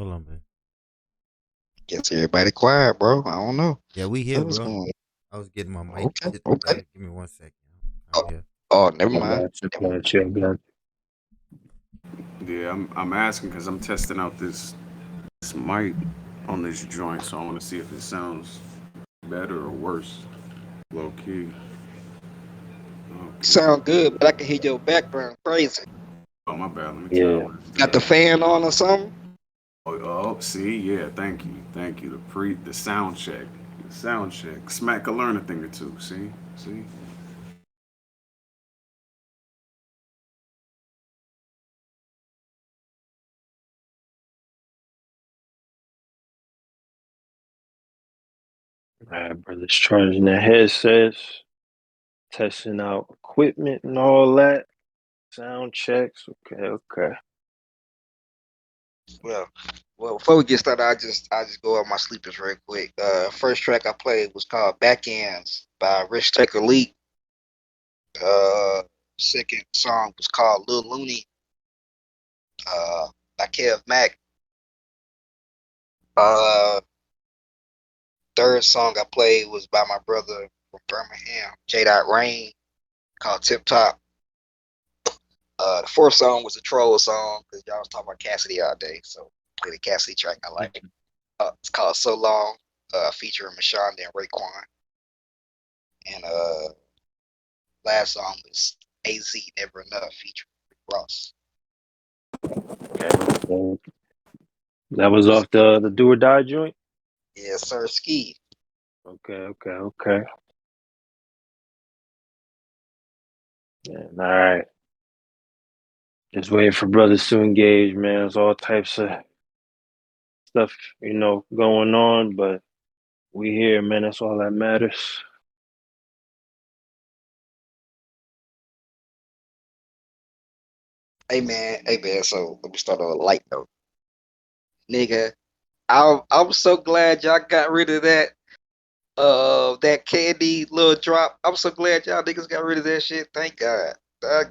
Hold on, man. Guess everybody quiet, bro. I don't know. Yeah, we here, What's bro. going on? I was getting my mic Okay, shit okay. together. Give me 1 second. I'm Oh, here. oh, never I mind. got you, got you, got Yeah, I'm asking because I'm testing out this mic on this joint, so I want to see if it sounds better or worse. Low key. Okay. Sound good, but I can hear your background crazy. Oh my bad. Let me turn yeah. all this Got the down. fan on or something? See, yeah, thank you. The sound check, Smack could learn a thing or two. See. All right, brothers, charging the headsets, testing out equipment and all that. Sound checks. Okay, okay. Well, well. Before we get started, I just go over my sleepers real quick. First track I played was called "Back Ends" by Rich Taker Lee. Second song was called "Lil Looney" uh, by Kev Mack. Uh, Third song I played was by my brother from Birmingham, J. Rain, called "Tip Top." The fourth song was a troll song because y'all was talking about Cassidy all day, so play the Cassidy track I like. It's called "So Long," featuring Mashonda and Raekwon. And last song was "AZ Never Enough" featuring Rick Ross. Okay. That was off the do or die joint. Yeah, Sir Ski. Okay, okay, okay. Yeah, all right. Just waiting for brothers to engage, man. There's all types of stuff, going on, but we here, man. That's all that matters. Hey man. So let me start on a light note, nigga. I'm so glad y'all got rid of that candy little drop. I'm so glad y'all niggas got rid of that shit. Thank God.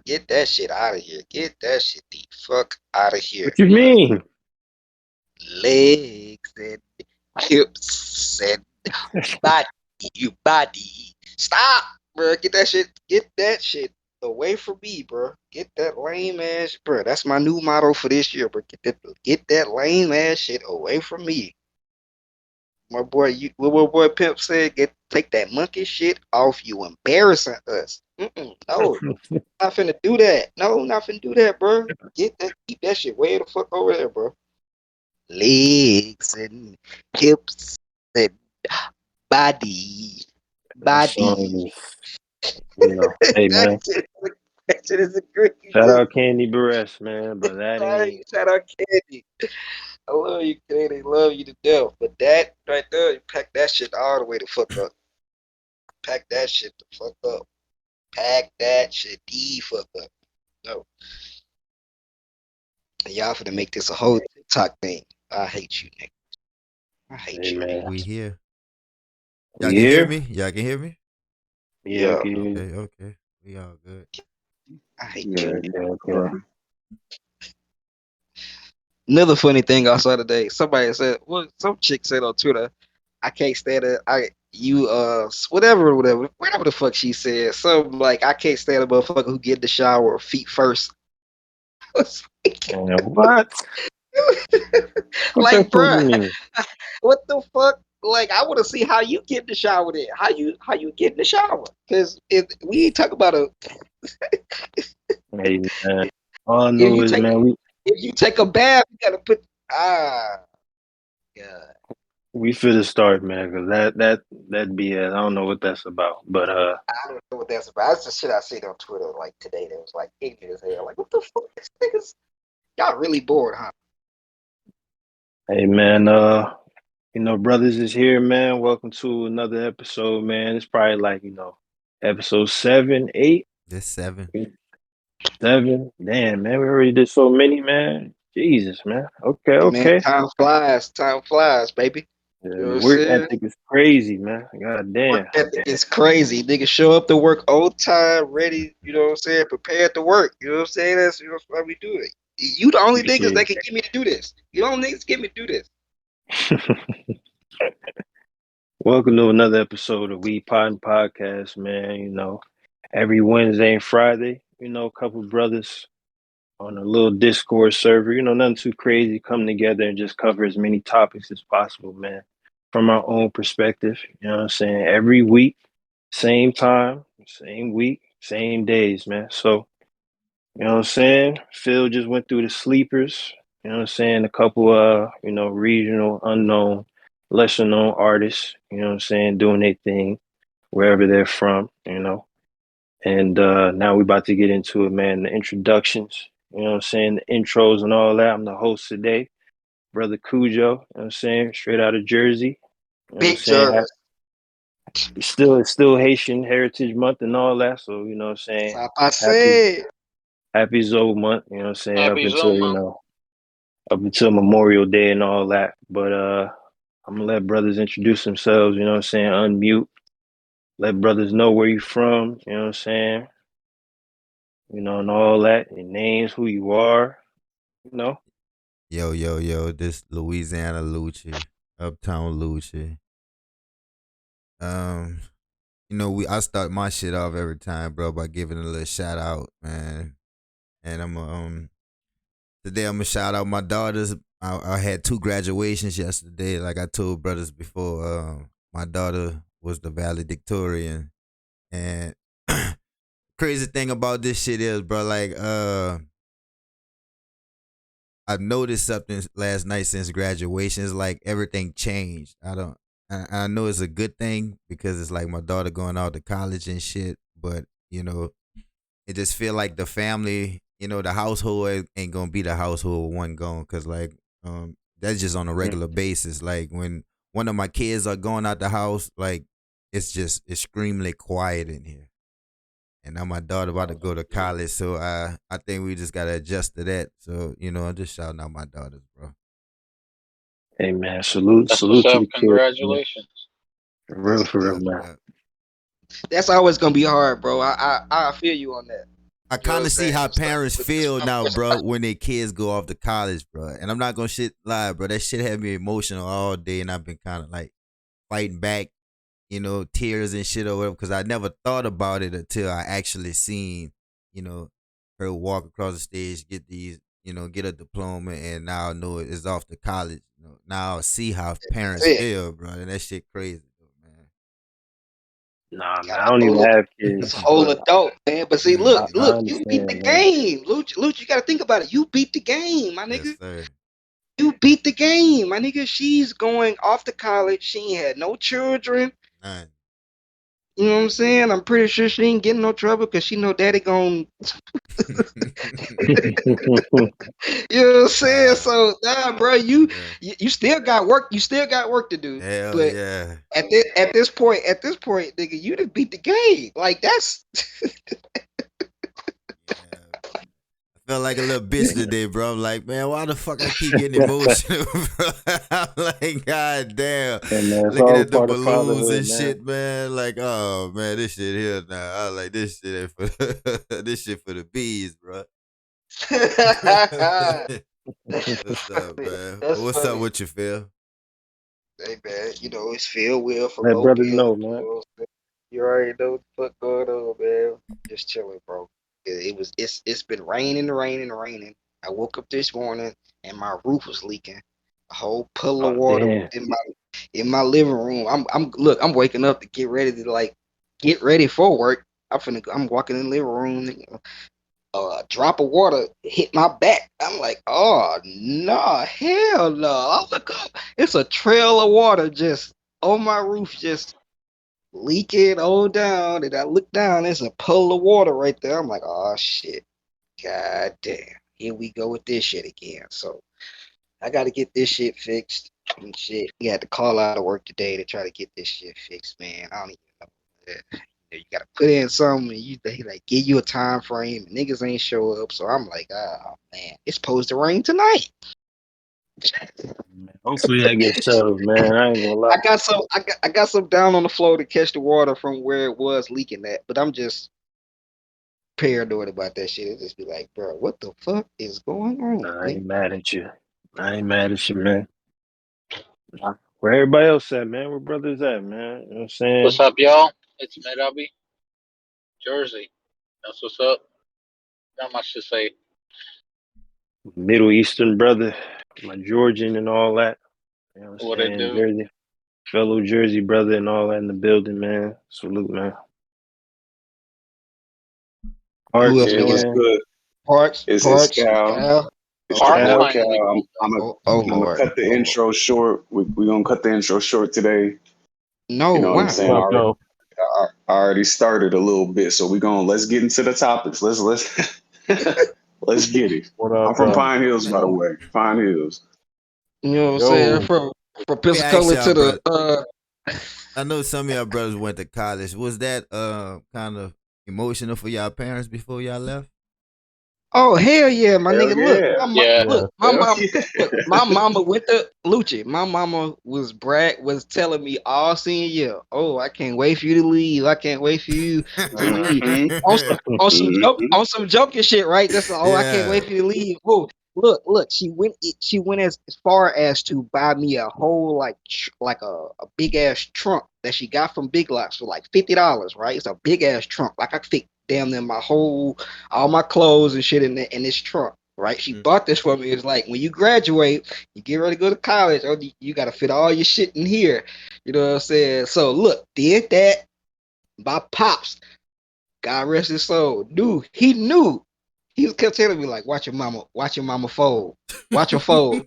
Get that shit out of here. Get that shit the fuck out of here. What you mean? Legs and hips and body. You body. Stop, bro. Get that shit away from me, bro. Get that lame ass, bro. That's my new motto for this year, bro. Get that lame ass shit away from me. What my boy Pimp said, take that monkey shit off you, embarrassing us. No, not finna do that. No, not finna do that, bro. Keep that shit way the fuck over there, bro. Legs and hips and body, That body. song is, hey, that man. shit, that shit is a great Shout shit. out Candy Barrett, man, but that ain't. Right? Shout out Candy. I love you, Candy. Love you to death. But that right there, you pack that shit all the way the fuck up. Pack that shit the fuck up. Pack that shit the fuck up. No. And y'all finna make this a whole TikTok thing. I hate you, nigga. I hate Hey, you, nigga. man. We here. Y'all We can hear here? me? Y'all can hear me? Yeah, I Yeah, can hear you. Okay. We all good. I hate you, Yeah, nigga. yeah, okay. Another funny thing I saw today, somebody said, well, some chick said on Twitter, I can't stand it. Whatever the fuck she said. Something like I can't stand a motherfucker who get in the shower feet first. What? What that Like, supposed to bruh, mean? what the fuck? Like, I want to see how you get in the shower then. How you get in the shower? Because if we ain't talking about Hey, man. All I if know you is, take man, if you take a bath, you gotta put God. we finna start, man, because that BS. I don't know what that's about, but I don't know what that's about. That's the shit I seen on Twitter like today. That was like ignorant as hell. Like, what the fuck? These niggas, y'all really bored, huh? hey, man, brothers is here, man. Welcome to another episode, man. It's probably like episode 7, 8, This 7. 7. Damn, man, we already did so many, man. Jesus, man. Okay, Hey, man, okay. time flies, baby. Yeah, You know the what I'm work saying? ethic is crazy, man. God Work damn. ethic is crazy. Niggas show up to work on time, ready. You know what I'm saying? Prepared to work. You know what I'm saying? That's how we do it. You the only niggas that Appreciate can get me to do this. You the only niggas get me to do this. it. Welcome to another episode of We Poddin Podcast, man. You know, every Wednesday and Friday, a couple brothers on a little Discord server, nothing too crazy, come together and just cover as many topics as possible, man, from our own perspective. You know what I'm saying? Every week, same time, same week, same days, man. So, you know what I'm saying? Phil just went through the sleepers, you know what I'm saying? A couple regional, unknown, lesser known artists, you know what I'm saying, doing their thing wherever they're from. And now we're about to get into it, man. The introductions, you know what I'm saying? The intros and all that. I'm the host today, Brother Cujo, you know what I'm saying? Straight out of Jersey. You know what I'm Big saying? Jerz. It's still Haitian Heritage Month and all that. So, you know what I'm saying? That's I Happy said. Happy Zoe month, you know what I'm saying? Happy Zoom. Up until Memorial Day and all that. But I'm gonna let brothers introduce themselves, you know what I'm saying? Unmute. Let brothers know where you from, you know what I'm saying? And all that, your names, who you are, you know. Yo, this Louisiana Lucci, Uptown Lucci. Um, I start my shit off every time, bro, by giving a little shout out, man. And today I'm gonna shout out my daughters. I had 2 graduations yesterday, like I told brothers before. My daughter was the valedictorian, and crazy thing about this shit is, bro, like I've noticed something last night since graduation. It's like everything changed. I know it's a good thing because it's like my daughter going out to college and shit. But it just feel like the family, the household ain't gonna be the household with one gone. Cause like that's just on a regular basis. Like when one of my kids are going out the house, like it's just extremely quiet in here. And now my daughter about to go to college, so I think we just gotta adjust to that. So I'm just shouting out my daughters, bro. Hey man, salute That's what's to up. the kids, man. Congratulations. For real, man. That's always gonna be hard, bro. I feel you on that. I You know what kind I'm of see saying? how It's like, parents it's feel my now, first bro, when their kids go off to college, bro. And I'm not gonna lie, bro. That shit had me emotional all day, and I've been kind of like fighting back, tears and shit or whatever, because I never thought about it until I actually seen, you know, her walk across the stage, get get a diploma, and now I know it's off to college. Now I see how parents it. feel, bro, and that shit crazy, man. Nah, man, Got I a don't even whole, have it's a kids, whole but adult, man. But see, Mm-hmm. I look, you beat the understand, man. game, Luch. You gotta think about it. You beat the game, my Yes, nigga. sir. You beat the game, my nigga. She's going off to college. She ain't had no children. None. You know what I'm saying? I'm pretty sure she ain't getting no trouble because she know daddy gon' you know what I'm saying? Nah, So nah, bro, yeah. you still got work. You still got work to do. Hell But yeah. at this point, nigga, you done beat the game. Like that's Yeah. I felt like a little bitch today, bro. I'm like, man, why the fuck I keep getting emotional, bro? I'm like, god damn. Hey man, it's Looking all at the part of balloons fatherhood, and man. shit, man. Like, oh man, this shit here now. I was like, this shit ain't for this shit for the bees, bro. What's up, man? that's What's up funny. with you, Phil? Hey man, it's Phil Will from Let Low brothers Bill. know, You man. know what I'm saying? You already know what the fuck going on, man. Just chilling, bro. It's been raining. I woke up this morning and my roof was leaking. A whole puddle of Oh water was damn. in my living room. I'm waking up to get ready to get ready for work. I'm walking in the living room. A drop of water hit my back. I'm like, oh no, hell no. I look up. It's a trail of water just on my roof, just leaking all down. And I look down, there's a puddle of water right there. I'm like, oh shit. God damn. Here we go with this shit again. So I gotta get this shit fixed and shit. We had to call out of work today to try to get this shit fixed, man. I don't even know. You gotta put in something and they like give you a time frame and niggas ain't show up. So I'm like, oh man, it's supposed to rain tonight. Man, hopefully that gets settled, man. I ain't gonna lie. I got some down on the floor to catch the water from where it was leaking at, but I'm just paranoid about that shit. It just be like, bro, what the fuck is going on? Nah, I ain't mad at you. I ain't mad at you, man. Where everybody else at, man? Where brothers at, man? You know what I'm saying? What's up, y'all? It's Merabi, Jersey. That's what's up. Not much to say. Middle Eastern brother, my Georgian and all that. You know what I'm What I saying? do? Jersey, fellow Jersey brother and all that in the building, man. Salute, man. Who Parks, else we Yeah, what's got? man. good? Parks, It's Cal. Cal. It's your Parks boy Okay. finally Cal. pulled up. Oh I'm gonna Lord. cut the intro short. We gonna cut the intro short today. No, You know what I'm why? saying? What's up, though? I already started a little bit, so let's get into the topics. Let's let's get it. What I'm up, from though? Pine Hills, by the way. Pine Hills. You know what I'm saying? Yo, From Let me ask Pensacola y'all, to brother. the I know some of y'all brothers went to college. Was that kind of emotional for y'all parents before y'all left? Oh hell yeah, my Hell nigga! Look, yeah. Yeah. yeah. my Hell mom. yeah. Look, my mama went to Lucci. My mama was telling me all senior year. Oh, I can't wait for you to leave. I can't wait for you to leave. Mhm. Mhm. On some joking shit, right? Just I can't Yeah. wait for you to leave. Oh, look. She went as far as to buy me a whole like a big ass trunk that she got from Big Lots for like $50. Right? It's a big ass trunk. Like I could fit damn near all my clothes and shit in this trunk. Right? She bought this for me. It's like when you graduate, you get ready to go to college, or you got to fit all your shit in here. You know what I'm saying? So look, did that. My pops, God rest his soul, knew. He was kept telling me like, watch your mama fold, watch her fold,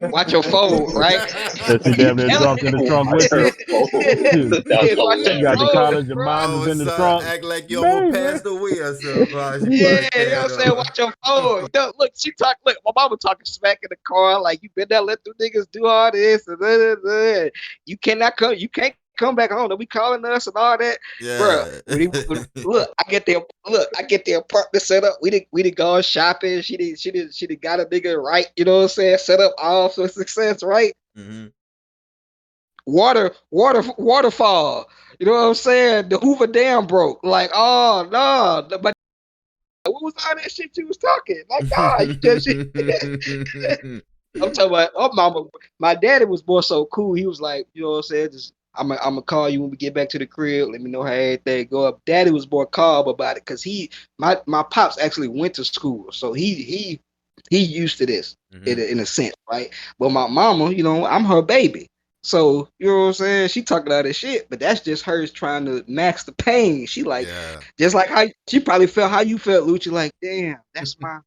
watch her fold, right? That she He damn near telling dropped in the trunk Watch with you. her fold. Shoot. That's watch her You got the hilarious. fold, college, your bro. mom's Oh, in the son, trunk. act like you almost Baby. passed away or something. Oh, she Yeah, bust you know what I'm that saying? on. Watch your phone. You know, look, my mama talking smack in the car, like you better not let them niggas do all this and you can't come back home. They'll be calling us and all that. Bro, Yeah. I get the apartment set up. We did go shopping. She did got a nigga right, you know what I'm saying? Set up all for success, right? hmm Waterfall. You know what I'm saying? The Hoover Dam broke. Like, oh no, but what was all that shit you was talking? Like, nah, you just I'm talking about mama. My daddy was more so cool. He was like, you know what I'm saying? Just I'm gonna call you when we get back to the crib. Let me know how everything go up. Daddy was more calm about it because my pops actually went to school, so he used to this in a sense, right? But my mama, you know, I'm her baby. So, you know what I'm saying? She talking all this shit, but that's just hers trying to max the pain. She like, Yeah. just like how she probably felt how you felt, Lucha. Like, damn, that's my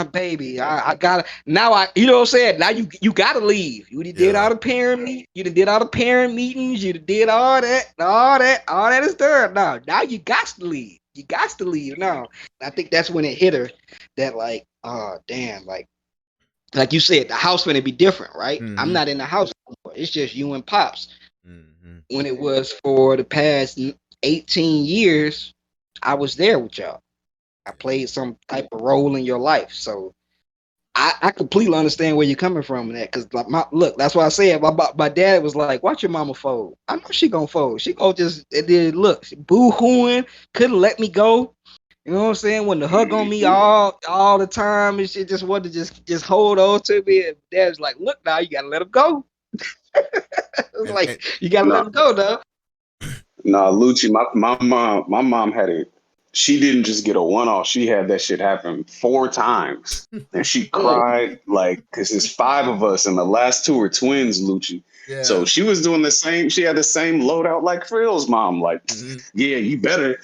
baby. I gotta now. You know what I'm saying. Now you gotta leave. You did Yeah. all the parent meet. You did all the parent meetings. You did all that is done. Now you got to leave. You got to leave now. And I think that's when it hit her that like, oh damn, like you said, the house gonna be different, right? I'm hmm not in the house anymore. It's just you and pops. hmm When it was for the past 18 years, I was there with y'all. I played some type of role in your life, so I completely understand where you're coming from in that. Because like that's why I said my dad was like, "Watch your mama fold." I know she gonna fold. She gonna just and then look, boo hooing, couldn't let me go. You know what I'm saying? When the hug on me all the time and shit, just wanted to just hold on to me. And dad's like, "Look now, you gotta let him go." It's And, like and you gotta let Nah, him go now. nah, Lucci, my mom had it. She didn't just get a one off. She had that shit happen 4 times. And she Mm. cried like, because there's 5 of us, and the last 2 are twins, Lucci. So yeah. she was doing the same. She had the same loadout like Frill's mom. Like, hmm yeah, you better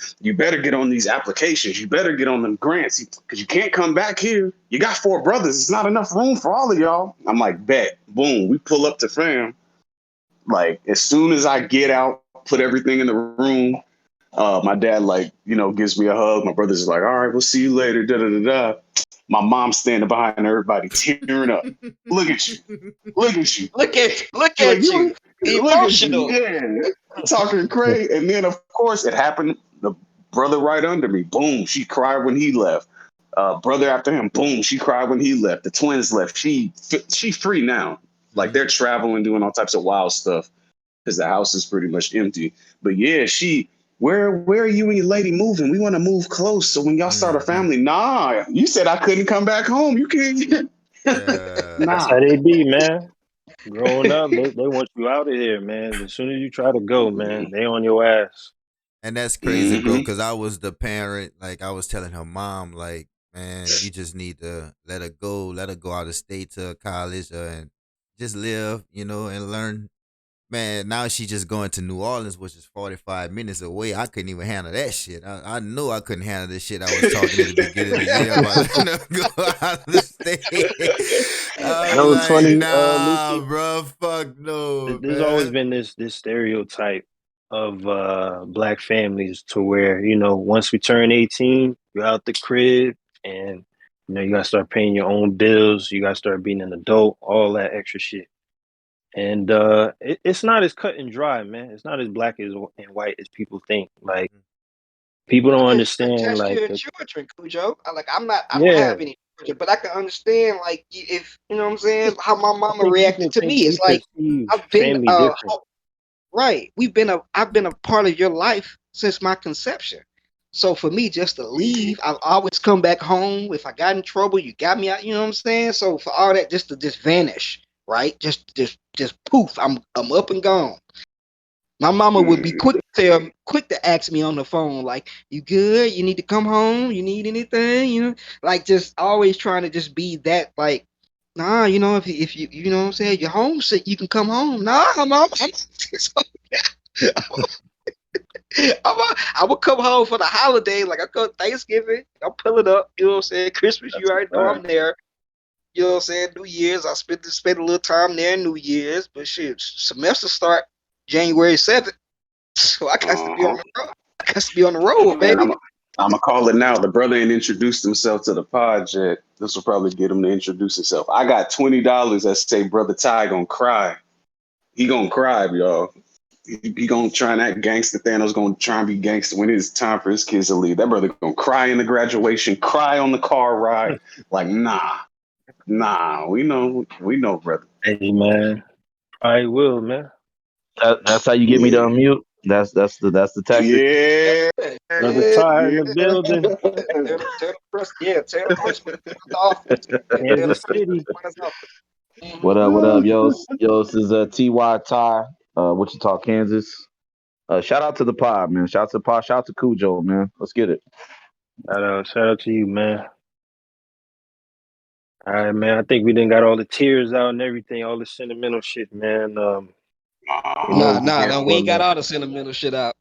get on these applications. You better get on them grants because you can't come back here. You got 4 brothers. It's not enough room for all of y'all. I'm like, bet. Boom. We pull up to fam. Like, as soon as I get out, put everything in the room, my dad, like, gives me a hug. My brother's like, all right, we'll see you later. Da da da da. My mom's standing behind everybody, tearing up. Look at you. Look at you. Look You're like, at you you, look at you. emotional. Yeah. Talking crazy. And then, of course, it happened. The brother right under me, boom, she cried when he left. Brother after him, boom, she cried when he left. The twins left. She free now. Like, hmm they're traveling, doing all types of wild stuff because the house is pretty much empty. But yeah, she where are you and your lady moving? We want to move close. So when y'all start a family, nah, you said I couldn't come back home. You can't. Yeah. That's how they be, man. Growing up, they want you out of here, man. As soon as you try to go, man, they on your ass. And that's crazy, bro, Mm-hmm. because I was the parent. Like, I was telling her mom, like, man, you just need to let her go out of state to college and just live, and learn. Man, now she just going to New Orleans, which is 45 minutes away. I couldn't even handle that shit. I knew I couldn't handle this shit. I was talking at the beginning of the year about letting her go out of the state. I You know was what's like, funny, nah, Lucy? bro, fuck no, There's always man. been this stereotype of black families to where, once we turn 18, you're out the crib and you gotta start paying your own bills, you gotta start being an adult, all that extra shit. And it's not as cut and dry, man. It's not as black as and white as people think. Like people don't Yeah, understand, test like your children, Cujo. I don't yeah, have any children, but I can understand, like, if you know what I'm saying, how my I mama think reacted to me. we It's like perceive I've been family different. right. I've been a part of your life since my conception. So for me just to leave, I've always come back home. If I got in trouble, you got me out, you know what I'm saying? So for all that just to just vanish, right? Just poof, I'm up and gone. My mama would be quick to ask me on the phone, like, "You good? You need to come home? You need anything?" Like just always trying to just be that, like, nah, if you know what I'm saying, you're homesick, you can come home. Nah, I would come home for the holiday, like I come Thanksgiving, I'm pulling up, you know what I'm saying? Christmas, you That's a already know I'm fact. there. You know what I'm saying? New Year's, I spend a little time there. New Year's, but shit, semester start January 7th. So I got to be on Uh-huh. the road. I got to be on the road, And baby. I'm gonna call it now. The brother ain't introduced himself to the pod yet. This will probably get him to introduce himself. I got $20 that say Brother Ty gonna cry. He gonna cry, y'all. He gonna try and act gangster. Thanos gonna try and be gangster when it's time for his kids to leave. That brother gonna cry in the graduation, cry on the car ride. Like, nah. We know, brother. Hey man, I will, man. That's how you get me to Yeah. unmute. That's the tactic. Yeah. Brother Ty in Yeah. the building, Tell the principal to come to the office. Yeah, tell the Kansas principal to City. come to his office. What up? What up, yo? Yo, this is Ty Ty, Wichita, Kansas. Shout out to the pod, man. Shout out to the pod. Shout out to Cujo, man. Let's get it. Shout out to you, man. All right, man. I think we done got all the tears out and everything, all the sentimental shit, man. Nah, We here we for ain't got all the sentimental shit out.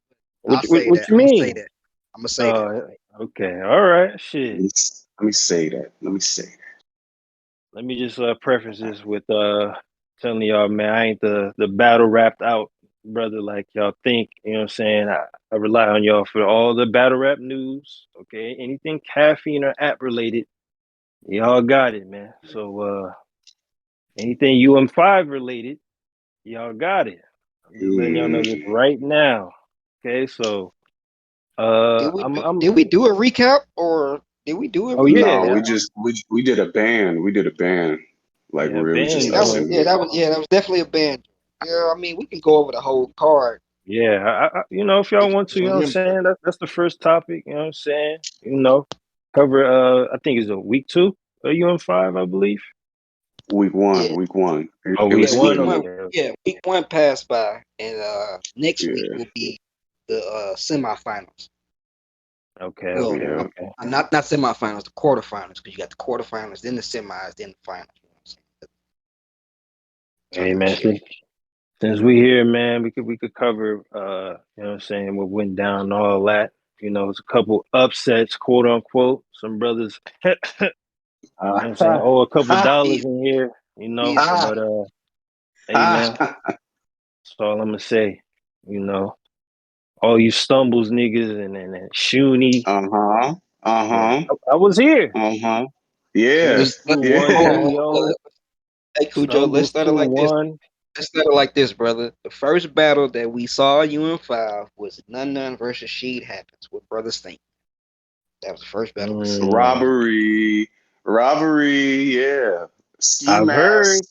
I'll say what that. you I'm gonna say mean? that. I'm gonna say that. Uh, okay, all right, shit. Let me say that. Let me say that. Let me just preface this with telling y'all, man, I ain't the battle rapped out brother like y'all think. You know what I'm saying? I rely on y'all for all the battle rap news. Okay, anything caffeine or app related, y'all got it, man. So anything UM5 related, y'all got it. I'm just letting y'all know this Mm. right now. Okay, so Did we do a recap or did we do a oh recap? No, yeah, we did a band. We did a band like yeah, where it was just band us joint. in here. That was definitely a band. Yeah, I mean we can go over the whole card Yeah, if y'all if you want to, just you know what I'm remember. saying? That's the first topic, you know what I'm saying? Cover I think it's a week 2 of UM5, I believe. Week one, Yeah, week one. Oh, It week was yeah, split one? in Okay, okay. week one passed by, and next week yeah, will be the semifinals. Okay, Well, okay, yeah. okay. not semifinals, the quarterfinals, because you got the quarterfinals, then the semis, then the finals. You know what I'm saying? The Hey tournament man, shit. since we here, man, we could cover you know what I'm saying, what went down and all that. It's a couple upsets, quote unquote. Some brothers you know what I'm saying, a couple dollars Easy, in here, easy but money. hey man, that's all I'm gonna say. You know. All you stumbles niggas and Shuni. Uh-huh. Yeah, Uh-huh. I was here. Uh-huh. Yeah. Shuni Let's let 2-1 Yeah. Julio. Hey Cujo, let's Stumbles start it like this. 2-1. Let's start it like this, brother. The first battle that we saw you in five was None versus Sheed Happens. What brothers think? That was the first battle we seen. Mm, Robbery. Robbery, yeah. Ski I've heard. mask,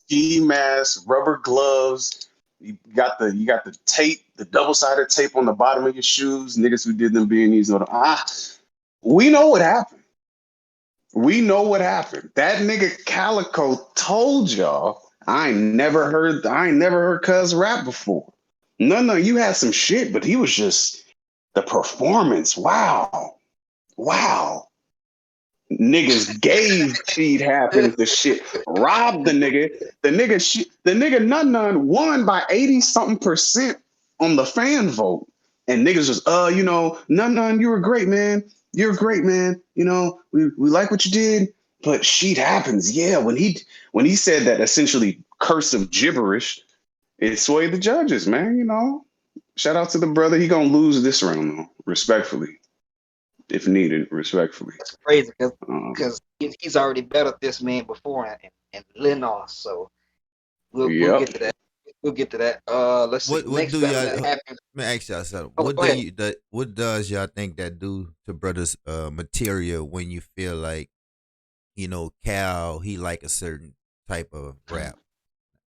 ski mask, rubber gloves. You got the tape, the double-sided tape on the bottom of your shoes. Niggas who did them B&Es know. We know what happened. We know what happened. That nigga Calico told y'all. I ain't never heard Cuz rap before. No, you had some shit, but he was just the performance. Wow. Niggas gave Sheed Happens the shit, robbed the nigga. The nigga Nun won by 80 something percent on the fan vote. And niggas was, Nun, you were great, man. You're great, man. We like what you did, but Sheed Happens. Yeah, when he said that essentially cursive gibberish, it swayed the judges, man. Shout out to the brother. He gonna lose this round though, respectfully. If needed, respectfully. It's crazy because he's already bettered this man before and Lennox. So we'll get to that. We'll get to that. Let's see. What Next do battle y'all? that happened. Let me ask y'all something. Oh, go ahead. What does y'all think that do to brothers' material when you feel like, Cal, he like a certain type of rap.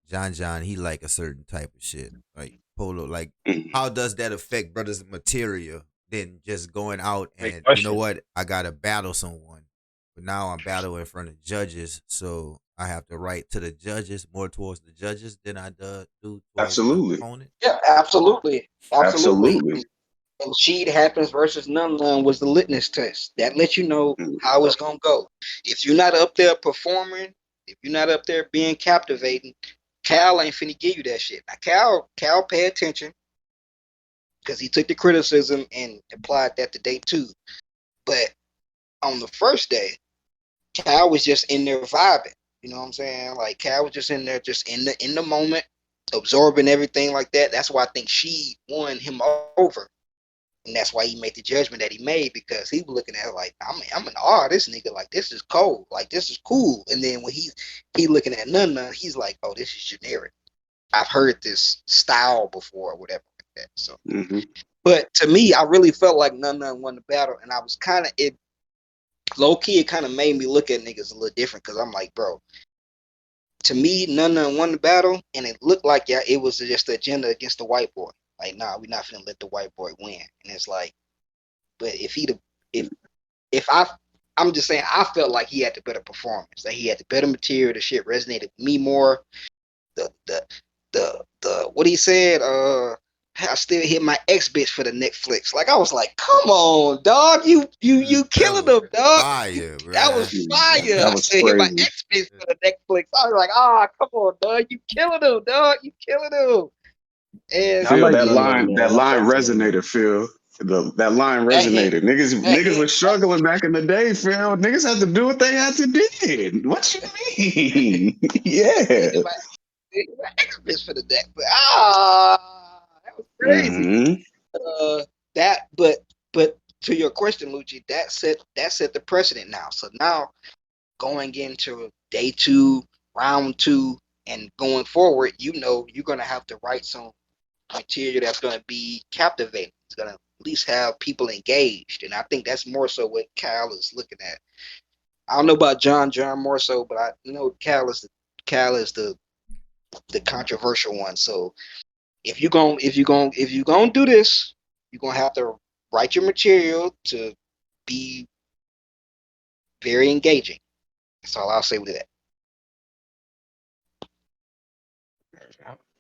John, he like a certain type of shit. Like Polo, like how does that affect brothers' material than just going out and you know what? I gotta battle someone. But now I'm battling in front of judges, so I have to write to the judges more towards the judges than I do towards Absolutely. the opponent. Yeah, absolutely. And Sheed Happens versus None was the litmus test. That lets you know how it's gonna go. If you're not up there performing, if you're not up there being captivating, Cal ain't finna give you that shit. Now Cal pay attention because he took the criticism and applied that to day 2. But on the first day, Cal was just in there vibing. You know what I'm saying? Like Cal was just in there, just in the moment, absorbing everything like that. That's why I think she won him over. And that's why he made the judgment that he made, because he was looking at it like, I'm in awe of this nigga. Like, this is cold. Like, this is cool. And then when he looking at None, he's like, oh, this is generic. I've heard this style before or whatever like that. So, but to me, I really felt like None won the battle. And I was kind of, low key, it kind of made me look at niggas a little different, because I'm like, bro, to me, None won the battle. And it looked like, it was just the agenda against the white boy. Like, nah, we're not finna let the white boy win. And it's like, but I'm just saying, I felt like he had the better performance, that he had the better material, the shit resonated with me more. The what he said, I still hit my ex bitch for the Netflix. Like, I was like, come on, dog, you killing them, dog. Fire, bro. That was fire. That I was still hit my crazy. ex bitch for the Netflix. I was like, come on, dog, you killing them, dog, you killing them. And Phil, like that None, line resonated, Phil. That line resonated. Niggas was struggling back in the day, Phil. Niggas had to do what they had to do. What you mean? Yeah. my ex bitch for the deck, but that was crazy. But to your question, Lucci, that set the precedent now. So now going into day 2, round 2, and going forward, you're gonna have to write some material that's gonna be captivating. It's gonna at least have people engaged, and I think that's more so what Cal is looking at. I don't know about John more so, but I know Cal is the controversial one. So if you're gonna do this, you're gonna have to write your material to be very engaging. That's all I'll say with that.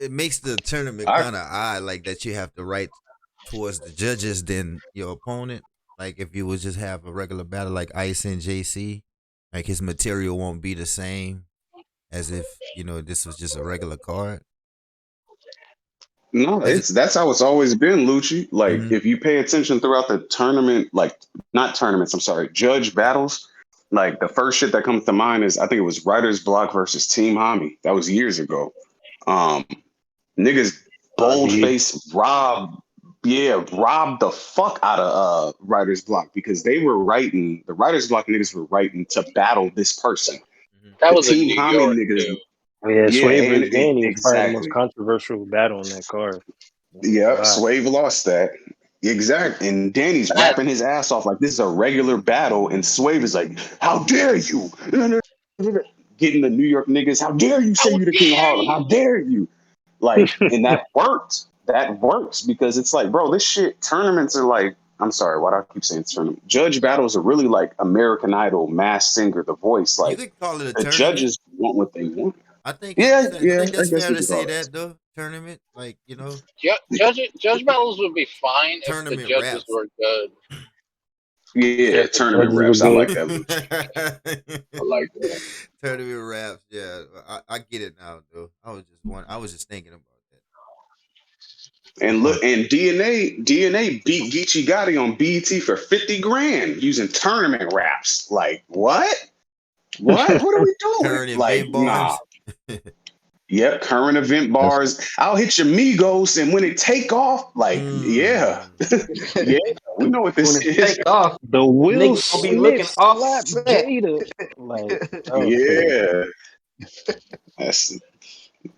It makes the tournament kind of odd, like that you have to write towards the judges than your opponent. Like if you would just have a regular battle like Ice and JC, like his material won't be the same as if this was just a regular card. No, that's how it's always been, Lucci. Like if you pay attention throughout the tournament, like not tournaments, I'm sorry, judge battles. Like the first shit that comes to mind is I think it was Writer's Block versus Team Hami. That was years ago. Niggas boldface robbed the fuck out of Writer's Block because they were writing, the Writer's Block niggas were writing to battle this person. That was a New York niggas. Sway versus Danny was probably the exactly. most controversial battle on that card. Yep, Swave lost that. Exactly. And Danny's rapping his ass off like this is a regular battle, and Swave is like, how dare you? Getting the New York niggas, how dare you say you the king of Harlem? How dare you? Like, and that worked. That works because it's like, bro, this shit tournaments are like. I'm sorry, why do I keep saying tournament? Judge battles are really like American Idol, Mass Singer, The Voice. You Like could call it a the tournament. judges want what they want. I think Yeah, I yeah, think I that's guess fair we to could say call it. that though. Tournament, like Judge battles would be fine if the tournament judges raps. were good. Yeah, If the tournament judges were reps. I good. like that, Lucci. I like that. Tournament raps. Yeah, I get it now, though. I was just thinking about that. And look, and DNA beat Geechee Gotti on BET for 50 grand using tournament raps. Like, what? What? What are we doing? Current Like, event nah. bars. Yep, current event That's bars. I'll hit your Migos, and when it take off, like, yeah, yeah, we know what When this it is. take off, the Will niggas gonna be looking Smith slap offset. Jada. Like that was crazy. Yeah, that's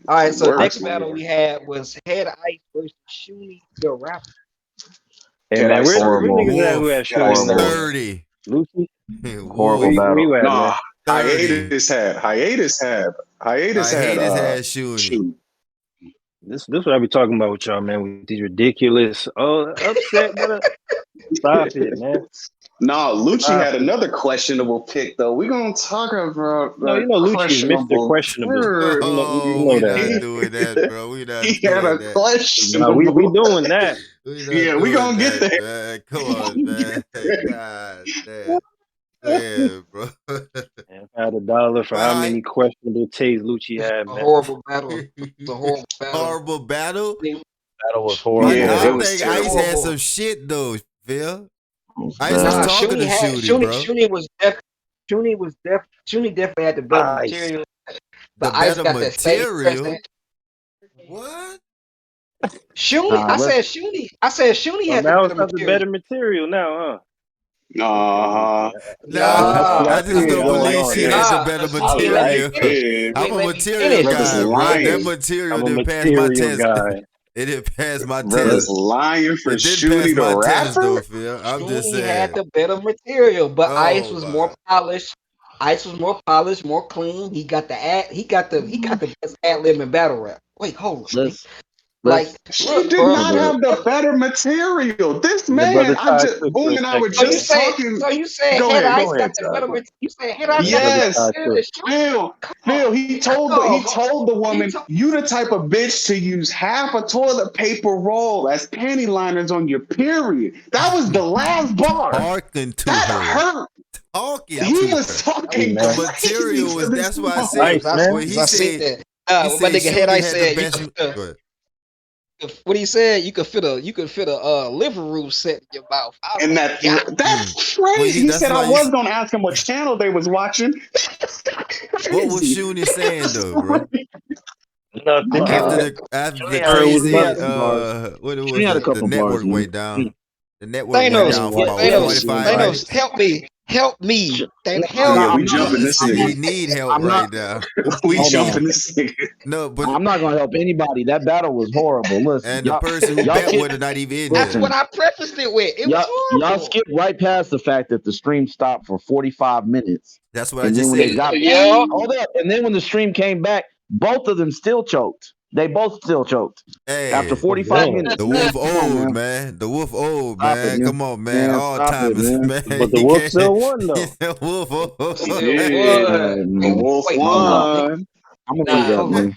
All right, so works, next man. battle we had was Head Ice versus Shuni the Rapper. Hey Head man, Ice where 30. niggas at who Wolf had Head Ice shooting 30. 30? 30. Lucy? Horrible Wolf Where battle. you at, man? Nah, 30. hiatus had Hiatus had Shuni. shoot. This what I be talking about with y'all, man, with these ridiculous upset, brother. Stop it, man. Nah, Lucci Stop had it. another questionable pick though. We're gonna talk about No, you know Lucci is Mr. questionable Questionable. third. You No, know we that, not man. doing that, bro. We not He had doing a that. Nah, we questionable. doing that. We not Yeah, we doing gonna get that, there. man. Come on, man. God damn. Go ahead, bro. Man, I had $1 for All how right. many questionable takes Lucci had, A man. horrible battle. It's a horrible battle. Horrible battle. Battle was Yeah, horrible, I it bro. was think Ice terrible. had Horrible. some shit though, Phil. It was Ice was Nah, bad. talking to Shooty, bro. Shuni definitely had the better Ice. material. The But Ice better got that stage material. presence. What? Shuni, Nah, let's I said Shuni Oh, had the now better it's not the material. better material now, huh? Uh, Nah, Nah, I I see just what's don't going believe on she there. had the nah, better cause he didn't let me material. finish. yeah, You I'm ain't a let me material finish. brothers guy, bro. That lying. material I'm a didn't pass my material test. guy. It didn't pass my Brothers test. lying for It didn't pass Shooty the my test though, rapper. Phil. I'm just Shuni had saying. the better material, but Ice Oh was more my. polished. Ice was more polished, more clean. He got the ad. He got the best ad lib in battle rap. Wait, hold on. let's Like, let's She look, did bro. for not the have the better material. This The brother man, I Ty just took for Boom a and I were second, So you man. just said, talking. so you said Go Head ahead, Ice go got ahead, the Ty. better. Bro. You said Head Yeah, Ice the got the brother better Yes, Ty material. took. than Shuni. Phil. Come on, Phil, he come told the He woman, told. you the type of bitch to use half a toilet paper roll as panty liners on your period. That was the last bar. Talking to That her. hurt. Talking He to was her. Hey, talking The man. crazy material to was this that's why I woman. said Ice, man. when Cause I seen that. he What my said nigga Head Shooty Ice had the said, best. Go ahead. what he said, you could fit a living room set in your mouth. I was And like, yeah. that's Well, crazy. He that's said why I you. was gonna ask him what channel they was watching. That's What was crazy. Shooty saying That's though, bro? crazy. Nothing. After the Shuni Heard was Shuni had a crazy nothing. couple bars. what it Shuni was had a the couple bars, network man. went down. The network went Thanos, down for Watch about out, Thanos, 45 Junior. Thanos, minutes. help Sh- me, I'm help Yeah, not. we I'm not. jumping me. this He nigga. need help I'm not. right now. We Hold on. jumping this nigga. No, but I'm not gonna help anybody. That battle was horrible. Listen, and the person who y'all bet skip. with it not even in That's there. what Listen, I prefaced it with. It was y'all horrible. skip right past the fact that the stream stopped for 45 minutes, That's what I and then just when they said. got Yeah. hold up, and then when the stream came back, both of them still choked. They both still choked after Hey, Oh, 45 damn. minutes. the Man, wolf come on, old man. man. The wolf old Stop it, man. man. Come on, man. Man, All stop it, timers, man. man. But the You Wolf can't. still won, though. The wolf old. Still Yeah, All was. right, the man. wolf Wait, I'm hold gonna, on, nigga. won. I'm gonna leave Wait, Nah, that, hold on. man.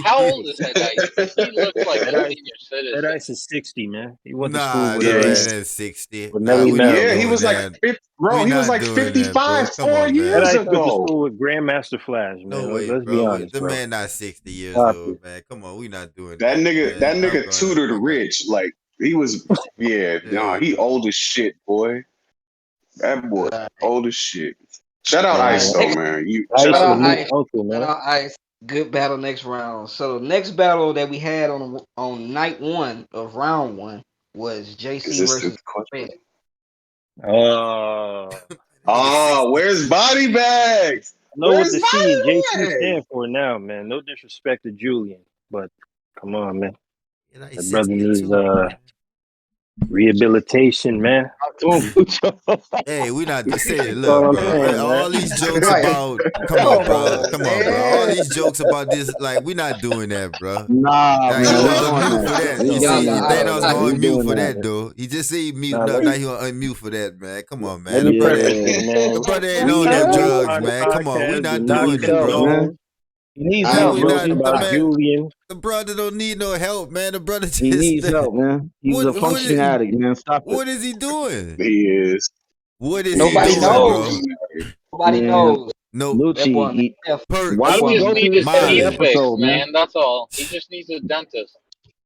how old is Head Ice? He looks like That a ice, senior that citizen. ice is 60, man. He went to school Nah, with no, Yeah, ain't he's that 60. Nah, Nelly we not Mel, yeah. He man. doing was like that. bro. We He was not like doing that, bro. 55 Come 4 on, That man. years ice went to ago. school with Grandmaster Flash, No man. way, Let's be bro. honest, The bro. man not 60 years Stop old, it. man. Come on, we not doing That that, nigga, man. that I'm nigga gonna, tutored I'm gonna. Rich. Like he was, yeah. Nah, Yeah, he bro. old as shit, boy. That boy Alright, old as shit. Shout out Yeah, Ice man. though, next, man. You Ice shout shout out is out to Luke's Ice. him. uncle, Shout man. out Ice. Good battle next round. So the next battle that we had on night one of round one was Is JC this the versus question? Red. Oh. Nigga Oh, 60. where's body bags? I know what Where's the C and JC body bags? stand for now, man. No disrespect to Julian, but come on, man. You know, The he's brother needs 62, man. Rehabilitation, man. Talk to him, Cujo. Hey, we not to say it. That's all Look, I'm bro. saying, All man. these jokes Right. about, come on, Come bro. on, Come on, bro. All man. these jokes about this, like, we not doing that, bro. Nah, Like, man, you we ain't gonna doing unmute that. for that. We You ain't Y'all doing see, are that. out of Thanos pocket. We gonna ain't unmute doing for that. that, though. He just say he mute. Now No, let now me he gonna unmute for that, man. Come on, let man. me The brother, preface this, Yeah, the man. brother ain't We on at them We drugs, Poddin man. Come on, we Podcast do not he not doing needs it, help, bro. man. condone. He needs We Man, help, we ain't not talking Lucci. the about man. Julian. The brother don't need no help, man. The brother He just needs help, man. He's what a what functioning is addict, man. Stop it. what is he doing? He is. What is he He Nobody is a doing, knows. bro? functioning. Nobody Man, knows. No That boy Lucci, on the F. why perks, That He don't we boy just go needs through his this every teeth Molly. fixed, episode, man? man. That's all. He just needs a dentist.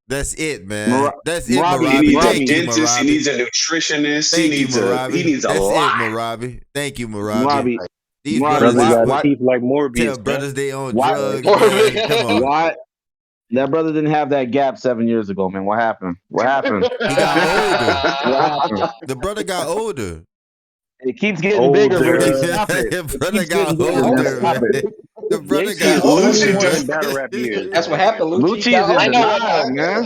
That's it, man. That's it, Marabi, He Marabi. needs a Thank you, dentist. He Marabi. needs a nutritionist. Thank you, He Marabi. needs a That's lot. it, Marabi. Thank you, Marabi. Marabi, These Marabi, brothers Brother is got what teeth like tell Morbius, man. brothers they on why, drugs, man. Come Morbid. on. why that brother didn't have that gap 7 years ago, man? What happened? What happened? He got older. What happened? The brother got older. It keeps getting bigger, Lucci. Older. Stop it. The It brother keeps getting got bigger, man. older, Stop man. it. The brother JC got is Lucci 21 older. in battle rap years, That's what man. happened. Lucci Lucci is got in I older. know what denial, happened. man.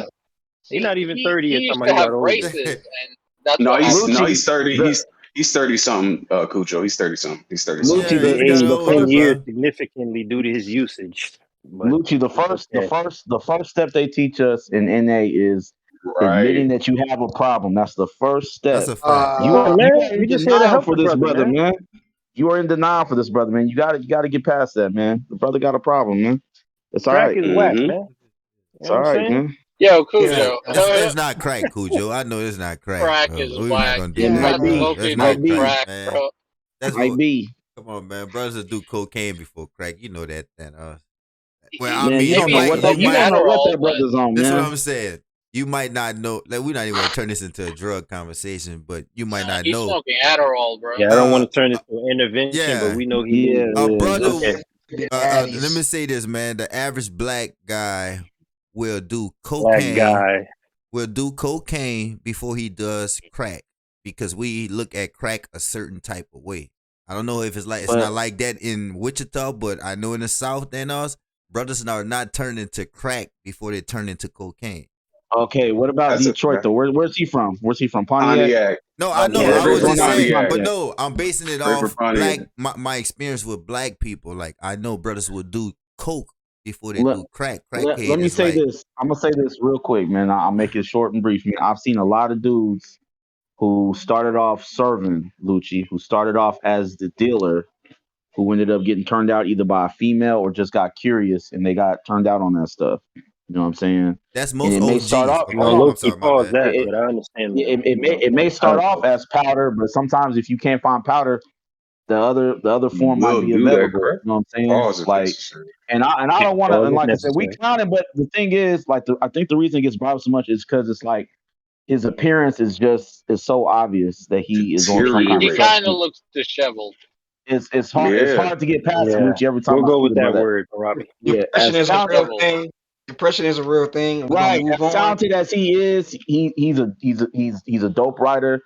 He He not even he 30 he yet. Talking used about to he got have older. braces, and that's No, what he's happened. no, Lucci, he's 30. the He's 30 something, Cujo. He's 30 something. He's 30 something. Lucci, Yeah, He he the got aged the 10 older, first years bro. significantly due to his usage. But Lucci, the it's first, the okay. first, the first step they teach us in NA is Right. admitting that you have a problem. That's the first That's step. a fact. You Yeah, are Uh, you man. are We in just here to denial help for the this brother, brother, man. man. You are in denial for this brother, man. You gotta get past that, man. The brother got a problem, man. It's all Crack right. is whack, Mm-hmm. man. You know It's what all I'm right, saying? man. Yo, Yeah, Cujo, it's not crack, Cujo. I know it's not crack, crack bro. is We're not whack. gonna do It He's that, might not bro. be. That's smoking no Might not be. crack, crack, man. bro. That's Might what. be. Come on, man. Brothers that do cocaine before crack. You know that. Well, I Man, you mean, don't Maybe know he's what that you smoking don't know what Adderall, that but brother's on, that's what man. I'm saying. You might not know. Like, we not even gonna turn this into a drug conversation, but you might not he's know. smoking Adderall, bro. Yeah, I don't want Uh, to turn it to an intervention, but yeah, we know he Yeah, needs. a yeah. brother. It's okay. the Let me Addies. say this, man. The average black guy will do Black cocaine. guy. Will do cocaine before he does crack because we look at crack a certain type of way. I don't know if it's not But like that in Wichita, but I know in the South and us, brothers are not turning to crack before they turn into cocaine. okay, what about That's a Detroit though? Where's he from? Where's he from? Pontiac? Pontiac. No, I know. Yeah, Yeah, I straight was everybody's from going just down to saying, Pontiac. but Pontiac. no, I'm basing it Straight from off Pontiac. my experience with black people. Like I know brothers will do coke before they Let, do crack. let Crackhead me is say like this. I'm gonna say this real quick, man. I'll make it short and brief. Man, I've seen a lot of dudes who started off serving Lucci, who started off as the dealer, who ended up getting turned out either by a female or just got curious and they got turned out on that stuff. You know what I'm saying? that's And most it may start OGs. off. Okay, No, Hold on. I'm low key sorry, my pause bad. that, It, but I understand it, the, it may it may start off context. as powder, but sometimes if you can't find powder, the other form might We'll be do that, available. correct? You know what I'm saying? Pause if Like, necessary. and I don't want to. Pause And if like I said, we necessary. counted, but the thing is, like, I think the reason it gets brought up so much is because it's like his appearance is so obvious that he is on some kind He of Deteriorate. kind of substance. looks disheveled. It's Yeah. hard to get past it, Yeah, Lucci, every we'll time I go see with the that brother. word, Robbie. Yeah, Depression as is a real talented, Disheveled. thing. Depression is a real thing. We're gonna right? move As on. talented as he is, he's a dope writer.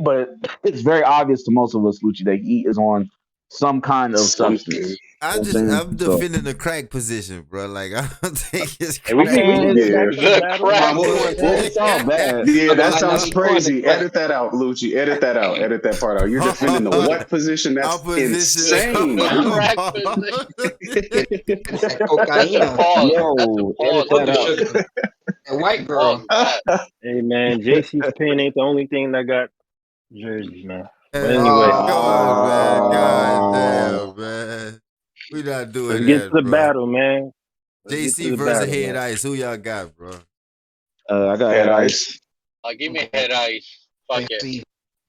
But it's very obvious to most of us, Lucci, that he is on some kind of Something. substance. You know what I'm saying? I'm So, defending the crack position, bro. Like I don't think it's Hey, we crack. can man, get it's, back Yeah. to the The battle, crack man. Well, Come is on, it man. ain't all bad. yeah, that Now sounds he going to crazy. crack. Edit that out, Lucci. Edit that out. Edit that part out. You're defending the what position? That's Opposition. insane. the crack position. It's that That's a cocaine. pause. That's a Yo, edit pause What that right the out. there. sugar? That white Pause girl. with that. Hey, man, JC's pen ain't the only thing that got jerseys, man. But Hey, anyway, man, come on, man. God Uh, damn, man. We not let's doing get to that, the bro. battle, man. Let's get to JC the versus battle, Head man. Ice. Who y'all got, bro? I got Head head ice. ice. Give me head ice. Fuck it. JC.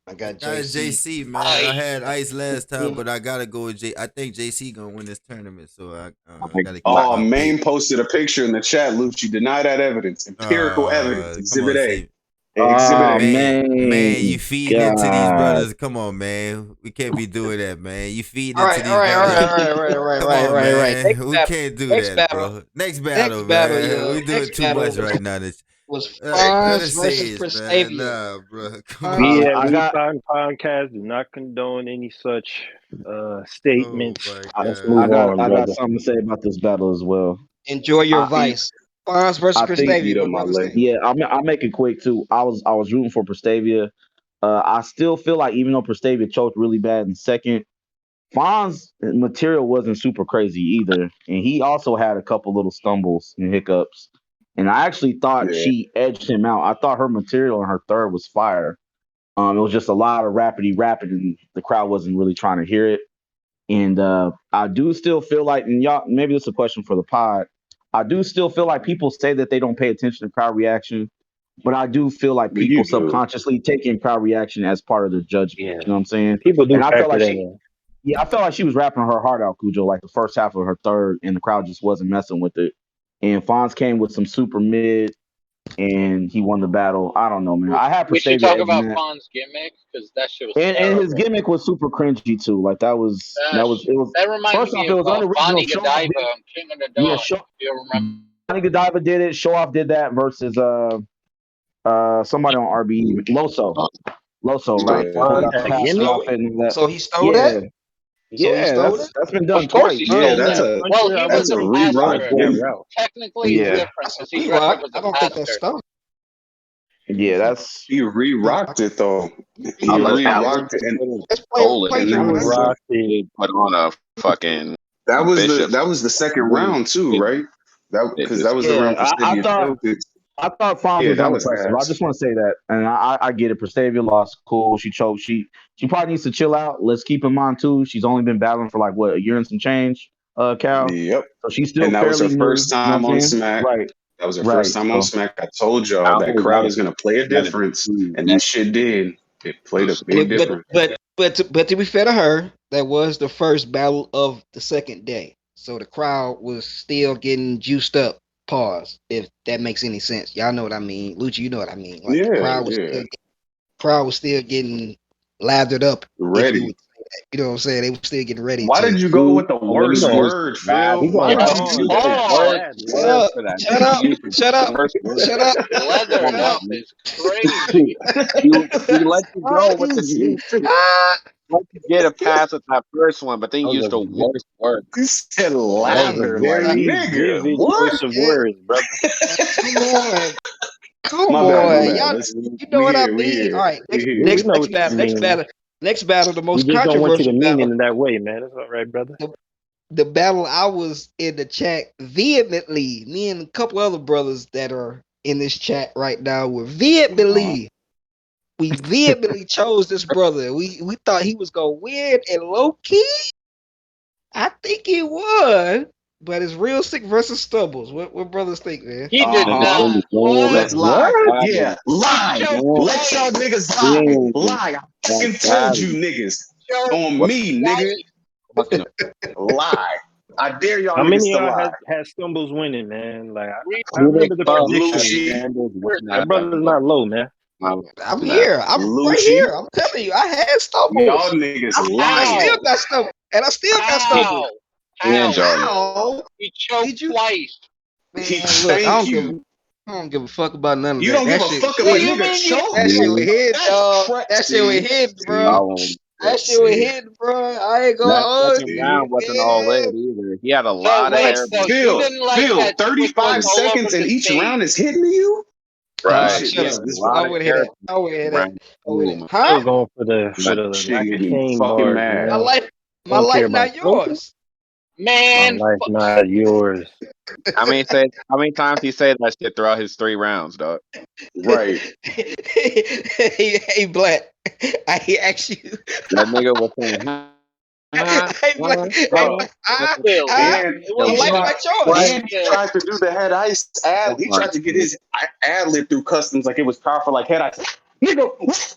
I got Got JC. JC, man. I Ice. had Ice last time, but I gotta go with J. I think JC gonna win this tournament, so I Like, gotta keep Oh, my pick. Maine posted a picture in the chat, Lucci. Deny that evidence. Empirical evidence. Come on, Exhibit A. see, Exhibit oh A. man, you man, feeding into these God. brothers. Come on, man. We can't be doing that, man. You feeding All into right, all these right, all right, brothers. all right, right, right, Come right, on, right, right. man. We can't do Next that, battle, bro. Next next battle, battle, man. We doing next too battle much right now. was Go to Fonz versus Sage, man. Presavious. Nah, bro. Come Fonz. on. We at I We got Poddin Podcast do not condone any such Oh statements. my Let's I move god. got on, I got brother. something to say about this battle as well. Enjoy your I vice. Fonz versus I think Beat Prestavia. up What my brothers leg. think? yeah, I'll make it quick too. I was rooting for Prestavia. I still feel like even though Prestavia choked really bad in second, Fonz's material wasn't super crazy either, and he also had a couple little stumbles and hiccups. And I actually thought Yeah. she edged him out. I thought her material in her third was fire. It was just a lot of rapidy rapping, and the crowd wasn't really trying to hear it. And I do still feel like, and y'all, maybe this is a question for the pod. I do still feel like people say that they don't pay attention to crowd reaction, but I do feel like But you people do. subconsciously taking crowd reaction as part of their judgment. Yeah, You know what I'm saying? people do And I felt factor like that she, in. yeah, I felt like she was rapping her heart out, Cujo, like the first half of her third, and the crowd just wasn't messing with it. And Fonz came with some super mid, and he won the battle. I don't know, man. I had We should Prestavia talk edging about that, Fon's gimmick because that shit was and his terrible. gimmick was super cringy too. Like it was. That reminded First me off, it of was unoriginal. Bonnie Show off Godiva did it. and King of the Yeah, Dog. If you remember, Johnny Godiva did it. Show off did that versus somebody on RBE, Loso, right? Yeah. Pulled Fonz out the had a So he pastor gimmick. stole it. outfit and all that. So he stole Yeah, that. So he yeah, stole it. that's been done of course twice. he Yeah, stole that's that. a Well, he was that's a a I pastor. wouldn't re-rock. go that He, route. Technically, it's Yeah, different because he He dressed up rock. as I a don't think that's pastor. stone. yeah, that's he re-rocked it though. He He Unless rock. Fonz re-rocked it, and That's stole it and and that Mm. was plagiarized. the Rock the they put on a fucking bishop's that was the second wig. round too, It, right? That it because that just was the yeah. round Prestavia choked it. I thought Fonz Yeah, was that was unimpressive. I ass. just want to say that, and I get it. Prestavia lost, cool. She choked. She probably needs to chill out. Let's keep in mind too, she's only been battling for like what, a year and some change, Cal. Yep. So she's still And that was her fairly new. first You know what I'm time on saying? Smack. Right, That was her first right. time on So Smack. I told y'all I that don't crowd gotta is gonna play a gotta difference, be and that shit did. It played a big difference. But to be fair to her, that was the first battle of the second day. So the crowd was still getting juiced up. Pause. If that makes any sense, y'all know what I mean. Lucci, you know what I mean. Like the Yeah, yeah. crowd was still getting lathered up. If you Ready. would say that, you know what I'm saying. They were still getting ready Why to. did you go too. with the And then he worst goes word, rap. Phil? he Why going would Yeah, you hard, do man. that? pause. Bad Shut word up! for that. Shut up! You used Shut up! the worst word. Shut up! Leathered Come Shut on, up! up man. is crazy. He let you go with the Crazy. juice. Ah! Let you get a pass with that first one, but then That you used was the a worst word. You said that was a lather, like very nigga. vivid What? choice of Yeah, words, brother. come on. Come My bad, my on, bad. y'all. Let's You know we what I here, we mean? All here, right, we here. We know next what you battle, mean. next battle, the We most just don't want you to controversial mean it battle, in that way, man. That's all right, brother. the battle I was in the chat vehemently. Me and a couple other brothers that are in this chat right now were vehemently. We vehemently chose this brother. We thought he was gonna win, and low key, I think he won. But it's real sick versus Stubbles. What brothers think, man? He did Uh huh. not. What? Let's lie. Yeah, He lie. choked Let y'all twice. niggas lie. Lie. I fucking told you Daddy, niggas Choked on what me, nigga. twice. fucking Lie. I dare y'all How niggas many to of y'all lie. had stumbles winning, man? Like Three I who the remember the fuck prediction. Lucci, commanded when That I brother's not low, man. I'm nah. here. I'm right Lucci, here. I'm telling you, I had y'all Stubbles. niggas And I lying. still How? got Stubbles. And I still got How? Stubbles. And How? y'all. How He choked did you? twice. He Man, look, thank you. I don't give a fuck about none of You that. don't give That a shit was fuck if a What do hidden. you nigga mean you? choke? That shit was hidden, That's dog. That shit was see, hidden, see, bro. Oh, That shit was see, hidden, bro. I ain't gonna that hold second you, see. round wasn't all man. it either. He had a So lot of wait, What? hair so you back. didn't like Phil, that Trick was 35 all over seconds in the each round stage? is hitting you? That Right. shit, Shut yeah, up. A this I lot of wouldn't hear hair that. I wouldn't hear that. round I wouldn't hear two. that. Huh? Still going that for the shit lack get of me cane fucking bars, mad. My man. life, my Don't care life, about not choking. yours. My Man, life, not yours. How many times he said that shit throughout his 3 rounds, dog? Right. Hey, Black. I ask you. That nigga was saying, huh, Hey, Black. huh, Hey, huh. Black. I, Philly. I, And It my he wasn't life, even tried not yours. twice, and he Philly. tried to do the head ice ad. He tried to get his ad lib through customs like it was powerful like head ice. Nigga, what?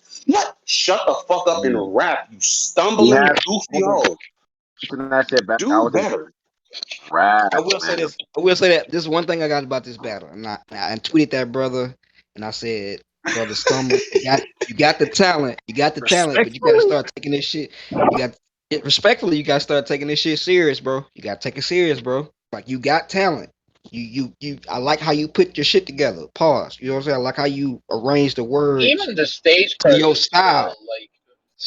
Shut the fuck up and rap, you He stumbling had goofy hoe. that shit back. I Do was in better. rap, I will say man. this. I will say that this is one thing I got about this battle. I tweeted that brother, and I said, "Brother Stumble, you got the talent. You got the talent, but you got to Respectfully, start taking this shit. You got respectfully, you got to start taking this shit serious, bro. You got to take it serious, bro. Like you got talent. You. I like how you put your shit together. Pause. You know what I'm saying? I like how you arrange the words Even the stage to your presence, bro. style. Like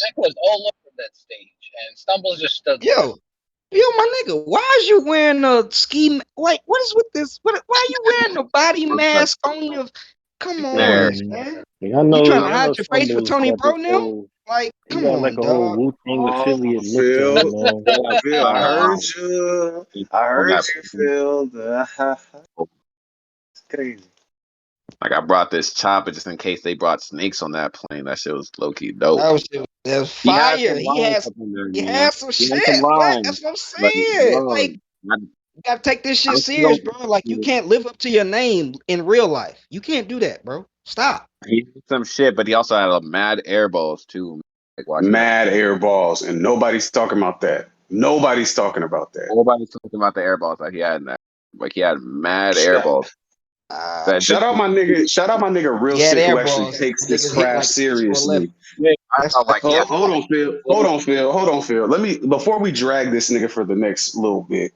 Nick was all over that stage, and Stumbles just stood there. Yo, Yo, my nigga, why is you wearing a ski? Like, what is with this? Why are you wearing a body mask on your? Come There. on, man. I You trying to know hide your face for Stumbles Tony got this Bro now? whole Like, he come got like on, a whole dog. Wu-Tang Oh, affiliate look to Phil. him, man. Oh, Phil, I heard Wow. you. He's I on heard that. you, Phil. It's crazy. Like I brought this chopper just in case they brought snakes on that plane. That shit was low key dope. That was He had fire. some lines up in there, He man. had some He had shit. some What? lines, That's what I'm but saying. bro, Like, you gotta take this I shit still serious, bro. Like, you can't live up to your name in real life. You can't do that, bro. Stop. he did some shit, but he also had a mad air balls too. Like watching that. Mad air balls, and nobody's talking about that. Nobody's talking about that. Nobody's talking about the air balls that he had in that. Like he had mad air Shout, balls. That shout out my nigga. Shout out my nigga, real He had shit, air who actually balls. takes this Niggas hit craft like 6 for 11. seriously. yeah, I That's felt like he had Hold on, Phil. Hold on, Phil. Let me before we drag this nigga for the next little bit.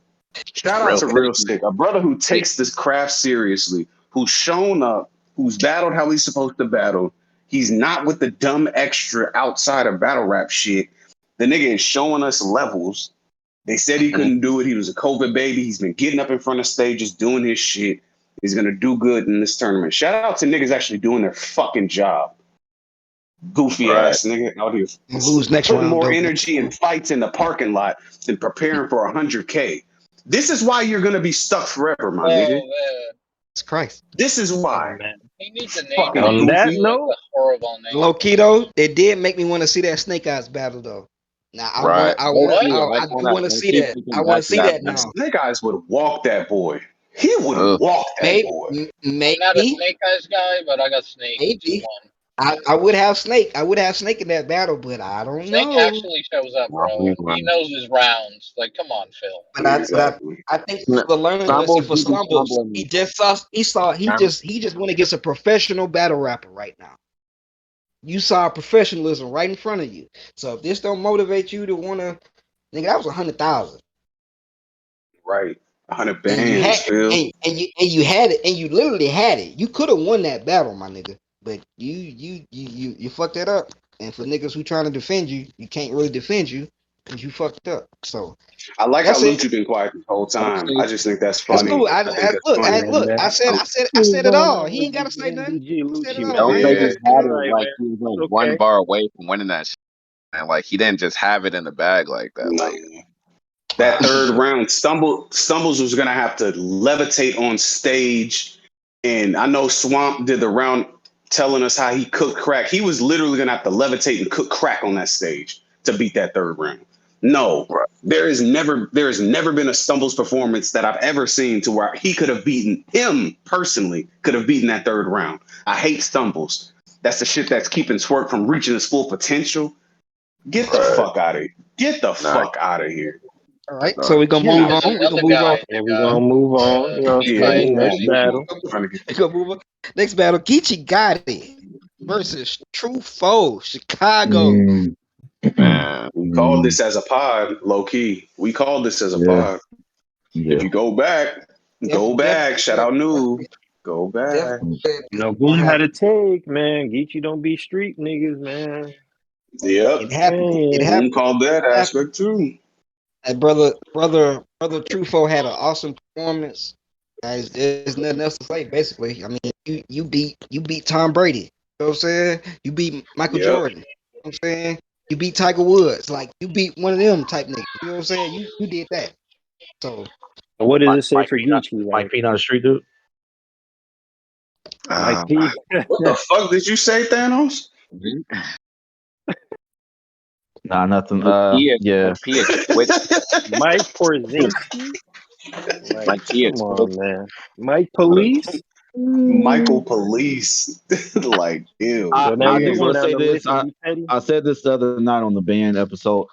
Shout out real to Real Sick, a brother who takes this craft seriously, who's shown up, who's battled how he's supposed to battle. He's not with the dumb extra outside of battle rap shit. The nigga is showing us levels. They said he couldn't do it. He was a COVID baby. He's been getting up in front of stages, doing his shit. He's gonna do good in this tournament. Shout out to niggas actually doing their fucking job. Goofy right. ass nigga out here Lose next putting round, more though. energy and fights in the parking lot than preparing for 100K. This is why you're gonna be stuck forever, my nigga. It's Christ. This is why. Man. He needs a name Fucking On change, that goofy. bro. That's note, a horrible name. Low key though, it did make me want to see that Snake Eyes battle though. Now Right. I Low want, key, What? I I do kinda want to I see keep that. I thinking want back to to see that that battle. now. Snake Eyes would walk that boy. He would Ugh. walk that Maybe, boy. I'm not a maybe, Snake Eyes guy, but I got Snake in maybe. 2-1. I would have Snake. I would have Snake in that battle, but I don't Snake know. actually shows up, Oh, bro. He knows his rounds. Like, come on, Phil. Exactly. I think this is a learning lesson Stumbles for do be Stumbles. stumbling. He just want to get a professional battle rapper right now. You saw professionalism right in front of you. So if this don't motivate you to wanna, nigga, that was 100,000. Right. 100 And you had bands, Phil. you had it, and you literally had it. You could have won that battle, my nigga. But you fucked that up. And for niggas who trying to defend you, you can't really defend you because you fucked up. So I like how that's it. Lucci been quiet the whole time. I Actually, just think that's That's funny. cool. I think that's Look, funny. yeah, look. man. I Move said it on all. with He ain't gotta the say nothing. MDG I said it Lucci, all. Don't He ain't say gotta Yeah. just say had All nothing. it right, like man. he was It's like one okay. bar away from winning that shit. And like he didn't just have it in the bag like that. No. Like That third round, Stumbles was gonna have to levitate on stage. And I know Swamp did the round telling us how he cooked crack. He was literally gonna have to levitate and cook crack on that stage to beat that third round. No, right. there has never been a Stumbles performance that I've ever seen to where he could have beaten him personally, could have beaten that third round. I hate Stumbles. That's the shit that's keeping Swerk from reaching his full potential. Get the Right. fuck out of here. Get the Nah, fuck out of here. All right. So nah. we're gonna And move Period. there's on. We're gonna another move on. guy Yeah, that we're got gonna move on. You know what I'm beat Yeah, by saying? move Next on, Jersey. move on. battle. I'm trying to get We're gonna move on. Next battle: Geechee Gotti versus True Foe, Chicago. Mm. Man. we called Mm. this as a pod, low key. We called this as a Yeah, pod. If yeah. you go back. Shout out New. Go back. Definitely You know, gonna Boom had happen. a take, man. Geechee don't be street niggas, man. Yep. It happened. It Man. Boom happened. called that It happened. aspect too. And brother Trufo had an awesome performance. There's nothing else to say. Basically, I mean, you beat Tom Brady. You know what I'm saying? You beat Michael Yep. Jordan. You know what I'm saying? You beat Tiger Woods. Like you beat one of them type niggas. You know what I'm saying? You did that. So What does it say Mike for P not Geechee? Mike Like P not a street dude. Mike Uh, P? What the fuck did you say, Thanos? Nah, nothing. Mike Yeah. P is quick. Mike Porzinski? Like, Mike P is come quick. on, man. Mike Police? Michael Police. Like, ew. So now I you're do gonna go want to down say the this. list and be petty? I said this the other night on the band episode.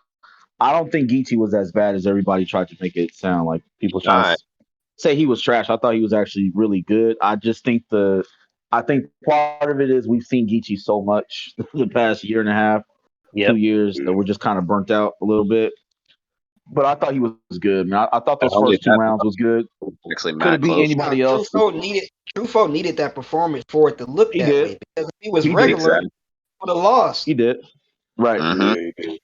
I don't think Geechee was as bad as everybody tried to make it sound. Like people trying Nah, to say he was trash. I thought he was actually really good. I just think I think part of it is we've seen Geechee so much the past year and a half, Yep. 2 years that we're just kind of burnt out a little bit. But I thought he was good, man. I thought not those only first two that, rounds was good. actually Could mad have beat close. anybody else. Trufo needed that performance for it to look He that did. way because if he was He did. regular, Exactly. would have lost. He did. Right. Mm-hmm. Yeah, he did.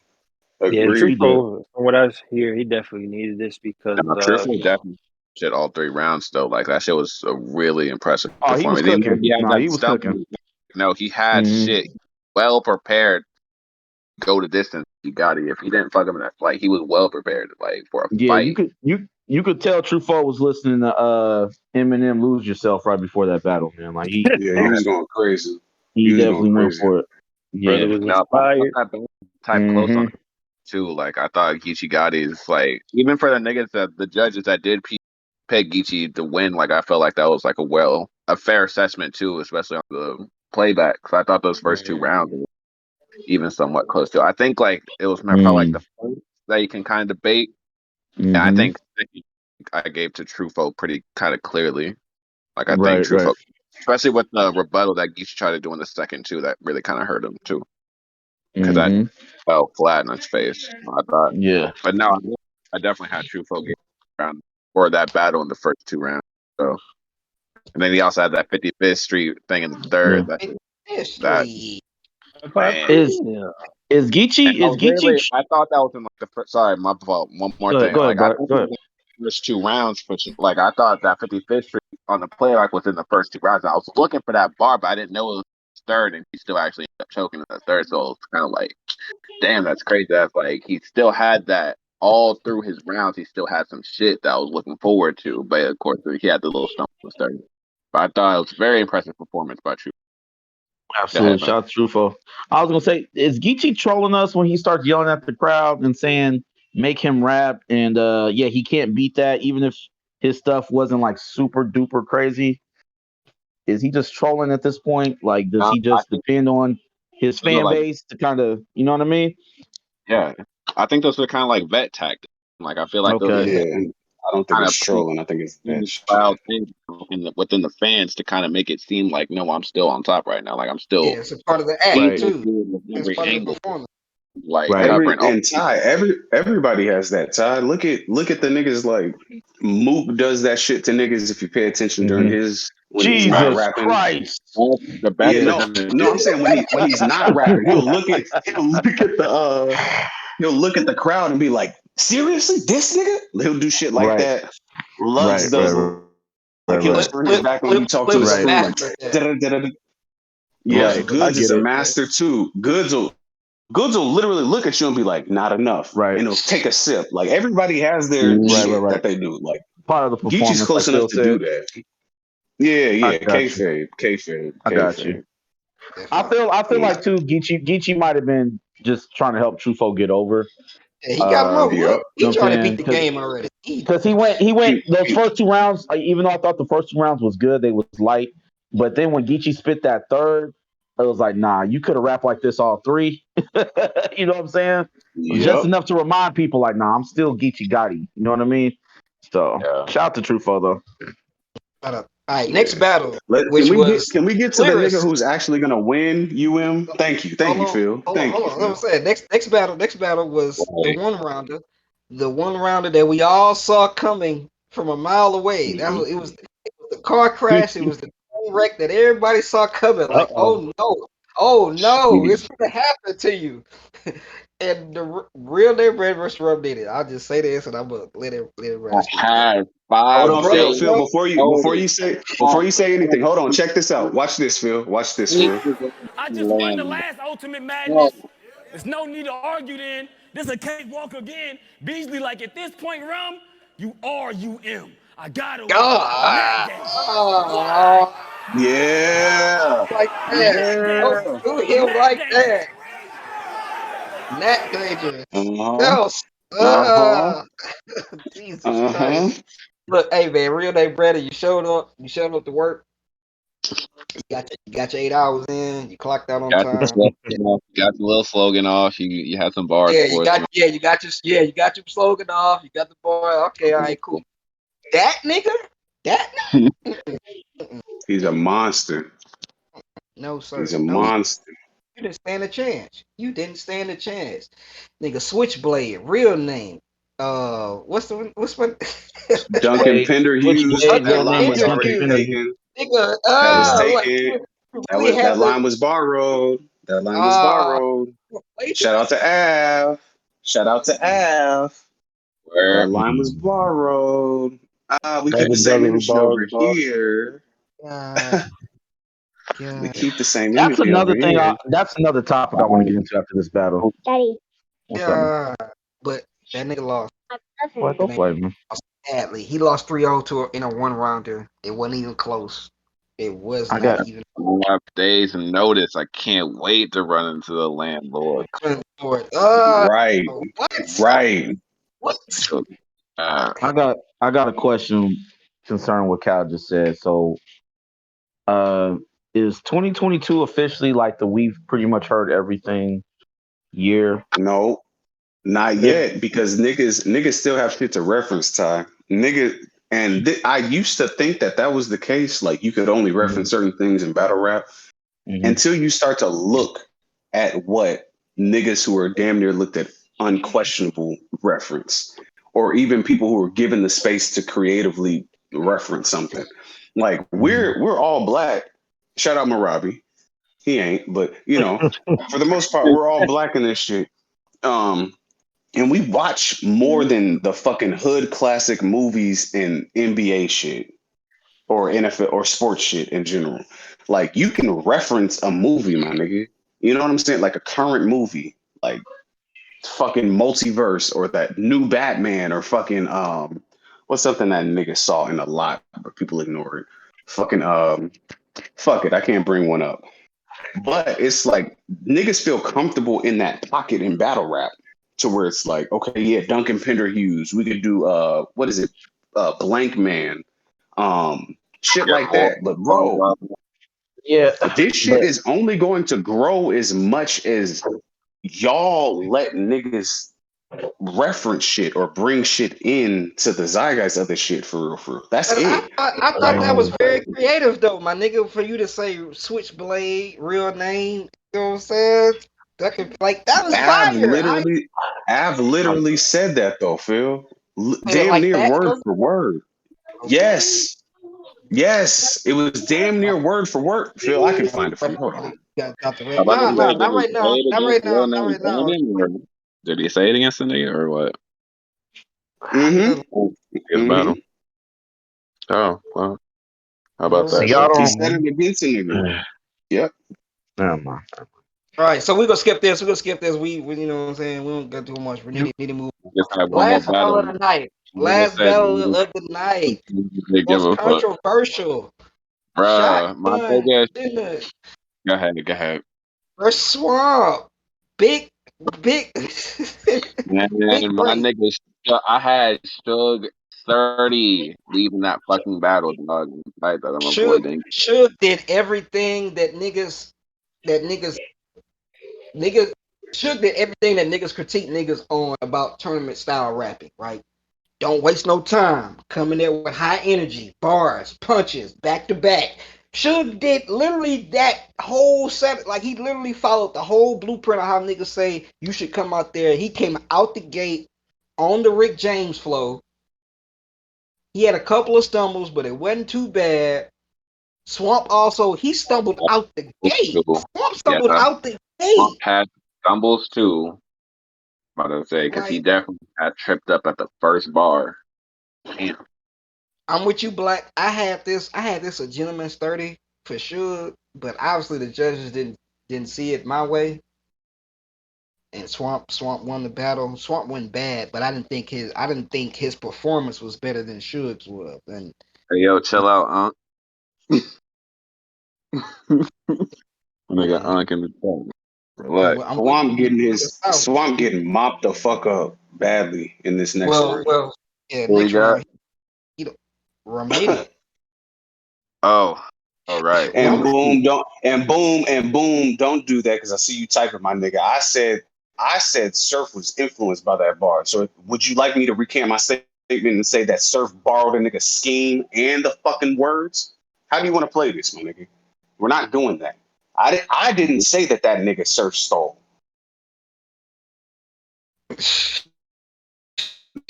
Yeah, Agreed. Truthful, from what I hear, he definitely needed this because No, Truthful definitely shit all 3 rounds though. Like that shit was a really impressive Oh, he was performance. Even though cooking. he had No, that he was cooking. stumbling, no, he had Hmm. shit well prepared. Go the distance. He got it. If he didn't fuck him in that fight, he was well prepared like for a Yeah, fight. you could tell Truffaut was listening to Eminem "Lose Yourself" right before that battle, man. Like Yeah, he was going crazy. he He was going definitely went crazy. for it. brother Yeah. was No, I thought inspired. that battle was type close Hmm. on it too. Like I thought Geechee Gotti's like even for the niggas that the judges that did pick Geechee to win, like I felt like that was like a fair assessment too, especially on the playback. Because I thought those first 2 rounds were even somewhat close to. I think like it was probably like the first that you can kind of debate. And I Hmm. think second I gave to Truffaut pretty kind of clearly. Like I think Right. Right. Truffaut, especially with the rebuttal that Geechee tried to do in the second too, that really kind of hurt him too. Because that Hmm. fell flat in his face. I thought, Yeah. but no, I definitely had Truffaut get around for that battle in the first 2 rounds. So, and then he also had that 55th Street thing in the Yeah. third. That Especially. If I man, Is could, yeah. is and Geechee I is was really, Geechee? I thought that was in like the first. Sorry, my fault. One more thing. Go Like ahead, I Bart. thought Go it was ahead. in the first 2 rounds for like I thought that 55th Street on the play like was in the first 2 rounds. I was looking for that bar, but I didn't know it was third, and he still actually ended up choking in the third. So it was kind of like. Damn, that's crazy. That's like he still had that all through his rounds. He still had some shit that I was looking forward to. But of course, he had the little stump in the start. But I thought it was a very impressive performance by True. Go Absolutely. ahead, man. Shout out to Truffaut. I was gonna say, is Geechee trolling us when he starts yelling at the crowd and saying make him rap? And yeah, he can't beat that, even if his stuff wasn't like super duper crazy. Is he just trolling at this point? Like, does he I just think depend on his those are fan like, base to kind of, you know what I mean? yeah, I think those are kind of like vet tactics. Like I feel like those are Okay. things Yeah, I don't think kind it's of play trolling. I think it's that wild shit. things within the fans to kind of make it seem like no, I'm still on top right now. Like I'm Yeah, still it's a part of the act Right. seemingly too. good with It's every part of the angle, performance. like Right. Every covering. Oh, and Ty, everybody has that. Ty, look at the niggas like Mook does that shit to niggas. If you pay attention during Hmm. his when he's not right. Jesus rapping, Christ. The best yeah, of no, him is no, I'm saying when he's not rapping, he'll look at the crowd and be like, seriously, this nigga? He'll do shit like Right. that. Lugs Right. Right. does Right. like he'll Right. turn his back when he talk to Flip the is a Right. crew like master at that. da-da-da-da-da. Yeah, Right. Flip is a I Goods master is get a it. at that. master too. Goods will literally look at you and be like, not enough. Right. And he'll take a sip. Like everybody has their Right. Right. Mhm. shit Right. that they do. Like Part of the Geechee's performance, close like enough Phil to do said. that. Yeah, I yeah. got you. I got you. Kayfabe. Definitely. I feel Yeah. like too. Geechee might have been just trying to help Truffaut get over. Yeah, he got him over. Yep. Look, You he know what I'm trying to saying? beat the game already. He, Because he went He, those he, first 2 rounds. Even though I thought the first 2 rounds was good, they was light. But then when Geechee spit that third, it was like, nah, you could have rapped like this all three. You know what I'm saying? Just yep. enough to remind people, like, nah, I'm still Geechee Gotti. You know what I mean? So Yeah. shout out to Truffaut though. all right, next Yeah. battle, Can which we get was can we get to the nigga clearest. who's actually gonna win? Thank you. Thank you, Phil. Thank you, Hold on. Let me Phil. say next battle was the Like, 1 rounder, the 1 rounder that we all saw coming from a mile away. That Mhm. was it was the car crash. It was the train wreck that everybody saw coming. Uh Like, oh. oh no, it's gonna happen to you. And the real name Red vs. Rum did it. I'll just say this, and I'm gonna let I everybody speak. had Hold 5 on, Brother Phil. days Phil, Rum, notice. before you say anything, hold on. Check this out. Watch this, Phil. Watch this, Phil. I just won the Land. last Ultimate No, Madness. There's no need to argue then. This a cakewalk again. Beasley, like at this point, Rum, you are UM. I gotta win. On that God, game. What? oh, Yeah. like On that. that game. Don't Yeah. do On him that like game. that. That dangerous. Uh-huh. No, Uh-huh. Jesus Uh-huh. Christ. Look, hey man, real name Brandon, you showed up. You showed up to work. You got your 8 hours in. You clocked out on got your time. slogan off, got your little slogan off. You had some bars Yeah, for us. you got your slogan off. You got the boy. Okay, all right, cool. That nigga, that nigga. He's a monster. No He's sir, a no. monster. You didn't stand a chance. You didn't stand a chance, nigga. Switchblade, real name. What's my Duncan Switchblade. Pender Hughes. Switchblade. That Real line name was is Duncan already interview, Fender. taken. nigga? That was Like taken. you really had That the line was borrowed. That line was uh borrowed. Shout out plagiarism. to Av. Shout out to Av. Where That line was borrowed. We keep Brother, the same brother who energy borrows over the bar. here. God, We God, keep the same That's energy over another thing. here. That's another topic I want to get into after this battle. Daddy. What's up, man? God. But that nigga lost. What? Go play, man. Badly. He lost 3-0 in a one rounder. It wasn't even close. It was I got not even I have days and notice. I can't wait to run into the landlord. for it. Right, What? right. What? I got a question concerning what Cal just said. So, is 2022 officially like the we've pretty much heard everything year? No, not Yeah. yet, because niggas still have shit to reference, Ty. Nigga, and I used to think that was the case. Like you could only reference certain things in battle rap Mm-hmm. until you start to look at what niggas who are damn near looked at unquestionable reference, or even people who are given the space to creatively reference something. Like we're all black. Shout out Marabi. He ain't, but for the most part, we're all black in this shit. And we watch more than the fucking hood classic movies and NBA shit or NFL or sports shit in general. Like you can reference a movie, my nigga. You know what I'm saying? Like a current movie, like fucking Multiverse or that new Batman or fucking what's something that nigga saw in a lot but people ignore it. Fucking fuck it, I can't bring one up. But it's like niggas feel comfortable in that pocket in battle rap to where it's like, okay, yeah, Duncan Pender Hughes. We could do what is it? Blank Man. Shit Yeah, like that. But bro, Yeah, this shit but is only going to grow as much as y'all let niggas reference shit or bring shit in to the zeitgeist of the shit for real, for real. That's But it. I thought that was very creative though, my nigga, for you to say Switchblade, real name, you know what I'm saying? That could that was Av fire. literally, Av literally said that though, Phil. Said it Damn like near that. word for word. Okay. Yes. Yes. It was damn near word for word. Phil, I can find it for you. Hold on. Got the I'm red. about to Nah, say, not did he right say now. it Not against right now. real Not name right now. Brandon, or did he say it against the nigga, or what? Mm-hmm. His battle. Mm-hmm. Oh, well, how about so that, y'all though? He don't. said it against a nigga. Yep. Never mind. All right, so we're gonna skip this. We're gonna skip this. We you know what I'm saying. We don't got too much. We need to move. Just have one more Last battle battle. of the night. Nigga Last said, battle of the night. they give Most a fuck. controversial. Bruh, my Shotgun biggest. dinner. Go ahead. Versus Swamp. Big, big, Man, big my break. nigga, I had Suge 30 leaving that fucking battle, dog. Like that I'm avoiding. Suge did everything that niggas niggas Suge did everything that niggas critique niggas on about tournament style rapping, right? Don't waste no time. Coming there with high energy, bars, punches, back to back. Suge did literally that whole set. Like he literally followed the whole blueprint of how niggas say you should come out there. He came out the gate on the Rick James flow. He had a couple of stumbles, but it wasn't too bad. Swamp also, he stumbled out the gate. Swamp Yeah, stumbled out the Trump gate. had stumbles too, about to say, because he Like, definitely had tripped up at the first bar. Damn. I'm with you, Black. I had this a gentleman's 30 for sure, but obviously the judges didn't see it my way. And Swamp won the battle. Swamp went bad, but I didn't think his performance was better than Suge's was. And Hey, yo, chill out, Nigga, uh, in the phone. But I'm with Swamp getting mopped the fuck up badly in this next round. yeah, Who you next got? round, Romania. Oh, all right. And boom, don't do that because I see you typing, my nigga. I said Surf was influenced by that bar. So would you like me to recant my statement and say that Surf borrowed a nigga scheme and the fucking words? How do you want to play this, my nigga? We're not doing that. I didn't say that nigga Surf stole.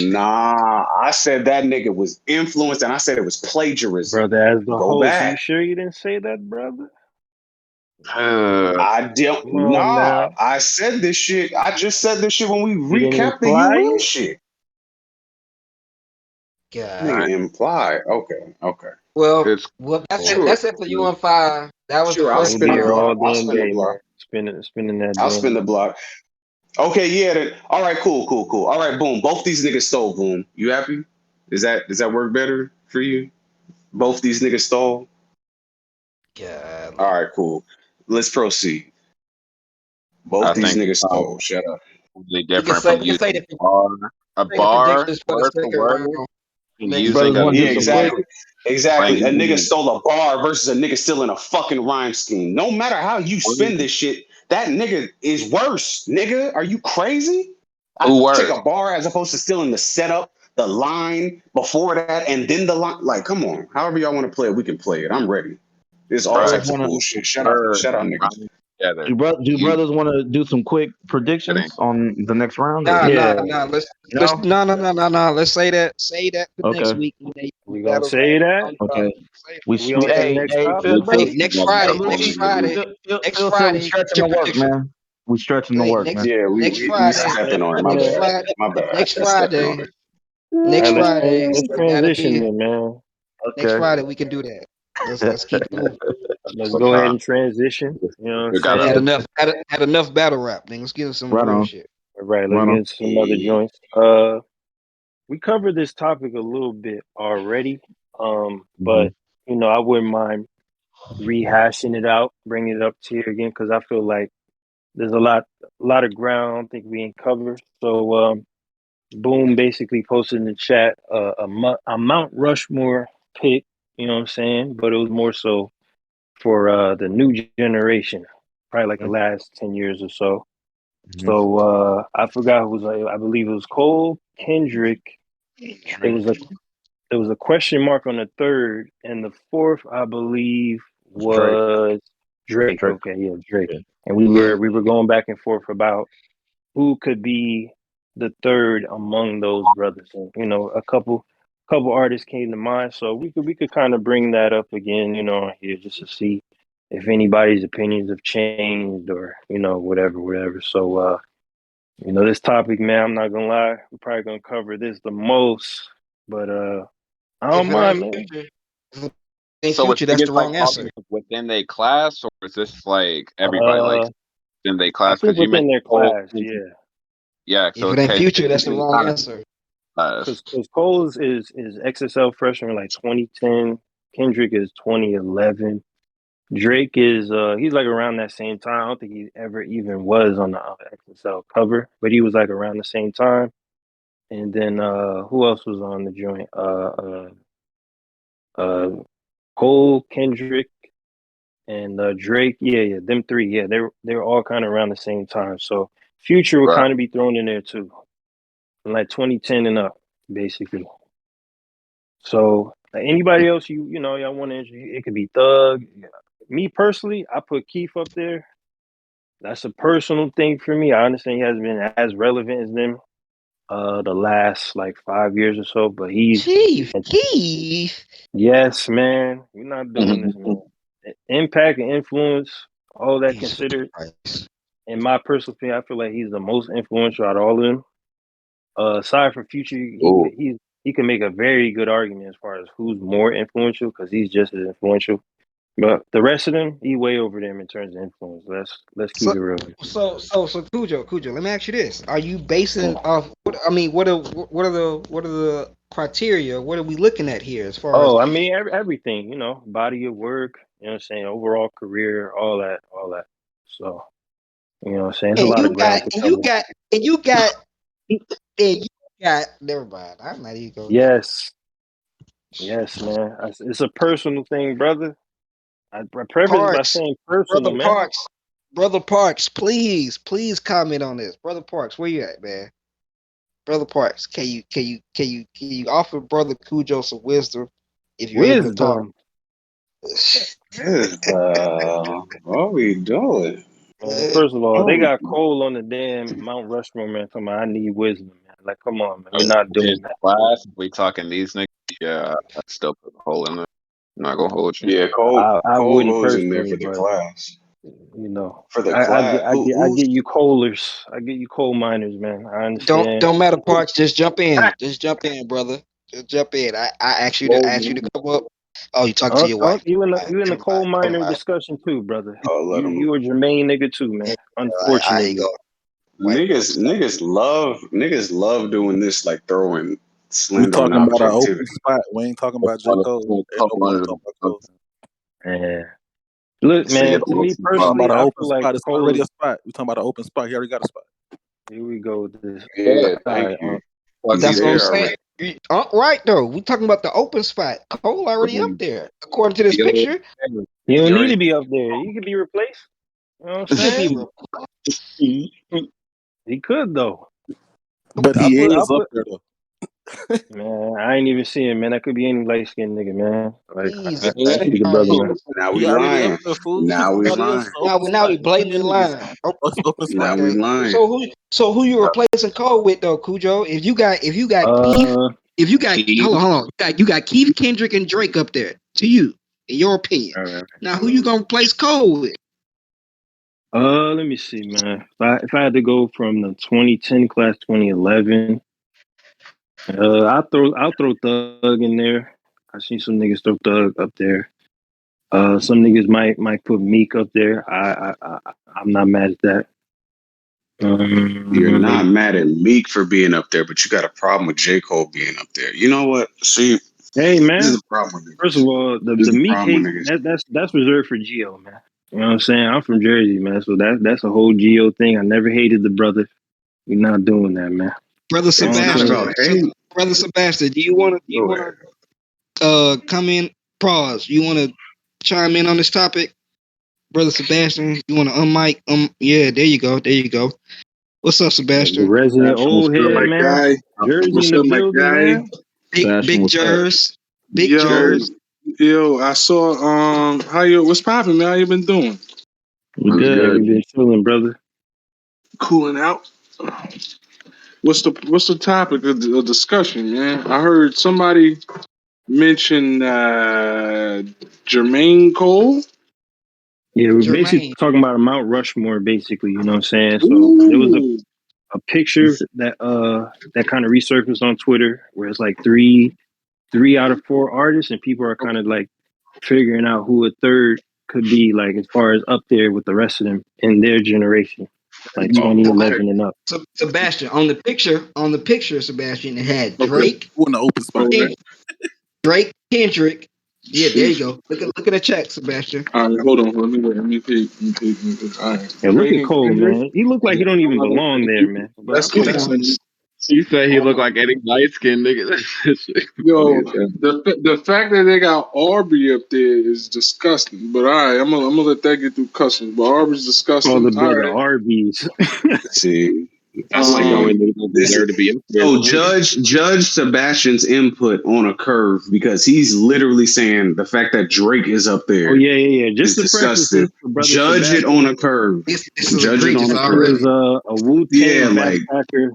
Nah, I said that nigga was influenced and I said it was plagiarism. Brother, as the Go host, you back. sure you didn't say that, brother? I don't. Come on Nah, now. I said this shit. I just said this shit when we You didn't recapped the imply UM it? shit. God. Nigga imply. Okay, okay. Well, It's that's it. Sure, That's it for you on five. That was the sure. I'll Man, first we'll spin be a here round. all block. I'll damn spin a day, block. man. Spinning that I'll damn spin the block. block. Okay, yeah. Then, all right, cool, cool, cool. All right, boom. Both these niggas stole. Boom. You happy? Does that work better for you? Both these niggas stole. All God. right, cool. Let's proceed. I Both these think niggas stole. Shut up. totally We can different say from we can say using the a say the bar predictions for the word for second word round and next using Brothers a want to Yeah, do some quick? exactly. Exactly. A nigga using stole a bar versus a nigga stealing a fucking rhyme scheme. No matter how you spin word. this shit, that nigga is worse. Nigga, are you crazy? I Who take worse? a bar as opposed to stealing the setup, the line before that, and then the line. Like, come on. However y'all want to play it, we can play it. I'm ready. There's all Right. Brothers types of want to bullshit. Word Shut up, and niggas. rhyme together. do You brothers want to do some quick that ain't predictions on the next round or Nah, no? Yeah. nah, nah. Let's No. no. Let's say that for next Okay. week when they We gonna battle say rap that? on Okay. Say We We we on to the hey next hey topic, Phil Hey, brother? Phil next next Friday, Phil next only Lucci the week. Friday, next Phil said we Friday, stretching get the your work, prediction. man. We stretching the Hey, work, man. Yeah, next we Friday, stepping on it. My next bad. Man, Friday, My bad. next I stepped on Friday, it. next man, Friday. let's It gotta transition be then, man. next Okay. Friday. We can do that. Let's keep it moving. Let's What go ahead time? and transition. You know what I'm We gotta Had saying? enough had enough battle rap. Then let's get into some Right real on. shit. All right, let's Right get on. into some other Yeah. joints. We covered this topic a little bit already. Mhm. But I wouldn't mind rehashing it out, bringing it up to you again because I feel like there's a lot of ground I don't think we ain't covered. So, Boom basically posted in the chat a Mount Rushmore pick. You know what I'm saying? But it was more so for the new generation, probably like the last 10 years or so. Mhm. So I forgot who was like. I believe it was Cole, Kendrick. There was a there was a question mark on the third, and the fourth, I believe, It's Drake. was Drake. Drake. Okay, yeah, Drake. Yeah. And we Yeah. were we were going back and forth about who could be the third among those brothers. And a couple artists came to mind, so we could kind of bring that up again, here just to see if anybody's opinions have changed or whatever. So this topic, man, I'm not gonna lie, we're probably gonna cover this the most, but I don't If it ain't mind, man. future, if it ain't So it's future, that's the niggas like wrong talking answer. within their class, or is this like everybody like Uh, within their I class? think Because you within mentioned their Cole, class, yeah, yeah. So If it it's ain't okay. future, that's the It's wrong kind of answer. class. because Cole is XSL freshman like 2010. Kendrick is 2011. Drake is he's like around that same time. I don't think he ever even was on the XSL cover, but he was like around the same time. And then who else was on the joint? Uh, Cole, Kendrick, and Drake. Yeah, them three. Yeah, they were all kind of around the same time. So Future would Right. kind of be thrown in there too, from like 2010 and up, basically. So anybody else y'all want to introduce? It could be Thug. Me personally, I put Keith up there. That's a personal thing for me. I understand he hasn't been as relevant as them the last like 5 years or so, but he's Chief Keef. yes, man. We're not doing this, man. Impact and influence, all that Jesus considered, Christ. in my personal opinion, I feel like he's the most influential out of all of them. Aside from Future, Ooh. he can make a very good argument as far as who's more influential because he's just as influential. But the rest of them, he way over them in terms of influence. Let's keep So it real. so Cujo, let me ask you this: are you basing it off? What are the criteria? What are we looking at here as far as? Oh, I mean everything, body of work, you know what I'm saying, overall career, all that. So, what I'm saying? There's a And lot of you got, ground to and you cover. got, and you got, and you got. Never mind. I'm not even going there. Yes, yes, man. It's a personal thing, brother. I preface by Parks, saying personal, brother man. Parks, brother Parks. Please comment on this, brother Parks. Where you at, man? Brother Parks, can you offer brother Cujo some wisdom if you're able to talk? Wisdom, What we doing? man. First of all, What they we got Cole on the damn Mount Rushmore, man. Talking about I need wisdom, man. Like, come on, man. We're not His doing that. class. We talking these niggas. Yeah, I still put a hole in it. I'm not gonna hold you. Yeah, I Cole wouldn't goes in there personally, for the but class. You know, For the I class, get I get I get you coalers. I get you coal miners, man. I understand. Don't matter, Parks. Just jump in. Just jump in, brother. Just jump in. I asked you to come up. Oh, you talking to Up, your up, wife? you in the Never coal mind. Never miner mind. discussion too, brother. oh, let them. You a Jermaine nigga too, Yeah, man. you Unfortunately. go. White boy stuff. Niggas love doing this, like throwing We slander on talking about an open objectivity. spot. We ain't talking about J. Cole. Ain't no point in talking about Cole. Man. Look, So yeah, man, the to me open Talking spot. about personally, an I open feel like spot. It's Cole already is a spot. We talking about an open spot. He already got a spot. here we go with this. Yeah, All thank right, you. He That's what I'm there saying. already. Right though. We talking about the open spot. Cole already up there, according to this Yo, picture. you don't He need already. to be up there. He could be replaced. You know what I'm He could saying? be. He could though. But I he put, I is up put, there though. man. I ain't even seeing, man. That could be any light skinned nigga, man. Like He's I see the brother, lying. man. Now He we already up lying. there, fool. Now we Everybody else lying. is an open Now spot. we It's 10 blatantly niggas. lying. Open Now spot. we Okay. lying. So who you replacing Cole with though, Cujo? If you got Keith, Uh, if you got Keith. hold on. You got Keith, Kendrick, and Drake up there. To you, in your opinion. all right. Now who you gonna replace Cole with? Let me see, man. If I had to go from the 2010 class, 2011, I'll throw Thug in there. I seen some niggas throw Thug up there. Some niggas might put Meek up there. I'm not mad at that. You're not Um, mad at Meek for being up there, but you got a problem with J. Cole being up there. You know what? See, hey, this is man. the problem with First niggas. of all, This is the the Meek problem hate with niggas. that's reserved for Geo, man. You know what I'm saying? I'm from Jersey, man. So that's a whole Geo thing. I never hated the brother. We're not doing that, man. Brother You know It's what I'm not saying? Sebastian. about hate. Brother Sebastian, do you Go ahead. wanna come in? Pause. You wanna chime in on this topic? Brother Sebastian, you wanna unmic? Yeah, there you go. There you go. What's up, The Sebastian? resident Sebastian, what's old good, head, my man. guy? Jersey in What's the up, my building, guy? man. Sebastian, Big what's up? Jers. Big Yo, Jers. I saw what's poppin', man? How you been doing? We Man, good. we been chilling, brother. Cooling out. What's the topic of the discussion, man? I heard somebody mention Jermaine Cole. Yeah, we're basically Jermaine. talking about a Mount Rushmore, basically. You know what I'm saying? So there was Ooh. a picture that kind of resurfaced on Twitter where it's like three out of four artists, and people are kind of like figuring out who a third could be, like as far as up there with the rest of them in their generation, like Okay. 2011 and up. Sebastian on the picture, Sebastian, it had Okay. Drake, Who in the open All spot? right. Drake, Kendrick. Yeah, there you Oof. go. Look at the check, Sebastian. All right, hold on. Let me peek. All right. And look Drake at and Cole, Kendrick. man. He looked like he don't even belong there, man. But That's okay. that's You say he look like any light skinned nigga. That shit funny yo. as hell. The fact that they got Arby up there is disgusting. But all right, I'm gonna let that get through customs. But Arby's Call disgusting. the All brother right. Arby's. See, I'm like the Um. only nigga that this deserve to be up there. so judge Sebastian's input on a curve because he's literally saying the fact that Drake is up Oh there yeah. Just is to preface disgusting. this for brother Judge it on Sebastian, a curve. This is Judge it on egregious a he curve. was already. a Wu Yeah, Tang like backpacker.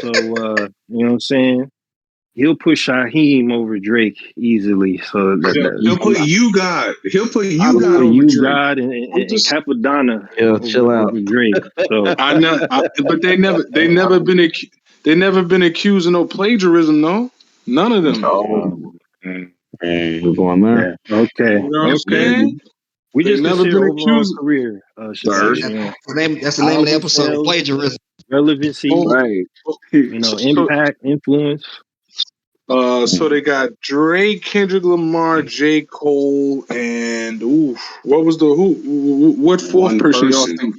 So you know what I'm saying? He'll push Shaheem over Drake easily. So he'll put you God. He'll put you he'll God put over you Drake. God I'm and just. Capadonna Yo, chill over out. Drake. So I know. But they never been accused of no plagiarism. No. None of them. Oh, man. We're going there. yeah, okay, You know what I'm okay. saying? We They just never consider been overall accused. career, See, Sebastian. You know, That's the name of the album episode. sales, Plagiarism. relevancy, Oh, Right. you know, so impact, influence. so they got Drake, Kendrick Lamar, J. Cole, and what was the what fourth one person y'all person. think?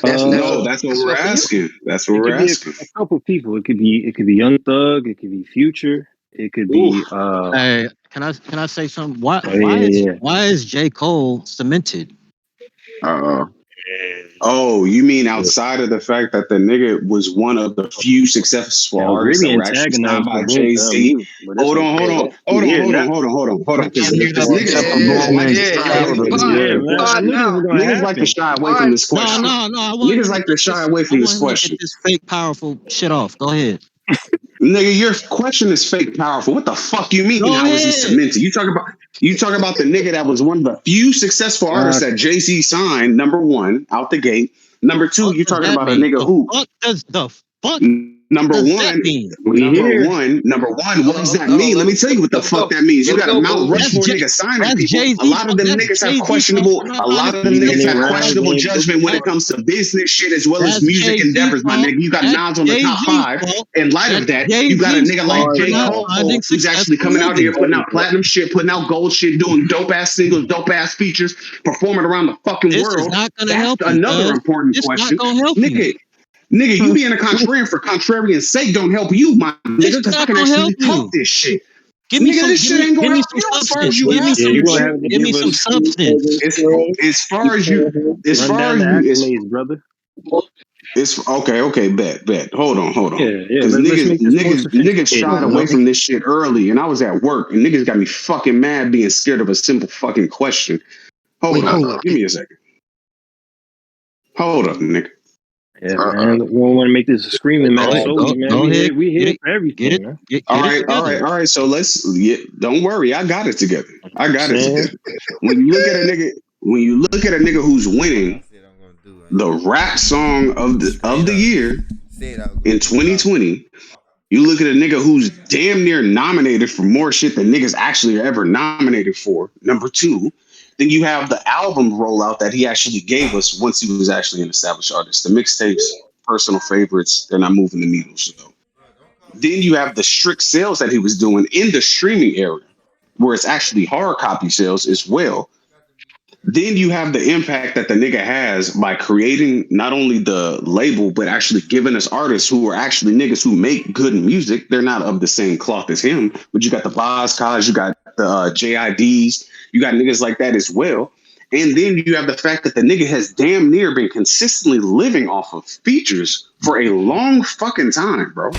No, Uh, that's what that's we're one for you. asking. That's what it we're could be asking. a couple people. It could be Young Thug. It could be Future. It could Oof. be Hey, can I say something? Why oh why yeah, is yeah. why is J. Cole cemented? Uh Oh, you mean outside of the fact that the nigga was one of the few successful Yeah, I was artists really that were actually signed antagonized for by both Jay of them, Z? but it's Hold on, hold okay. on, We hold on, here hold now. on, hold on, hold on, hold on, because Mute up. niggas, Yeah, for grown men caliber. Yeah, Yeah. man. I knew this was gonna niggas like to happen. shy away from this No, question. no, no. I want Niggas him to like to get shy this. away I from this want him to get question. this fake powerful shit off. Go ahead. Nigga, your question is fake powerful. What the fuck you mean? Go How is he ahead. cemented? You talk about the nigga that was one of the few successful artists that Jay-Z signed, number one, out the gate. Number two, What you're does talking that about a mean? nigga who The fuck number does that one, mean? We here. number one, what does that Hold on, mean? Let me tell you what the let him fuck go. that means. You Let him got a go, Mount Boom. That's Rushmore Jay. nigga signing That's people. Jay A Z. lot of them That's niggas have Jay Z from questionable, a lot of them He niggas ain't have rounds, questionable ain't judgment when it book. comes to business shit as well as That's music Jay Z endeavors, my fault. nigga. You got That's Nas on the Jay top Z five. fault. In light of That's that, Jay you got a Z's nigga like fault for J. not Cole finding who's actually successful coming out here living. putting out platinum shit, putting out gold shit, doing dope ass singles, dope ass features, performing around the fucking This is world. not gonna That's help you, another cuz. important It's not question. gonna help you. Nigga, you being a contrarian for contrarian's sake don't help you, my nigga, It's because I not can gonna help actually talk you. this shit. Give me Nigga, some. this shit ain't Give gonna me help some you as far as substance. you Give me Yeah, some. asking you're and gonna shit. have to Give me give some us substance. As far as you, as run far down as the you, accolades, brother. it's okay, bet. Hold on. Yeah. Cause Let's make this more niggas sophisticated, shied No, away bro. from this shit early, and I was at work, and niggas got me fucking mad being scared of a simple fucking question. Hold Wait, up, hold up. give me a second. Hold up, nigga. Yeah, man. We don't want to make this a screaming go match ahead. solely, man. Go ahead. We Get here it. for Get everything, it. man. Get it together. All right. So don't worry, I got it together. I I'm got it saying, together. When you look at a nigga, who's What I winning said I'm gonna do, the rap song of straight the up. year Said I was gonna in do. Promise. 2020, you look at a nigga who's damn near nominated for more shit than niggas actually are ever nominated for. Number two, then you have the album rollout that he actually gave us once he was actually an established artist. The mixtapes, personal favorites, they're not moving the needle. So then you have the strict sales that he was doing in the streaming area, where it's actually hard copy sales as well. Then you have the impact that the nigga has by creating not only the label, but actually giving us artists who are actually niggas who make good music. They're not of the same cloth as him, but you got the Bozcars, you got the JIDs, you got niggas like that as well. And then you have the fact that the nigga has damn near been consistently living off of features for a long fucking time, bro,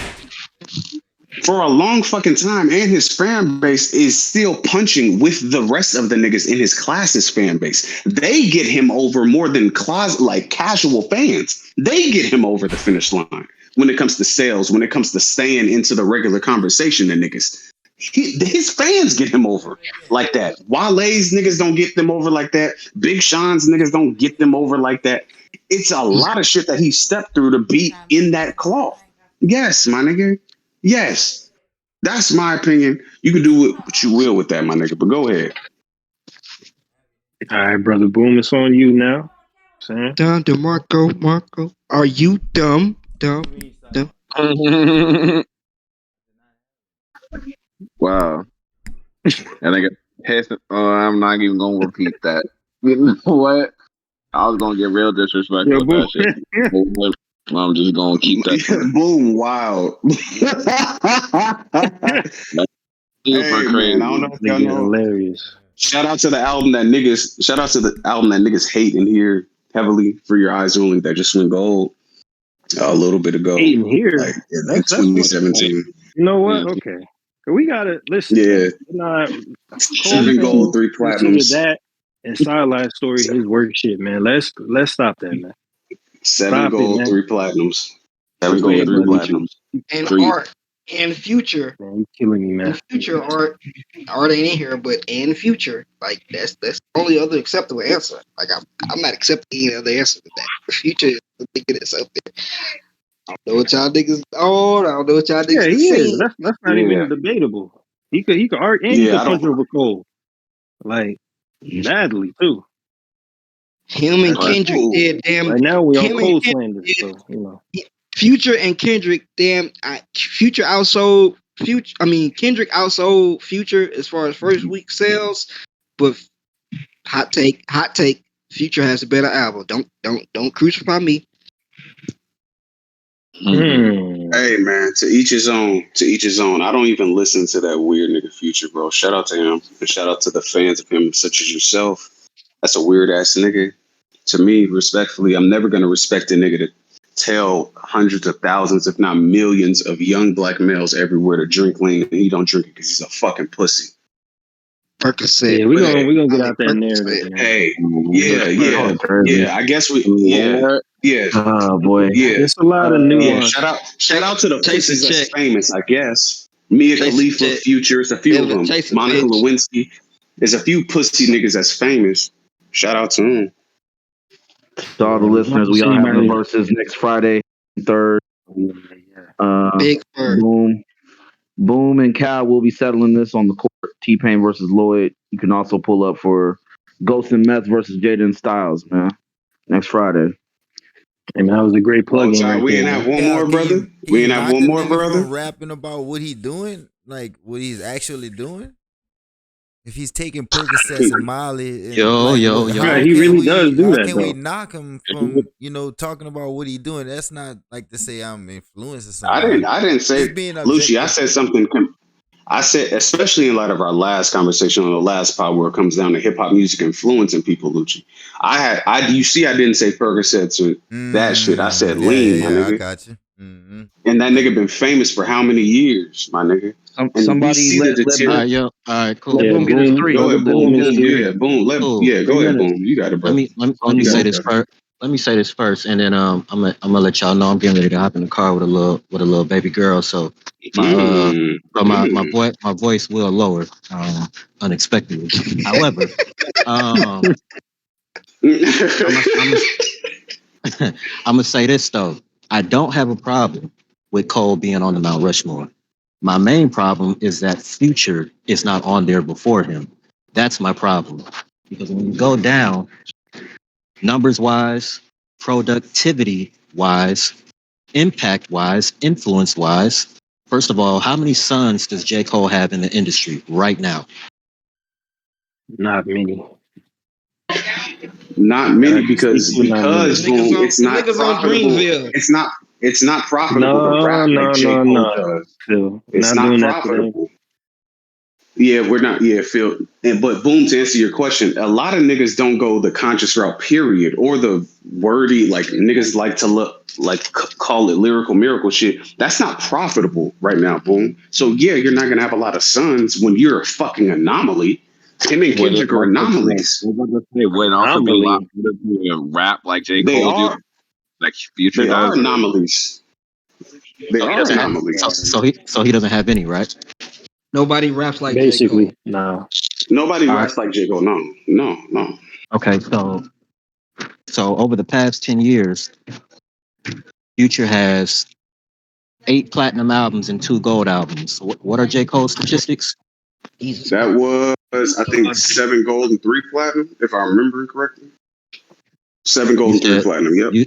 for a long fucking time, and his fan base is still punching with the rest of the niggas in his class's fan base. They get him over more than closet like casual fans. They get him over the finish line when it comes to sales, when it comes to staying into the regular conversation. The niggas, his fans get him over like that. Wale's niggas don't get them over like that. Big Sean's niggas don't get them over like that. It's a lot of shit that he stepped through to be in that cloth. Yes, my nigga. Yes, that's my opinion. You can do what you will with that, my nigga. But go ahead. all right, brother Boom, it's on you now. Saying, Don Marco. Are you dumb? Dumb. Wow. I think I'm not even gonna repeat that. You know what? I was gonna get real disrespectful yo, with Boom. that shit. I'm just gonna keep that Boom! Wow. super Hey man, I don't crazy. know if y'all Nigga, know. hilarious. Shout out to the album that niggas. Shout out to the album that niggas hate and hear heavily. For Your Eyes Only, that just went gold a little bit ago, Hating like here. in That's what. 2017. You know what? Yeah. Okay. We gotta listen, Yeah, man. We're not Cole 7 gold, fans 3 platinums, consider that and Sideline Story his work shit, man. Let's stop that, man. seven Stop it, gold, man. 3 platinums, Seven Yeah, gold, three three buddy. platinums. platinums. And Three. art and future. Man, you killing me, And man. future art ain't in here, but in future, like that's the only other acceptable answer. Like I'm not accepting any other answer to that. The future is the thing that's up there. I don't know what y'all niggas on. I don't know what y'all Yeah, niggas he been is. seeing. That's not Yeah, even debatable. He could art and he yeah. could I punch don't. over Cole. Like badly too. Him and That's But Kendrick Ooh. did damn. right now we on Him and Cole Kendrick slander, did. so you know. Future and Kendrick, damn. Future outsold. Future. I mean, Kendrick outsold Future as far as first week sales, but hot take. Future has a better album. Don't crucify me. Hey man, to each his own. To each his own. I don't even listen to that weird nigga Future, bro. Shout out to him, and shout out to the fans of him, such as yourself. That's a weird ass nigga. To me, respectfully, I'm never gonna respect a nigga to tell hundreds of thousands, if not millions, of young black males everywhere to drink lean, and he don't drink it because he's a fucking pussy. Percocet. Yeah, Hey, we gonna get I mean out that narrative, Percocet. man. hey, That's Oh, crazy. I guess What? yeah, Oh boy. yeah, it's a lot of yeah. nuance. Shout out to the Chasing pussies that's check. famous, I guess. Mia Chasing Khalifa, check. Future, it's a few of Ever them. chasing Monica bitch. Lewinsky. There's a few pussy niggas that's famous. Shout out to them. To all the Yeah, as long listeners, as we are having the anybody. verses next Friday, 3rd. Yeah, yeah. Big Fur. Boom and Cal will be settling this on the court. T-Pain versus Lloyd. You can also pull up for Ghost and Meth versus Jaden Styles, man. Next Friday. And that was a great Oh, plug-in Ty, right we there, ain't man. have one Yeah, more, brother. can We you ain't have knock one a more, nigga brother. from rapping about what he doing? Like what he's actually doing? If he's taking Percocets and Molly and Yo, like yo, Yeah, yo. he really does do how that can we though. knock him from, talking about what he doing? That's not like to say I'm influencing somebody. I didn't say, He's being Lucci. I objective. said something. I said, especially in light of our last conversation on the last pod, where it comes down to hip hop music influencing people, Lucci. You see, I didn't say Percocets or that shit. I said lean, my Yeah, I nigga. got you. Mm-hmm. And that Like nigga been famous for how many years, my nigga? And we Somebody see the All deter. right, yo. All right, let cool, Yeah, Boom cool, get his boom, three. Go brother, ahead, Let boom, boom Boom get is his boom. here. three. Yeah, boom. cool. Go 3 ahead, minutes. boom. You got it, Let bro. me let, let me You got say it, this bro. first. Let me say this first, and then I'm gonna let y'all know I'm getting ready to hop in the car with a little baby girl. So Mm, mm. my voice will lower unexpectedly. However, um, I'm I'm gonna say this though. I don't have a problem with Cole being on the Mount Rushmore. My main problem is that Future is not on there before him. That's my problem. Because when you go down, numbers wise, productivity wise, impact wise, influence wise, first of all, how many sons does J. Cole have in the industry right now? Not many. Not I many can speak to not many. The niggas boom. on It's the not niggas on profitable. Dreamville. It's not profitable to No, rap like no, J no, Cole no. does. Phil, we're It's not not doing that today. profitable. Yeah, we're not. Yeah, Phil. But boom, to answer your question, a lot of niggas don't go the conscious route, period, or the wordy like niggas like to look like call it lyrical miracle shit. That's not profitable right now, boom. So yeah, you're not gonna have a lot of sons when you're a fucking anomaly. Him and Would it Kendrick are also be? anomalies. It would also be a lot Anomaly. better to rap like J They Cole do, are. like Future They are does. Or anomalies. They So he are doesn't have anomalies. so he doesn't have any, right? Nobody raps like J. Cole. Basically, no. Nobody All right. raps like J Cole. No, no, no. Okay, so over the past 10 years, Future has 8 platinum albums and 2 gold albums. What are J. Cole's statistics? Jesus That Christ. was, I think, 7 gold and 3 platinum, if I remember correctly. 7 gold You and three said platinum. Yep. you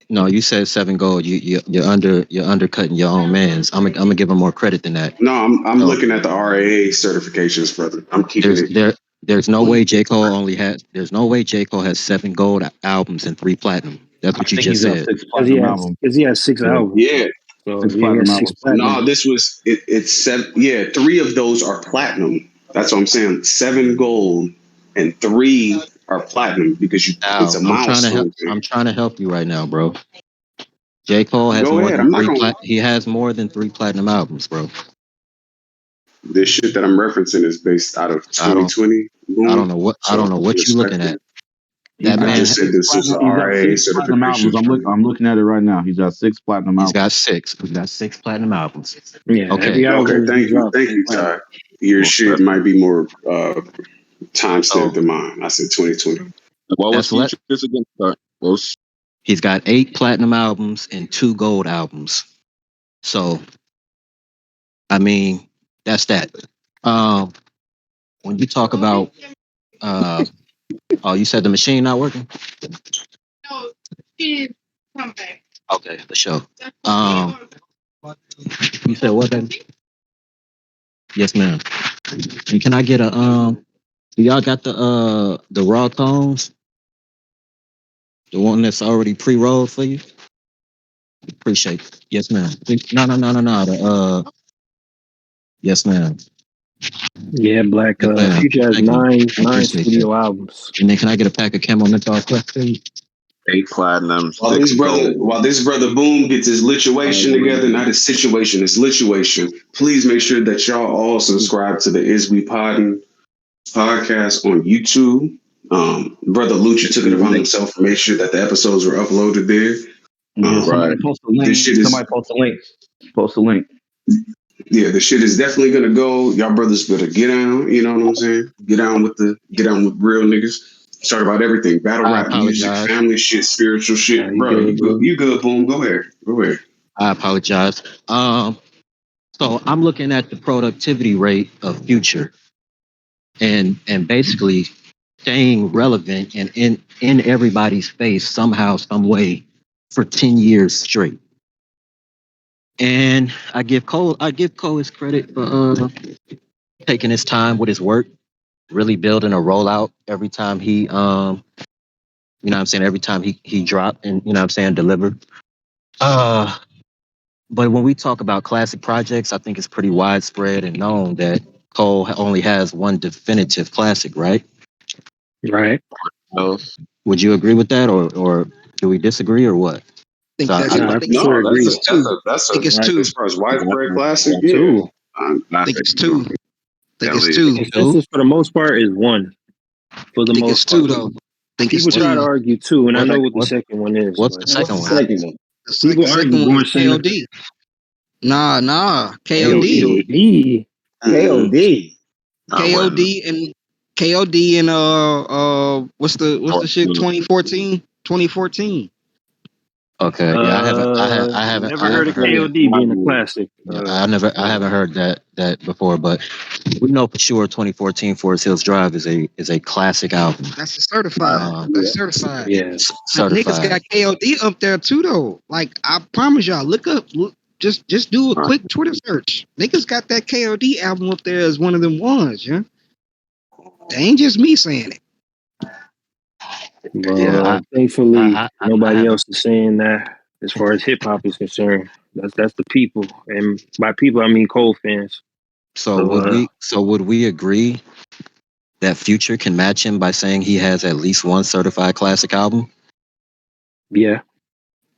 no, you said 7 gold. You're undercutting your own man's. I'm gonna give him more credit than that. No, I'm So looking at the RAA certifications, brother. I'm keeping there's it. there there's no way Clean. J. Cole only has there's no way J. Cole has 7 gold albums and 3 platinum. That's what I you think just he's got said. 6 platinum albums. Because he has 6 Yeah, albums. Yeah. So 6 yeah, he platinum has 6 albums. platinum. No, this was it's 7. Yeah, 3 of those are platinum. That's what I'm saying. 7 gold and 3 are platinum because it's Now a milestone I'm thing. trying to help you right now, bro. J. Cole has Go more ahead. than I'm not gonna. he has more than 3 platinum albums, bro. This shit that I'm referencing is based out of I don't 2020. Boom. I don't So know what you respect looking it. at. That I Got man just said six this is platinum. the He's got RIA 6 platinum albums. certifications from. I'm looking at it right now. He's got 6 platinum albums. he's got 6 platinum albums. Yeah, Okay. every Okay, album he drops thank is you, platinum. Ty. Your Cool. shit might be more time So stamped than mine. I said 2020. what was that's what Future's against? What was he's got 8 platinum albums and 2 gold albums. So I mean, that's that. Um, when you talk about oh, you said the machine not working? Okay, the show. You said what then? Yes, ma'am. And can I get a do y'all got the raw tones? The one that's already pre-rolled for you? Appreciate it. Yes, ma'am. No. Yes, ma'am. Yeah, Black. Yes, ma'am. Future has Thank you. I nine appreciate that. studio albums. And then can I get a pack of Camel Menthol Plus, please? 8 platinum, 6 gold? While this brother Boom gets his lituation together, not his situation, his lituation. Please make sure that y'all all subscribe to the Is We Poddin podcast on YouTube. Brother Lucha took it upon himself to make sure that the episodes were uploaded there. Yeah, somebody Right. post a link. This shit is Somebody post a link. Post a link. yeah, the shit is definitely gonna go. Y'all brothers better get down. You know what I'm saying? Get down with real niggas. Talk about everything: battle I rap, music, apologize. family shit, spiritual shit. You Bro, good, bro? you good? Boom, go ahead, go ahead. I apologize. So I'm looking at the productivity rate of Future and basically staying relevant and in everybody's face somehow, some way for 10 years straight. And I give Cole his credit for taking his time with his work, really building a rollout every time he you know what I'm saying, every time he dropped and you know what I'm saying, delivered. Uh but when we talk about classic projects, I think it's pretty widespread and known that Cole only has one definitive classic, right? Right. Those. Would you agree with that, or do we disagree, or what? think So that's Nah, I I think for sure No, think agree. it's two. that's I think a it's Right. two. as far as widespread classic, One, yeah. two. I think Classic. it's two. I think it's Hell The two. consensus for the most part is one. For the I think it's most two part, though. I think it's people try to two. argue two, and I what know what the what second one is, what's but the And what's second the one? second one? people Second argue one was going center. KOD. Nah, KOD. KOD. KOD. Mm-hmm. KOD. I wasn't. KOD and KOD and what's the shit 2014? 2014. Okay, yeah, Never I heard haven't of heard that. KOD being a classic. Yeah, I haven't heard that before, but we know for sure 2014 Forest Hills Drive is a classic album. That's a certified. That's certified. Yeah. But niggas Certified. got KOD up there too though. Like I promise y'all, just do a quick Twitter search. Niggas got that KOD album up there as one of them ones, yeah. That ain't just me saying it. Yeah, Well, thankfully, I nobody haven't. else is saying that as far as hip hop is concerned. That's the people, and by people I mean Cole fans. So So, would we agree that Future can match him by saying he has at least one certified classic album? yeah,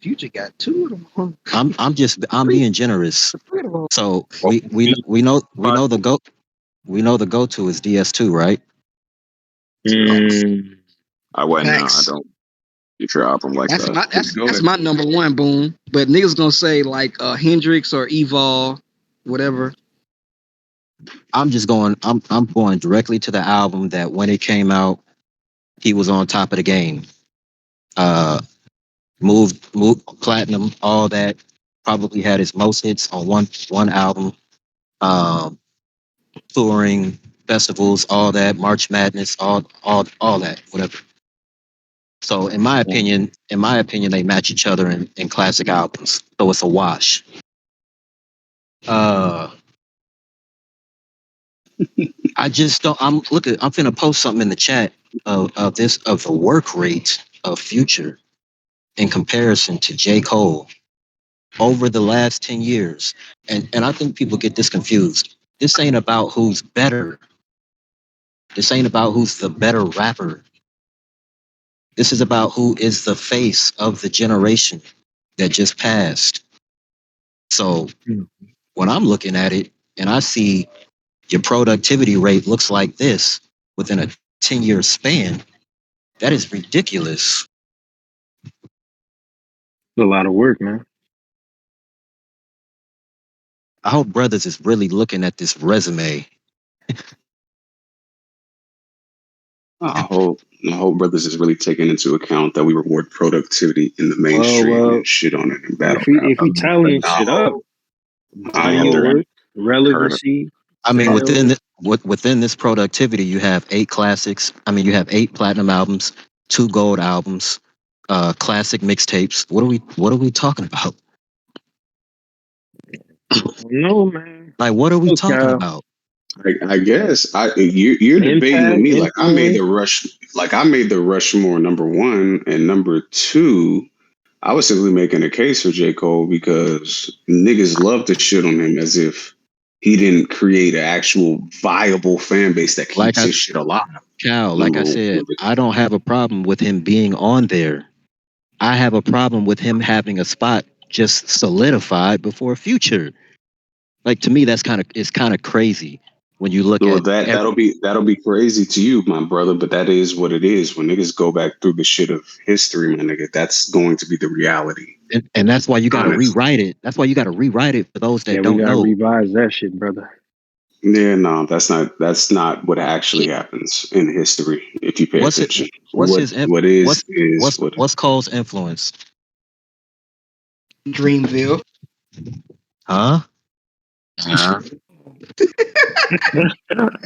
Future got two of them. I'm being generous. Three of them. So Well, we know the go to is DS2, right? mm, I wasn't. I Facts. don't future album like That's that. my Go that's ahead. my number one, boom. But niggas gonna say like Hendrix or Evol, whatever. I'm going directly to the album that when it came out, he was on top of the game. Uh moved platinum, all that. Probably had his most hits on one album. Um touring, festivals, all that, March Madness, all that, whatever. So in my opinion, they match each other in classic albums. So it's a wash. Uh I just don't. I'm finna post something in the chat of the work rate of Future in comparison to J. Cole over the last 10 years. And I think people get this confused. This ain't about who's better. This ain't about who's the better rapper. This is about who is the face of the generation that just passed. So when I'm looking at it and I see your productivity rate looks like this within a 10-year span, that is ridiculous. a lot of work, man. I hope brothers is really looking at this resume. I hope brothers is really taking into account that we reward productivity in the mainstream Well, and shit on it in battle rap. if we tallying I shit up, hope. I body of hope. work, Heard of relevancy, I mean, sales. within this productivity, you have 8 classics. I mean, you have 8 platinum albums, 2 gold albums, classic mixtapes. What are we talking about? No, man. Like, what are we Look, talking y'all. about? I guess you're debating with Impact, me like influence. I made the Rushmore number one and number two. I was simply making a case for J. Cole because niggas love to shit on him as if he didn't create an actual viable fan base that Like keeps I, his shit alive. Cal, like I Number one. said, I don't have a problem with him being on there. I have a problem with him having a spot just solidified before Future. Like to me, it's kind of crazy. when you look Well, at that'll be crazy to you, my brother, but that is what it is. When niggas go back through the shit of history, my nigga, that's going to be the reality. and that's why you got to Honestly. rewrite it. That's why you got to rewrite it for those that Yeah, we don't gotta know. revise that shit, brother. Yeah, no, that's not what actually happens in history if you pay What's it? attention. What's his? What is what What's Cole's influence? Dreamville. Huh?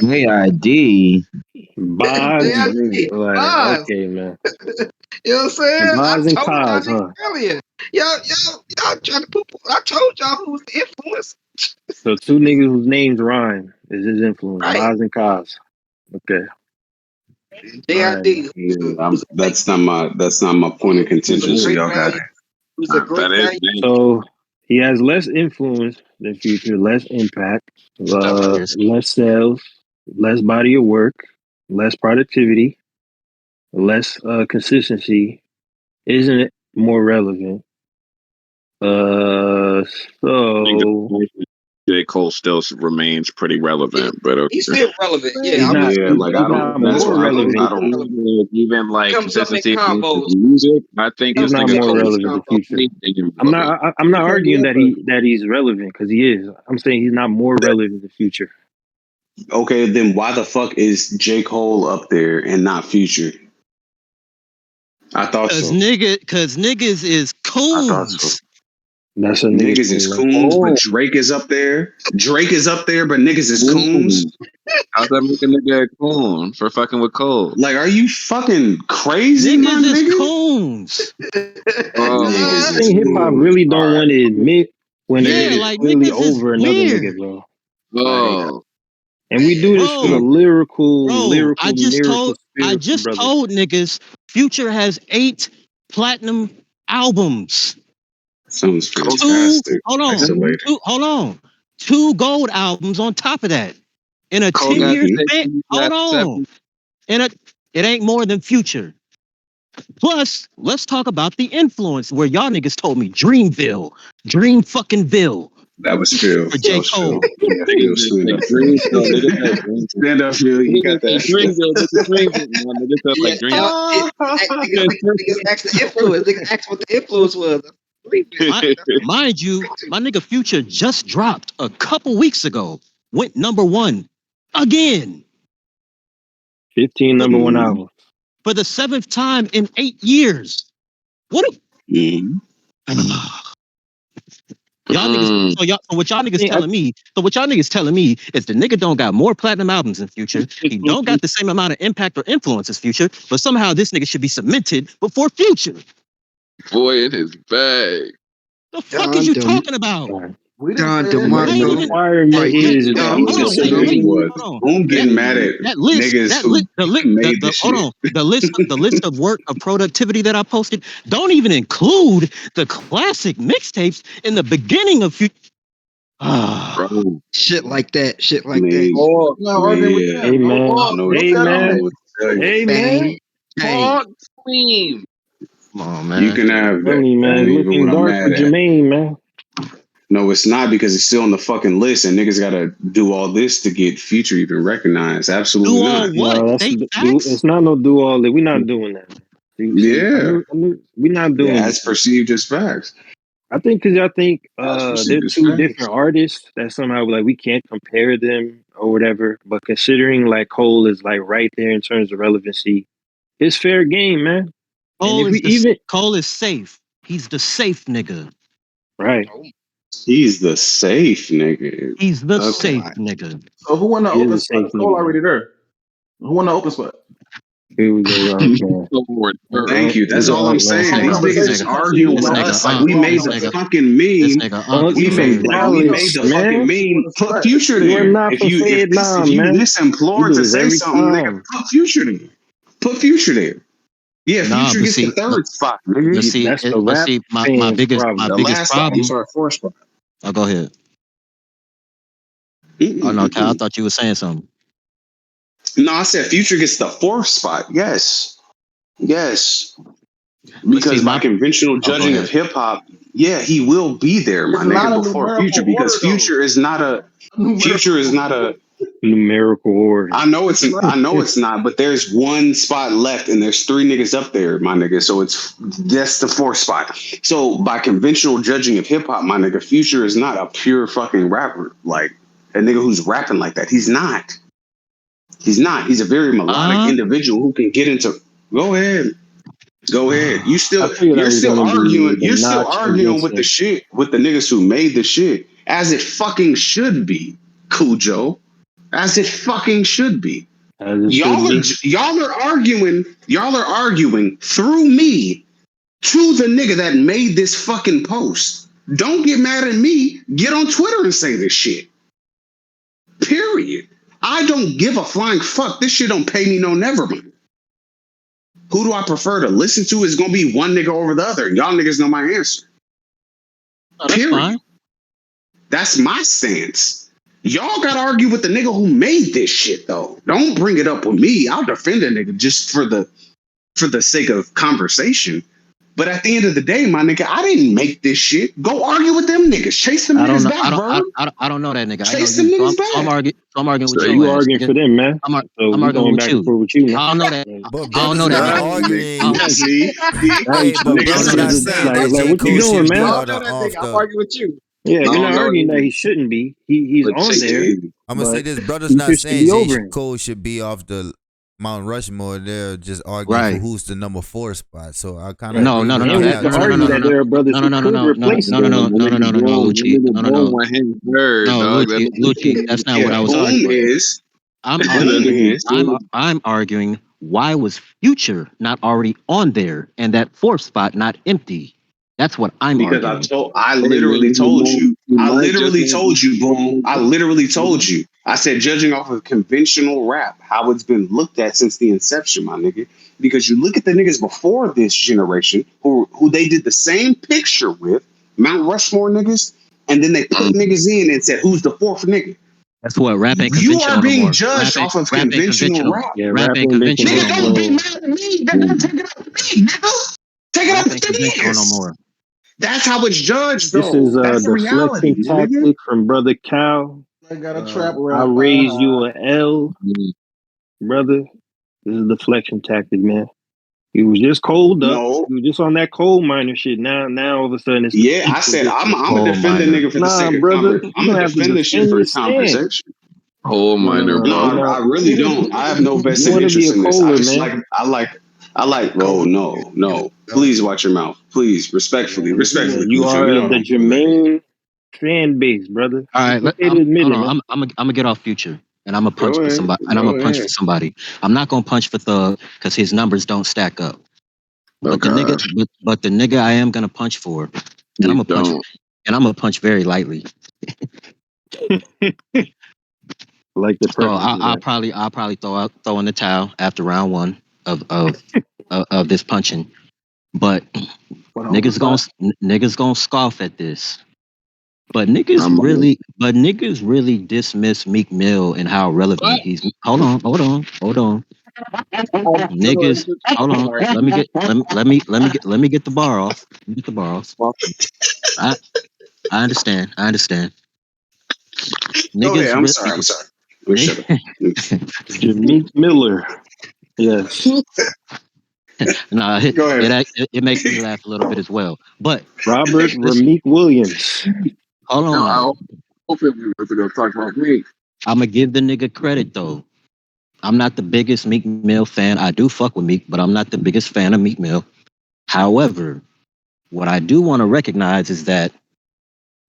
AID. Boz Yeah, and Dream. Like, Boz. okay, man. You know what I'm And saying? I Boz and told y'all Cos, niggas huh? earlier. Y'all trying to poop. I told y'all who was the influence. So two niggas whose names rhyme is his influence. Right. Boz and Cos. Okay. All right, man. JID, who's a fake that's nigga, not my point of who's a contention. So great y'all got value, it. who's a great That is value. dangerous. So he has less influence than Future, less impact, less sales, less body of work, less productivity, less consistency. Isn't it more relevant? I think So J. Cole still remains pretty relevant, but He's still relevant. Yeah, he's I would not say Yeah, like I he's don't. not That's more why I don't. relevant. I don't. even like comes up in consistency in his combos. music, I think He's this not nigga's more Comes up in relevant than combos. Future. anything I'm relevant. not. I'm not He can't arguing do that. that he's relevant because he is. I'm saying he's not more relevant than Future. Okay, then why the fuck is J. Cole up there and not Future? I thought Cause so. niggas is I thought so. coons. That's a nigga Niggas is thing, man. coons, but Oh, Drake is up there. Drake is up there, but niggas is coons. ooh. How's that make a nigga a coon for fucking with Cole? Like, are you fucking crazy, my Niggas is nigga? coons. Niggas I is think hip hop coons. really All don't right. want to admit when a Yeah, nigga's like clearly niggas is over another nigga, weird. bro. Like, Oh, and we do this for the Bro, I lyrical just spiritual brothers. told niggas Future has 8 platinum albums. Sounds Cole, 2, fantastic. hold on. Excellent. 2 gold albums on top of that. In a Cole got 10-year Mm-hmm. 6, span, he hold got on. 7. It ain't more than Future. Plus, let's talk about the influence where y'all niggas told me Dreamville, Dream fucking Ville That was Phil. for That J. was Phil. Cole. Yeah, Niggas Phil, just stand say up, Phil. Dreamville, niggas say Dreamville. Stand up, Phil. You Niggas got say that. Dreamville, niggas Dreamville. No, niggas said Yeah, like Dream. yeah. Niggas asked the influence. Niggas asked what the influence was. Mind you, my nigga Future just dropped a couple weeks ago. Went #1 again 15 number one Mm-hmm. albums. for the 7th time in 8 years. What? Mm-hmm. Y'all niggas. So what y'all niggas telling me? So what y'all niggas telling me is the nigga don't got more platinum albums in Future. He don't got the same amount of impact or influence as Future. But somehow this nigga should be cemented before Future. Boy in his bag. The fuck is you talking about? We didn't say I The ain't DeMarco. even. requirement Right. is Wait, that I'm hold nigga on. just Wait, saying wait, what. hold on. Don't get That mad at list, niggas who the list, made this hold shit. on. The list of productivity that I posted don't even include the classic mixtapes in the beginning of Future. Bro. Shit like that. Shit like that. Man, Oh, yeah. hey man, I don't know what hey I don't know man, what to tell you. hey man. Bang. Bang. talk clean. Come on, You man. can have that. Telling you, That man, ain't it's even looking what I'm dark for mad at. Jermaine, man. No, it's not because it's still on the fucking list and niggas gotta do all this to get Future even recognized. Do Absolutely all not. what? No, that's State it's facts? not no do all that. We're not doing that. See, Yeah. we're not Yeah, doing as this. perceived as facts. I think because I think As they're perceived as two facts. different artists that somehow like we can't compare them or whatever. But considering like Cole is like right there in terms of relevancy, it's fair game, man. And if we even Cole is safe. He's the safe nigga. right, He's the safe nigga. He's the Okay. safe nigga. So who won the he is open a spot? safe Cole nigga, man. already there. Who won the open spot? Here we go, man. Lord, Thank you. That's Let's all I'm man. saying. Whole These niggas is conversation. arguing This with nigga, us like we made the fucking this meme. nigga On We some made crazy. like we made balance, the fucking man. meme. Put Future You are there. not from If Vietnam, you man. this We implored do to this say every something, nigga, time. put Future there. Put Future there. Yeah, Nah, Future but gets the see, third spot, nigga. That's the rap my fans' biggest The problem. last spot. I'm problem. sorry, fourth spot. Oh, go ahead. Oh no, Cal, I thought you were saying something. No, I said Future gets the fourth spot. Yes. Yes. But see, Because by conventional go judging of ahead. hip hop, yeah, he will be there, my It's not nigga, a before numerical Future, because order though. Future is not a Numerical Future is not order. a numerical order. I know it's not, but there's one spot left and there's 3 niggas up there, my nigga. So that's the 4th spot. So by conventional judging of hip hop, my nigga, Future is not a pure fucking rapper. Like a nigga who's rapping like that. He's not. He's not. He's a very melodic individual who can get into. Go ahead. Go ahead. I figured I You're was still gonna arguing. be the You're still notch arguing with the convincing. shit with the niggas who made the shit as it fucking should be, Cujo. As it fucking should be. As it should be. Y'all are arguing through me to the nigga that made this fucking post. Don't get mad at me. Get on Twitter and say this shit. Period. I don't give a flying fuck. This shit don't pay me no never mind. Who do I prefer to listen to? Is gonna be one nigga over the other. Y'all niggas know my answer. Oh, that's Period. fine. That's my stance. Y'all gotta argue with the nigga who made this shit though. Don't bring it up with me. I'll defend a nigga just for the sake of conversation. But at the end of the day, my nigga, I didn't make this shit. Go argue with them niggas. Chase them niggas back, bro. I don't know that nigga. Chase I know them you. niggas back. So I'm arguing with So your you ass. arguing Nigga. for them, man. I'm We arguing going with back you. and forth with you, man. I don't know that. But I don't brothers know not that nigga. arguing. See? Hey, but Nigga brothers know not that. saying like that J. what you Cole doing, should be man? I on don't know that off nigga. I'm the. arguing with you. Yeah, I we're don't not know arguing that him. he shouldn't be. He's But on there, I'm gonna say but this: brothers not Future should saying be J. over him. Cole should be off the Mount Rushmore. They're just arguing for Right. who's the number 4 spot. So I kind of Right. No, agree no, no, with no. And we That Cal can no, no, no, argue no, too. no, that no. there are brothers No, no, who no, no, could no, no, replace no, him. no, no, That no, no, nigga no, no, no, born, that Lucci. nigga No, no, born no. when him heard, No, dog. That Lucci, nigga that's not what Yeah, I was boom arguing. is. I'm Boom arguing. is. I'm arguing why was Future not already on there and that 4th spot not empty? That's what I'm Because arguing. I Hey literally man, told you. he I might just literally not told you, boom. I literally told be. you. I said, judging off of conventional rap, how it's been looked at since the inception, my nigga. Because you look at the niggas before this generation who they did the same picture with, Mount Rushmore niggas, and then they put niggas in and said, who's the 4th nigga? That's what rap ain't You are conventional no being more. judged off of Rap ain't conventional conventional. rap. Yeah, Rap rap ain't ain't been conventional Nigga, no don't more. be conventional. mad at me. Nigga, take it up with me, nigga. Take it up Rap with ain't the conventional no niggas. more. That's how it's judged, This is though. a That's the reality, deflection my nigga. tactic from Brother Cal. I got a trap I rap. raise you an L, brother. This is a deflection tactic, man. You was just cold up. No. You was just on that coal miner shit. Now all of a sudden it's Yeah, I deflection said this I'm shit. gonna Coal defend the miner. nigga for the Nah, sake of brother, I'm you're gonna gonna have to defend this shit defend for your the stance. conversation. Coal miner, No, bro. you're No, not. I really don't. I have no You vested want to be interest a in this. I coaler, just man. like. Oh no. Please watch your mouth. Please, respectfully, Yeah, respectfully, you Cujo. are You know of I the don't play like that. Jermaine fan base, brother. All It's right, okay to admit hold it, man. on. I'm gonna get off Future, and I'm gonna punch Go for ahead. somebody. And I'm Go gonna punch ahead. for somebody. I'm not gonna punch for Thug because his numbers don't stack up. Oh But the nigga, gosh, but the nigga I am gonna punch for, and I'm please gonna punch, don't. and I'm gonna punch very lightly. Like the So preference of that. I'll probably throw in the towel after round 1 of this punching. But But on the spot. niggas gonna scoff at this. But I'm niggas really dismiss Meek Mill and how relevant what? he's. Hold on. Niggas, hold on. Sorry. Let me get the bar off. Let me get the bar off. I I understand. Go ahead. Niggas I'm really. sorry. We should have. Jameek Miller. Yes. Nah, Go ahead. it makes me laugh a little bit as well. But Robert listen, Rameek Williams. hold No, I on. hope we were going to talk about me. I'm gonna give the nigga credit though. I'm not the biggest Meek Mill fan. I do fuck with Meek, but I'm not the biggest fan of Meek Mill. However, what I do want to recognize is that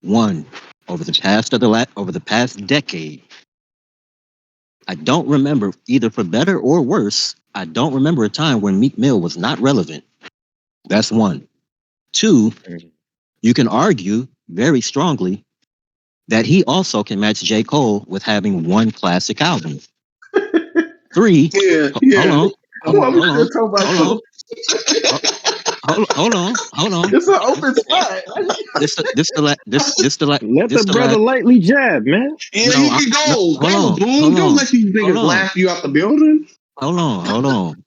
one, over the past decade, I don't remember either for better or worse. I don't remember a time when Meek Mill was not relevant. That's one. Two, you can argue very strongly that he also can match J. Cole with having one classic album. Three, Yeah. hold Yeah. on, Why we hold still on, talking about hold on, coke? hold on. It's an open spot. Let This the the brother last. lightly jab, man. Yeah, No, you can no, go. hold Go, on, boom. hold Don't on, let these hold niggas on, laugh you out the building. hold on, hold on,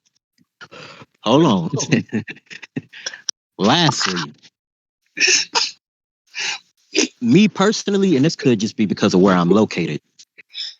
hold on. Lastly, me personally, and this could just be because of where I'm located.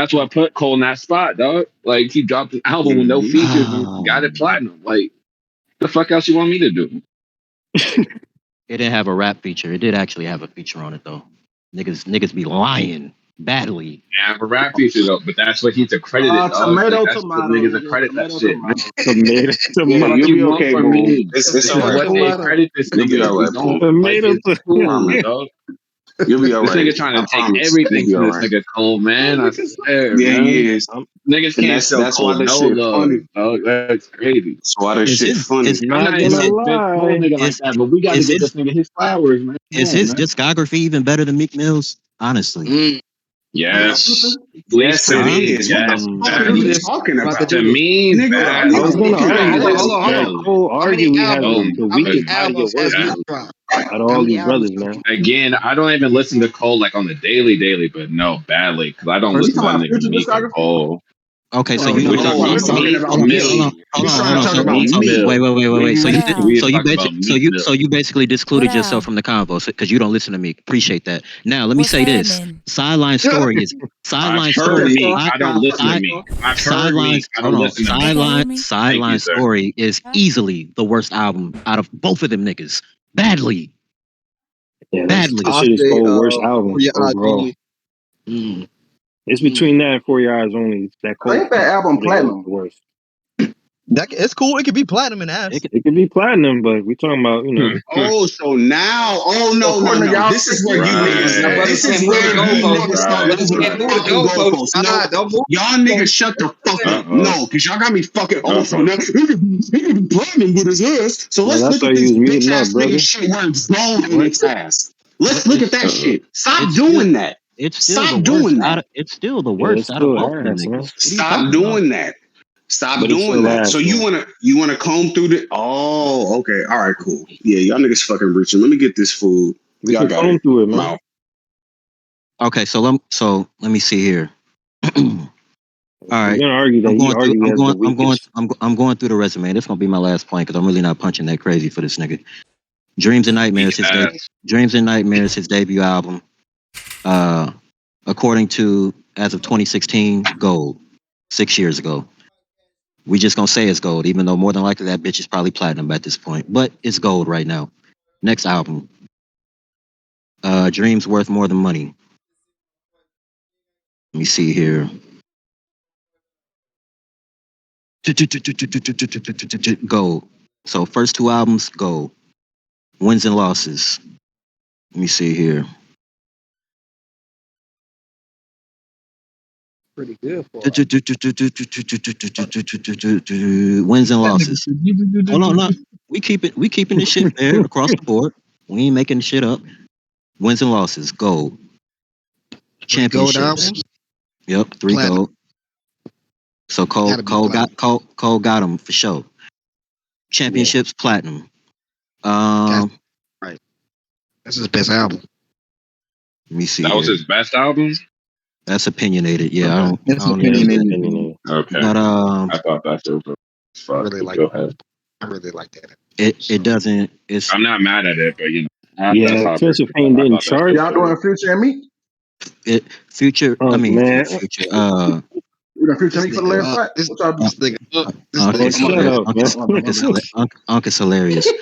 that's what put Cole in that spot, dog. Like he dropped an album with no features and got it platinum. Like The fuck else you want me to do? It didn't have a rap feature. It did actually have a feature on it though. Niggas be lying badly. Yeah, have a rap feature though, but that's what he's accredited, dog. Like Tomato, that's what tomato, niggas nigga. accredit that Tomato, shit, man. tomato. Tomato, Yeah, Fuck tomato, you'll you be want okay, from boom. me? It's all It's right, what boom. they Tomato. accredit this You'll be nigga. all We right, don't boom. like tomato. it's cool, Promise. dog. You'll be all This right. nigga trying I to take promise. You'll everything be from all this right. nigga Cole, man. I swear, Yeah, man. he is. Niggas And can't show that's why Cole this no shit love, funny. dog. That's crazy. That's why this Is shit his funny. is I'm Not not even is gonna a it big Cole lie. nigga like is that, but we got to is give this his nigga his flowers, man. Come is on, his man. discography even better than Meek Mill's? Honestly. Yes. Yes, Yes, to it Huh? me. is. What the Yes, I'm fuck about to are do you badly. this. talking I'm about to about? To do this. me, Nigga, I was badly. nigga, gonna look To at argue me, that Hold that badly. Cole on. How many arguably has albums? Oh the my How many weakest goodness. body of albums work has Yeah. Meek dropped? out of How all many these albums brothers, has man. Meek? Again, I don't even listen to Cole like on the daily, but no, badly. Because I don't So you listen to talking that about nigga future Meek and discography? Cole. Okay, so Oh you We're don't talking no, about we're talking Meek about okay, hold me. on, Mill. hold He's on, trying hold to on. talk So about Meek me. Mill. wait. So Nigga, you we're so you talking basic about Meek Mill. so you basically excluded yourself from the convo because you don't listen to me. Appreciate that. Now let me say this: sideline story is I've sideline heard story. Meek. I don't listen to Side, Meek. I've heard Meek. sidelines. I Hold don't on. listen to Meek. Thank you, Sideline sir. story is easily the worst album out of both of them niggas. Badly, Yeah, that badly. I'll shit is say Cole's worst For album Your Eyes overall. Only. Mm, It's mm. between that and For Your Eyes Only. That I Cole think that album I think that was platinum. the worst. It's cool. It could be platinum and ass. It could be platinum, but we talking about Oh, so now, oh So no, no, according to no. y'all This is where you niggas, Now, Right. brothers this is can't move the where you goalposts. niggas start Right. Brothers moving can't the Right. move the fucking goalposts. goalposts. No, Don't move y'all the niggas shut the fuck goalposts. up. Uh-oh. No, because y'all got me fucking, oh, so Uh-oh. now he can be platinum with his ass. So Man, let's I look thought at you this was bitch muting up, ass nigga brother. shit where it's gold in What? its ass. Let's But look at that Uh-oh. shit. Stop it's still doing that. it's still the Stop worst doing out that. of it's still the Yeah, it's worst out of still both of them ass, man. niggas. What are you Stop talking about? doing that. Stop But it's doing still that. So ass, man. you wanna comb through the oh, okay. All right, cool. Yeah, y'all niggas fucking reaching. Let me get this food. We Y'all can got comb it. through it, I'm man. out. Okay, let me see here. All We're right, gonna argue that I'm he going through. arguably I'm has the going. I'm going. weakest. I'm going through the resume. This gonna be my last point because I'm really not punching that crazy for this nigga. Dreams and Nightmares. Yes. Dreams and Nightmares. His debut album. Uh, according to as of 2016, gold. 6 years ago. We just gonna say it's gold, even though more than likely that bitch is probably platinum at this point. But it's gold right now. Next album. Dreams worth more than money. Let me see here. Gold. So first two albums, gold. Wins and losses. Let me see here. Pretty good for Wins and that losses. Hold on, no. We keeping this shit fair across the board. We ain't making shit up. Wins and losses, gold. 3 gold Championships. albums. Yep, 3 Platinum. gold. So Cole Gotta be Cole platinum. got Cole got him for sure. Yeah. Championships, platinum. That's right. That's his best album. Let me see That was here. his best album? That's opinionated. Yeah, Okay. That's I don't Yeah, even. it's opinionated. opinionated. Okay. But I thought that shit was I fuck, really but like. go ahead. I really like that. it So doesn't. It's I'm not mad at it, but that's Yeah, how I break Prince of it Pain down. I didn't thought that shit chart. was Y'all good. doing Future and me? it future. I Punk, mean man. future. We doing Future this and me for the nigga, last fight? What y'all Uh, doing? this nigga, this Unc Oh, nigga. is shut hilarious. up, man. Unc is hilarious.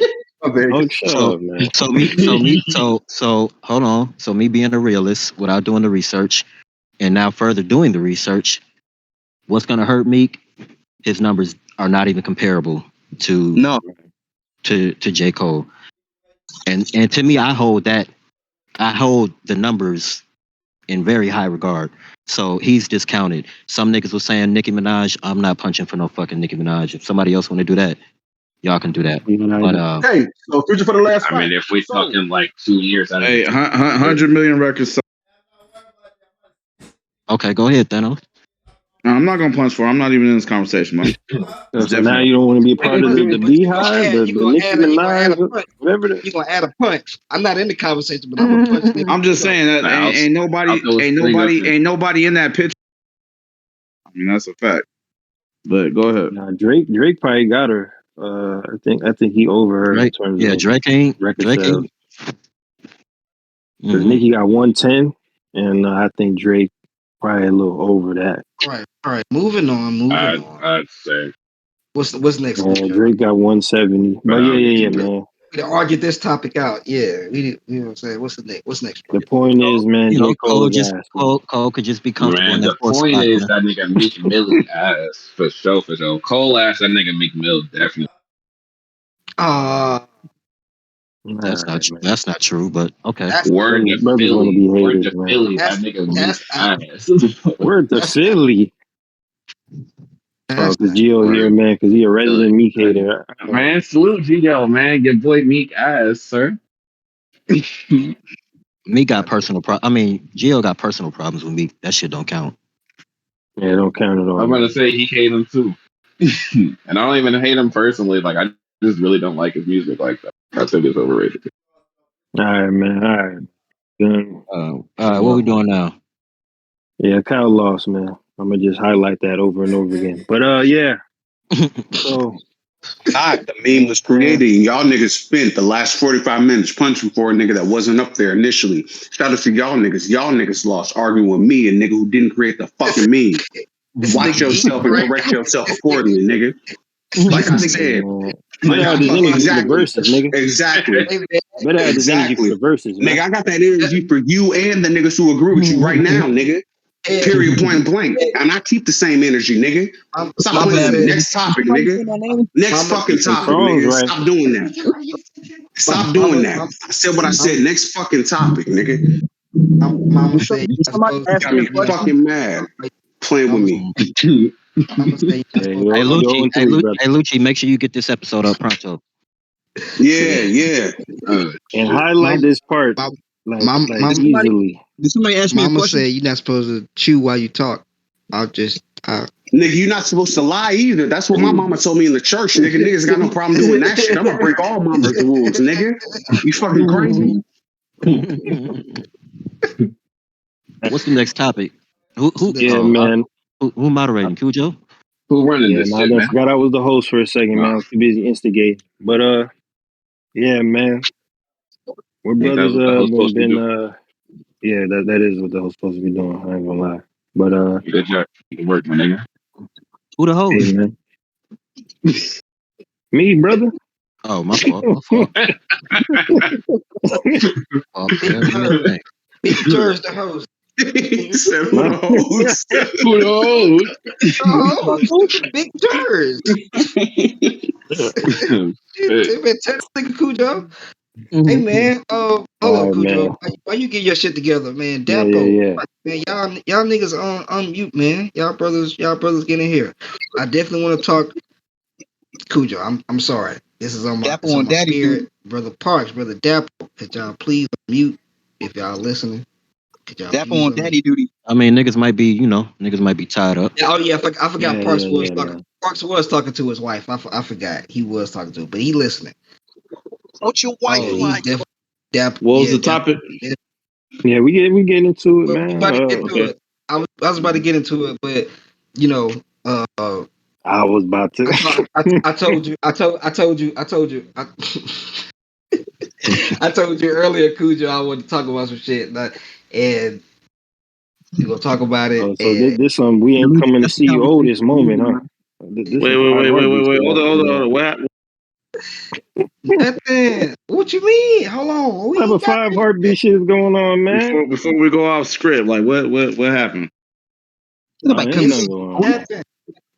My bad. Oh, shut So up, man. so hold on. So me being a realist without doing the research, and now further doing the research, what's gonna hurt Meek? His numbers are not even comparable to No, J Cole. And to me, I hold the numbers in very high regard. So he's discounted. Some niggas was saying Nicki Minaj. I'm not punching for no fucking Nicki Minaj. If somebody else want to do that, y'all can do that. Even But either. Okay, so Future for the last I fight. mean, if we So talking like 2 years out of Hey, the 100 million records. So okay, go ahead, Thanos. I'm not gonna punch for. I'm not even in this conversation, man. It's So now definitely. you don't want to be a part of the But you gonna Beehive, add, the Nicki Minaj, a punch. whatever. The, You gonna add a punch. I'm not in the conversation, but I'm gonna punch nigga. I'm just saying that I'll, I'll throw a swing up and ain't nobody in that picture. I mean, that's a fact. But go ahead. nah, Drake probably got her. I think he over her in Drake, terms yeah, of Drake ain't. record Drake sales ain't. because Mm-mm. Nicki got 110, and I think Drake probably a little over that. all right. Moving on. I'd say What's next? Drake got 170. But yeah, man. To argue this topic out. Yeah, you know what I'm saying. What's next? The point is, man, You J. know, Cole is ass. Cole could just be comfortable in Man, that the fourth point spot, is man. that nigga Meek Mill is ass for sure. Cole ass, that nigga Meek Mill definitely. That's not Man. that's not true, but okay. Word to Brothers want to Philly, be word haters, to man. Philly, that nigga Meek ass. Word to Philly. That's Because Gio here, man, because he a resident Meek hater. Man, salute Gio, man. Your boy Meek ass, sir. Meek got personal Gio got personal problems with Meek. That shit don't count. Yeah, don't count at all. I'm gonna say he hate him too. And I don't even hate him personally. Like, I just really don't like his music like that. I think it's overrated. All right, man. All right. All right, what we doing now? Yeah, Kyle lost, man. I'm gonna just highlight that over and over again. But yeah. So The meme was created, and y'all niggas spent the last 45 minutes punching for a nigga that wasn't up there initially. Shout out to y'all niggas. Y'all niggas lost arguing with me, a nigga who didn't create the fucking meme. Watch yourself and correct yourself accordingly, nigga. Like I said, better have this energy for the verses, nigga. Exactly. Better have this energy for the verses, man. Nigga, I got that energy for you and the niggas who agree with you right now, nigga. Period, point blank. And I keep the same energy, nigga. Stop playing with me. Next topic, nigga. Next fucking topic, nigga. Right. Stop doing that. Stop doing that. I said what I said. Next fucking topic, nigga. Mama say You got me fucking mad playing with me. Hey Lucci, make sure you get this episode up pronto. Yeah. And highlight this part easily. Did somebody ask me a question? Say you're not supposed to chew while you talk. Nigga, you're not supposed to lie either. That's what my mama told me in the church, nigga. Niggas got no problem doing that shit. I'm gonna break all mama's rules, nigga. You fucking crazy? What's the next topic? Who man. Who moderating? Cujo? Who running this shit, man? I forgot I was the host for a second, man. I was too busy instigating. But yeah, man. We're brothers yeah, that is what the host's supposed to be doing. I ain't gonna lie. But good job. Good work, my nigga. Who the host? Hey, man. Me, brother. Oh, my fault. Big Tur's the host. He said, who the host? Who the host? Big Tur's. Hey, man, tell this nigga Cujo. Hey, man. Hold on, Cujo. Why you get your shit together, man? Dapo. Yeah. Man, y'all niggas on mute, man. Y'all brothers get in here. I definitely want to talk. Cujo, I'm sorry. This is on my Daddy spirit. Dude. Brother Parks, Brother Dapple, could y'all please mute if y'all listening? Dapple on daddy duty. I mean, niggas might be tied up. Oh yeah, I forgot. Parks was talking. Parks was talking to his wife. I forgot he was talking to her, but he listening. Don't your wife like? What was the topic? Yeah, we get into it, man. It. I was about to get into it, but you know, I was about to. I told you. I told you earlier, Cujo. I wanted to talk about some shit, and we gonna talk about it. So this we ain't coming to see you old this moment, huh? Wait. Hold on. What happened? Nothing. What you mean? Hold on. What type of 5 heartbeat shit is going on, man? Before we go off script, like what happened?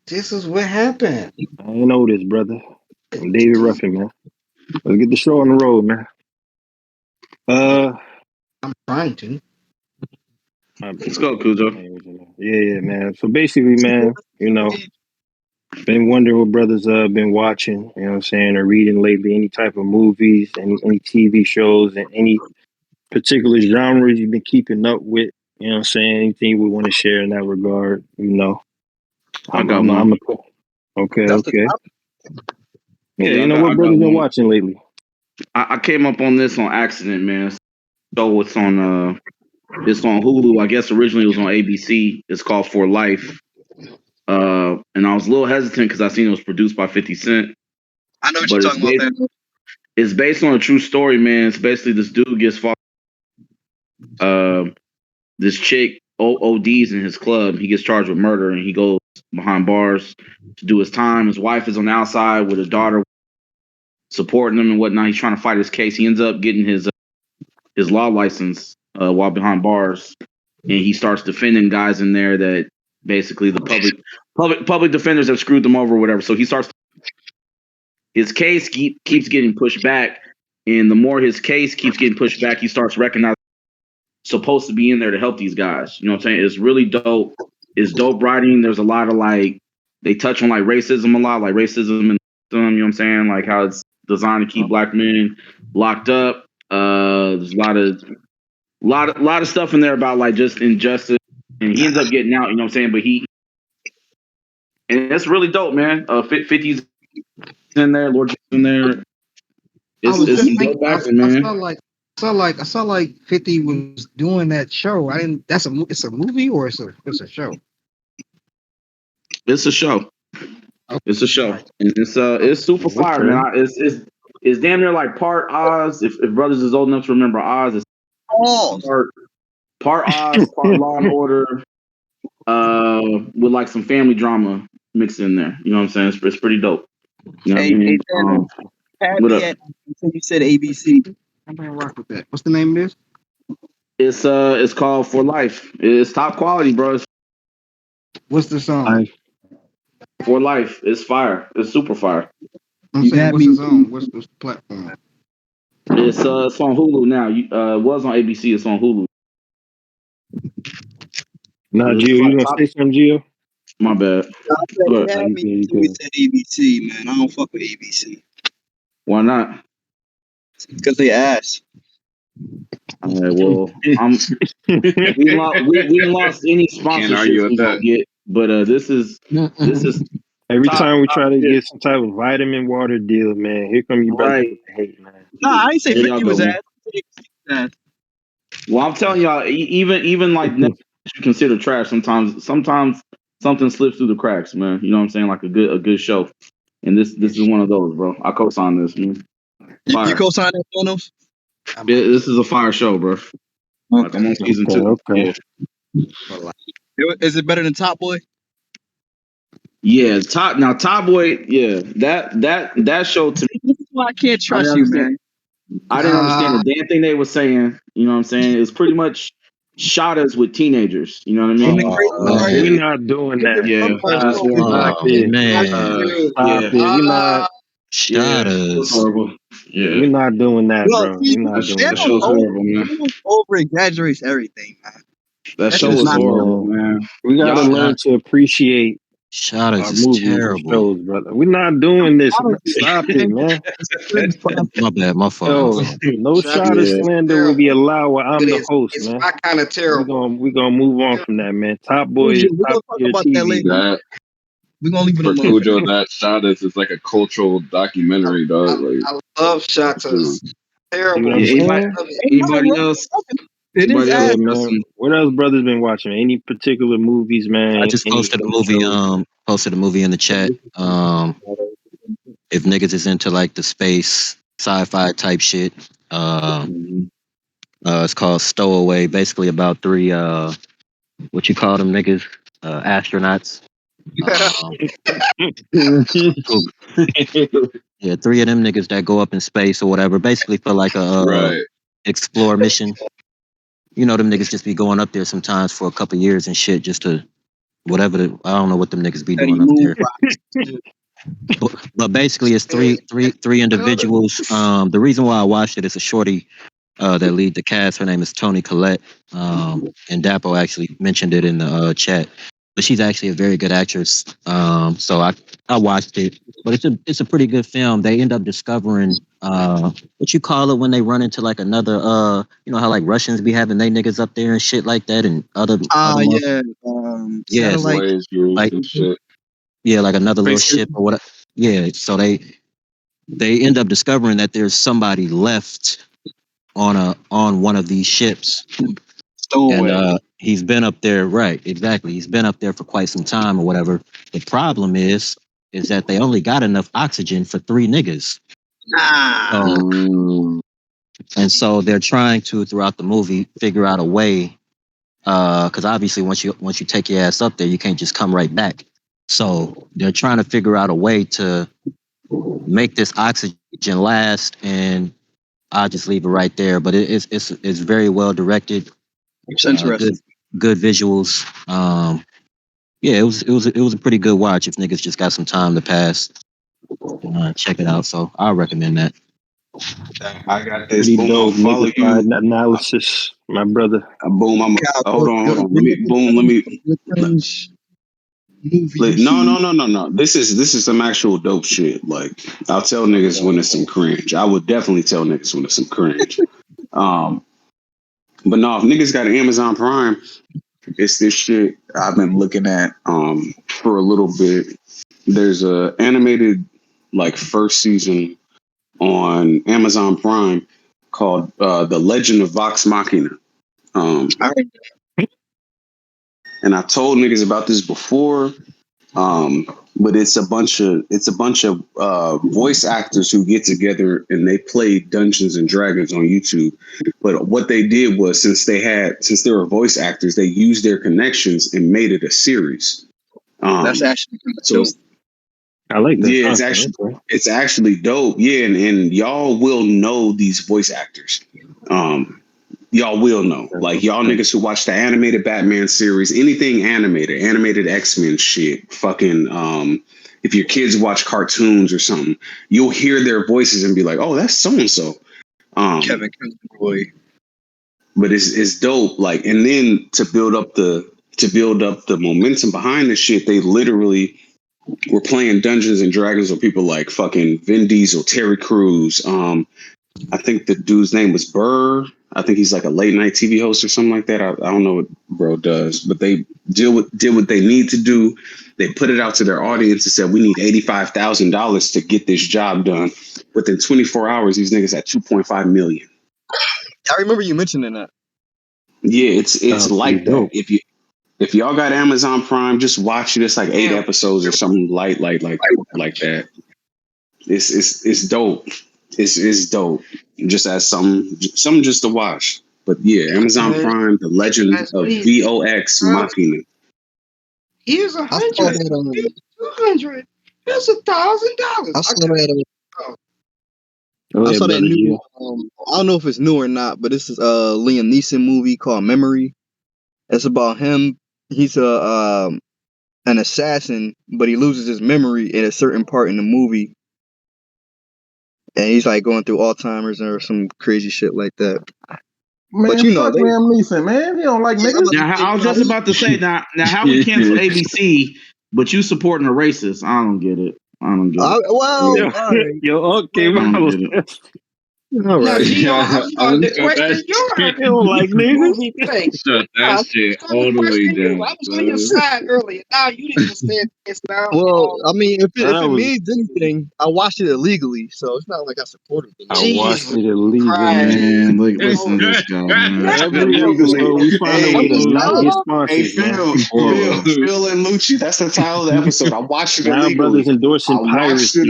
This is what happened. I ain't know this, brother. I'm David Ruffin, man. Let's get the show on the road, man. I'm trying to. Let's go, Cujo. Yeah, man. So basically, man, been wondering what brothers been watching, you know what I'm saying, or reading lately, any type of movies, any TV shows, and any particular genres you've been keeping up with, you know what I'm saying, anything we want to share in that regard, I got one. Okay. Yeah, I what brothers been watching lately? I came up on this on accident, man. So it's on Hulu. I guess originally it was on ABC. It's called For Life. And I was a little hesitant because I seen it was produced by 50 Cent. I know what you're talking about there. It's based on a true story, man. It's basically this dude gets fought. This chick ODs in his club. He gets charged with murder, and he goes behind bars to do his time. His wife is on the outside with a daughter supporting him and whatnot. He's trying to fight his case. He ends up getting his law license while behind bars, and he starts defending guys in there that basically the public defenders have screwed them over or whatever. So he starts his case keeps getting pushed back, and the more his case keeps getting pushed back, he starts recognizing supposed to be in there to help these guys. You know what I'm saying? It's really dope. It's dope writing. There's a lot of they touch on racism a lot, like racism and you know what I'm saying, like how it's designed to keep black men locked up. There's a lot of stuff in there about just injustice, and he ends up getting out. You know what I'm saying? But and it's really dope, man. 50's in there, Lord in there. It's some dope acting, man. I saw like 50 was doing that show. It's a movie or it's a show. It's a show. It's a show, and it's super fire, man. It's damn near like part Oz. If brothers is old enough to remember Oz, it's part Oz, part Law and Order, with some family drama mixed in there. You know what I'm saying? It's pretty dope. You know what I mean? What up? You said ABC. I'm gonna rock with that. What's the name of this? It's called For Life. It's top quality, bro. What's the song? For Life. It's fire. It's super fire. I'm saying, what's the song? What's the platform? It's on Hulu now. It was on ABC. It's on Hulu. Nah, Gio, you gonna say something, Gio? My bad. We said ABC, man. I don't fuck with ABC. Why not? Because they ass. All right, well, we lost any sponsorships we gonna get, but this is every time we try to get some type of vitamin water deal, man. Here come you, brother. Right. Hate, man. No, I ain't say 50 was ass. Well, I'm telling y'all, even like you consider trash sometimes something slips through the cracks, man. You know what I'm saying? Like a good show. And this is one of those, bro. I co-sign this, man. You co-sign that, Thanos? This is a fire show, bro. Like I'm on season 2. Okay. Yeah. Is it better than Top Boy? Yeah, Top Boy, yeah. That show to me. This is why I can't trust you, man. I didn't understand the damn thing they were saying. You know what I'm saying? It's pretty much shot us with teenagers. You know what I mean? We're not doing that. Yeah. Stop it. Man. Stop it. We're not. Shot us. Horrible. Yeah. We're not doing that, Well, bro. We're not doing that show's horrible, man. Over exaggerates everything, man. That show was horrible, man. We gotta learn to appreciate Shot our us is movies and terrible. shows, brother. We're not doing this. Stop it, man. My bad, my fault. No shot of slander will be allowed while I'm the host, it's man. my kind of terrible. We're gonna move on from that, man. Top Boy is top tier TV. We're gonna leave it for alone. Cujo, that shot is like a cultural documentary, dog. I love Shot Us. Terrible. Anybody else? It is man. What else brothers been watching? Any particular movies, man? I just posted a movie. Posted a movie in the chat. If niggas is into like the space sci-fi type shit, it's called Stowaway. Basically about 3 what you call them niggas, astronauts. Yeah, 3 of them niggas that go up in space or whatever. Basically for like a explore mission. You know, them niggas just be going up there sometimes for a couple years and shit, just to whatever. I don't know what them niggas be doing up there. But basically, it's three individuals. The reason why I watched it is a shorty that lead the cast. Her name is Toni Collette, and Dapo actually mentioned it in the chat. But she's actually a very good actress. So I watched it, but it's a pretty good film. They end up discovering what you call it when they run into like another you know how like Russians be having they niggas up there and shit like that and other like shit. Yeah, like another little ship or whatever. Yeah, so they end up discovering that there's somebody left on one of these ships. And he's been up there, right? Exactly. He's been up there for quite some time or whatever. The problem is that they only got enough oxygen for 3 niggas. And so they're trying to throughout the movie figure out a way, because obviously once you take your ass up there, you can't just come right back. So they're trying to figure out a way to make this oxygen last, and I'll just leave it right there. But it's very well directed. It's interesting. Good visuals. Yeah, it was a pretty good watch if niggas just got some time to pass. Check it out. So I'll recommend that. I got this. Pretty Boom, I'll dope follow you. analysis, my brother. Boom, hold on. Let me. No. This is some actual dope shit. Like, I'll tell niggas when it's some cringe. I would definitely tell niggas when it's some cringe. But no, if niggas got an Amazon Prime, it's this shit I've been looking at for a little bit. There's a animated like first season on Amazon Prime called The Legend of Vox Machina. And I told niggas about this before, but it's a bunch of voice actors who get together and they play Dungeons and Dragons on YouTube. But what they did was since they were voice actors, they used their connections and made it a series. That's actually so. I like that. Yeah, it's actually dope. Yeah, and y'all will know these voice actors. Y'all will know. Like y'all niggas who watch the animated Batman series, anything animated X-Men shit, fucking if your kids watch cartoons or something, you'll hear their voices and be like, "Oh, that's so and so." Kevin Conroy. But it's dope. Like, and then to build up the momentum behind this shit, they literally were playing Dungeons and Dragons with people like fucking Vin Diesel, Terry Crews. I think the dude's name was Burr. I think he's like a late night TV host or something like that. I don't know what bro does, but they did what they need to do. They put it out to their audience and said, we need $85,000 to get this job done. Within 24 hours, these niggas had 2.5 million. I remember you mentioning that. Yeah, it's like that. Dope. If y'all got Amazon Prime, just watch it. It's like 8 episodes or something like that. It's dope. It's dope. Just as something just to watch. But yeah, Amazon Prime, The Legend of Vox Machina. Here's $100. 200. That's $1,000. I saw that. I saw that new. I don't know if it's new or not, but this is a Liam Neeson movie called Memory. It's about him. He's an assassin, but he loses his memory in a certain part in the movie, and he's like going through Alzheimer's or some crazy shit like that. Man, but you know, fuck Liam Neeson, man. You don't like niggas. Now, I was just about to say now how we cancel ABC, but you supporting a racist? I don't get it. Well, all right. Yo, okay, all right. The question you don't like niggas. Shut that shit all the way down. I was on your side earlier. Now you didn't say this now. Well, I mean, if it means anything, I watched it illegally, so it's not like I supported it. I watched it illegally. Man, listen to this guy, man. Every episode, we find a way to not get sponsors. Phil and Lucci. That's the title of the episode. I watched it illegally. Now brothers endorsing piracy.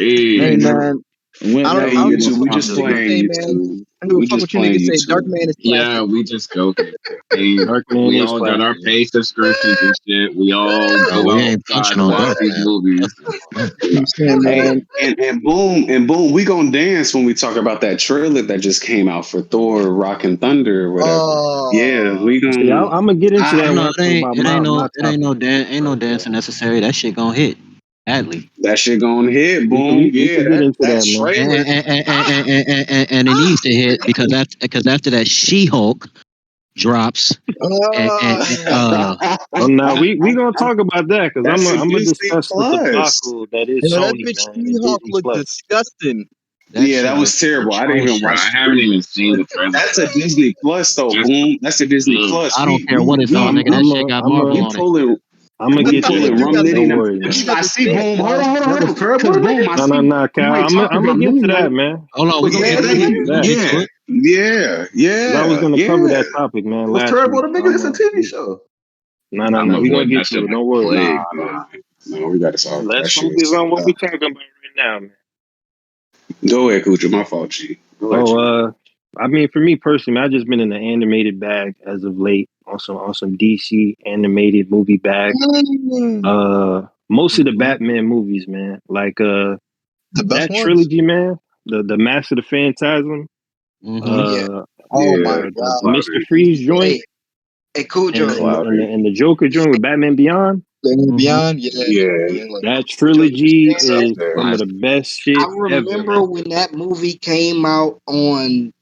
Hey man, we just playing YouTube. We just playing YouTube. Dark Man is yeah, we just go. We all got our pay subscriptions and shit. We all go outside and watch these movies. And boom, we gonna dance when we talk about that trailer that just came out for Thor: Rock and Thunder or whatever. Yeah, we gonna. See, I'm gonna get into that. No, ain't no dancing necessary. That shit gonna hit. Badly. That shit gonna hit, boom. We can get into that, trailer. And it needs to hit because after that She-Hulk drops. Now we gonna talk about that because I'm gonna discuss the debacle that is Sony, that man. She-Hulk looked disgusting. That was terrible. I didn't even watch. I haven't even seen the trailer. That's a Disney Plus though, boom. That's a Disney Plus. I don't care what it's on, nigga. That shit got Marvel on it. I'm gonna get to that. Don't worry, man. I see, boom. Hold on. No, Cal. I'm gonna get to that, man. Hold on, we gonna get to that. Yeah. I was gonna cover that topic, man. What's terrible to niggas? It's a TV show. No. We gonna get to it. Don't worry. No, we gotta solve that. Let's focus on what we talking about right now, man. Go ahead, Kucha. My fault, G. I mean, for me personally, I've just been in the animated bag as of late. on some DC animated movie back. Most of the Batman movies, man, like The best that ones. trilogy, man, the Mask of the Phantasm, Yeah. Oh my Yeah, the god. Mister clouded. Freeze joint, Hey, Cujo. Clouded. and the Joker joint with Batman Beyond. Beyond, yeah, Yeah, yeah. That Cujo, trilogy it's up is there. some of the best I shit ever, remember man. when that movie came out on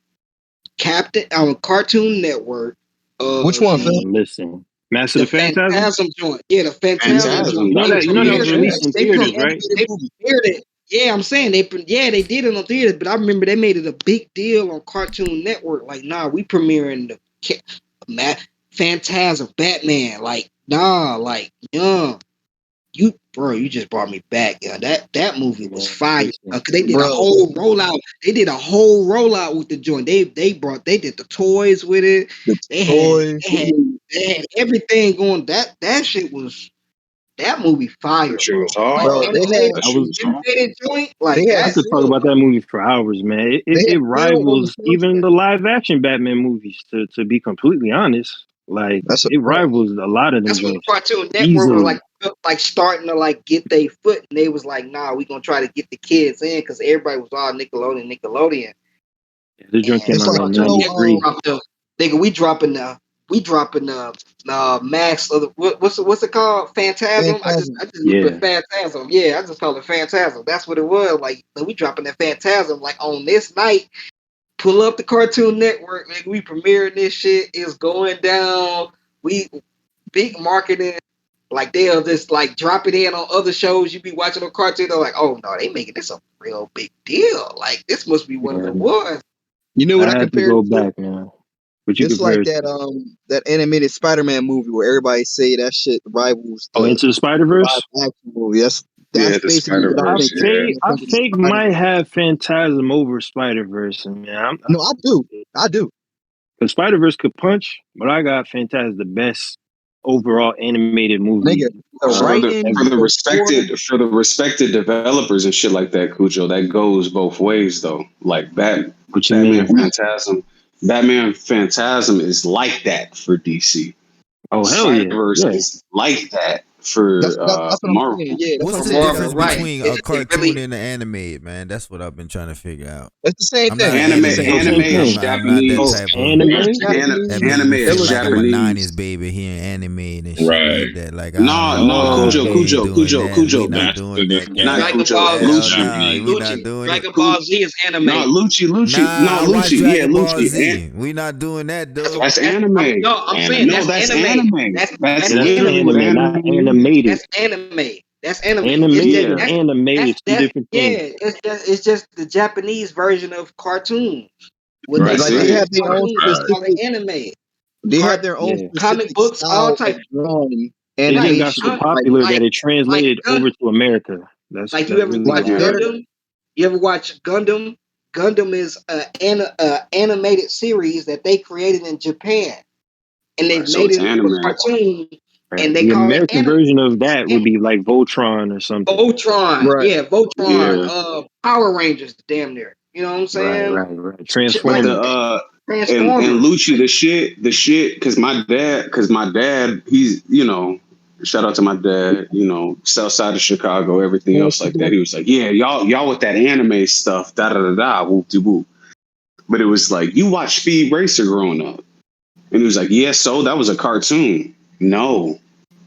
Cartoon Network. Which one, Phil? The Man, listen, Master the of the Phantasm. Phantasm joint. Yeah, the Phantasm Phantasm. joint. That was You some know that good was shit. released in They theaters, right? premiered it. Yeah, I'm saying they did it on theaters, but I remember they made it a big deal on Cartoon Network. Like, nah, we premiering the Phantasm Batman. Like, nah, like, yeah. You just brought me back. Yeah, that movie was Man, fire. listen, Cause they did a Bro, whole rollout. They did a whole rollout with the joint. They did the toys with it. the They had toys. they had everything going. That shit was that movie That fire, shit bro. was Like Bro, hard. they had That I shit was was hard. animated joint, they like had I that. could talk Phil. about that movie for hours, man. They had It Phil on the rivals even soundtrack. the live action Batman movies. To be completely honest, like That's a it fact. rivals a lot of them That's when joints Cartoon Network was easily. like starting to like get their foot, and they was like, nah, we gonna try to get the kids in because everybody was all Nickelodeon. This joint came And It's out like, like you know, '93. dropped the nigga. We dropping the max of the what's it called? Phantasm. Phantasm. I just looked at Yeah, Phantasm. Yeah, I just called it Phantasm. That's what it was. Like we dropping that Phantasm like on this night. Pull up the Cartoon Network, nigga. We premiering this shit. It's going down. We big marketing. Like they'll just like drop it in on other shows you be watching on cartoon. They're like, oh no, they making this a real big deal. Like this must be one of the yeah. ones. You know what I I had to compared go it to? back, man. But you It's like compare it to that animated Spider-Man movie where everybody say that shit rivals the Into the Spider live Verse. action movie. That's Yeah, the basically Spider what I Verse. think Yeah. when it I comes to the think Spider-Man. might have Phantasm over Spider Verse, man. No, I do. I do. Because Spider Verse could punch, but I got Phantasm the best overall animated Nigga, movie the For writing, ever. the the story. respected developers and shit like that, Cujo, that goes both ways though. Like What you Batman mean? Phantasm, Batman Phantasm is like that for DC. Oh hell Spider yeah, Verse yeah. is like that for That's what I'm saying. Marvel. Yeah, that's what What's I'm For the saying. Marvel, difference right? between a It cartoon really and the animated, man? That's what I've been trying to figure out. It's the same I'm not thing. an It's Anime, the same animated thing. anime Same dude. is thing. I'm not that Oh, Japanese. type of. anime. That make me Anime feel is like I'm a Japanese. '90s baby hearing animated and shit Right. like that. Like I No, don't, no, Oh, nah, Cujo, we okay. ain't Cujo, doing Cujo, that. We Cujo. not That's the doing that, difference. Not Cap. Dragon Cujo, Ball Z. Hell Lucci. nah, we Japanese. not doing it. Dragon Ball Z is No, animated. Lucci. No, Nah, I watch Lucci. Yeah, Dragon Ball Lucci. Z. We not doing that, though. That's anime. I'm saying No, that's that's anime. anime. That's Yeah, that's literally what anime, not anime is. animated. That's anime. That's anime. It's just Animated Yeah, and animated is two that different things. yeah. It's just the Japanese version of cartoon. What they that's Like what they they it. have their own cartoons they Right. call it specific. anime. They have Cart their own Yeah, comic specific books, all style of type. drawing it just Right. got so animation. popular that it Like translated over to America. like you That's ever really watch what Yeah. happened. Gundam? You ever watch Gundam? Gundam is an animated series that they created in Japan, and Right, they've so made it's it into a anime. cartoon, and Right. they The call it American anime. version of that would be like Voltron or something. Voltron, Right. yeah, Voltron, Yeah. Power Rangers, damn near. You know what I'm saying? Right. Shit like But Transformers. and Transformers. Lucci, the shit, because my dad, he's, shout out to my dad, south side of Chicago, everything else like that. He was like, yeah, y'all with that anime stuff, da da da da, whoop de whoop. But it was like, you watched Speed Racer growing up, and he was like, yeah, so that was a cartoon. No,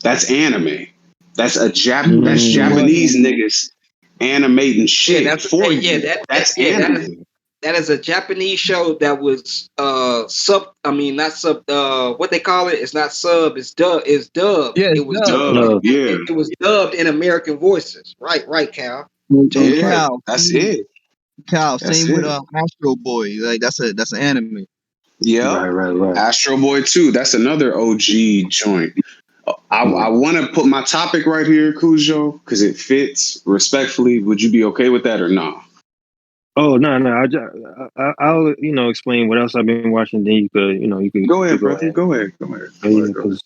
that's anime. That's But Japanese Mm, niggas animating Yeah, shit that's for yeah, you. That's anime. that is a Japanese show that was sub. I mean, not sub. What they call it? It's not sub. It's dub. It's dubbed. yeah, It it's was dub. dubbed. Dub, no, yeah. It was dubbed in American voices. Right, Cal. And Totally Yeah, right. that's it. That's Same with it. Astro Boy. Like that's an anime. Yep. right. Astro Boy 2. That's another OG joint. I Yeah. want to put my topic right here, Cujo, because it fits respectfully. Would you be okay with that or no? Oh no. I'll explain what else I've been watching. Then Go you could ahead, go brother. ahead. Go ahead. Go ahead. Go Yeah, ahead. Go ahead. because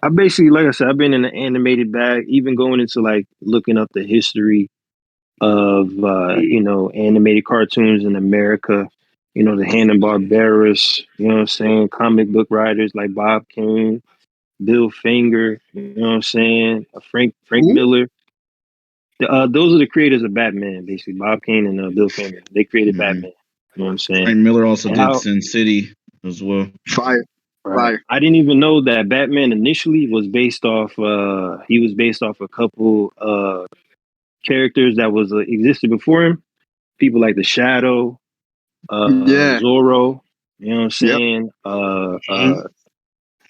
I basically, like I said, I've been in the animated bag. Even going into like looking up the history of animated cartoons in America. You know, the Hanna-Barberas, you know what I'm saying? Comic book writers like Bob Kane, Bill Finger, you know what I'm saying? Frank Who? Miller. Those are the creators of Batman, basically. Bob Kane and Bill Finger. They created Mm-hmm. Batman. You know what I'm saying? Frank Miller also And did how Sin City as well. Fire. right. Fire. I didn't even know that Batman initially was based off he was based off a couple characters that was existed before him. People like the Shadow, Yeah. Zorro, you know what I'm Yep. saying?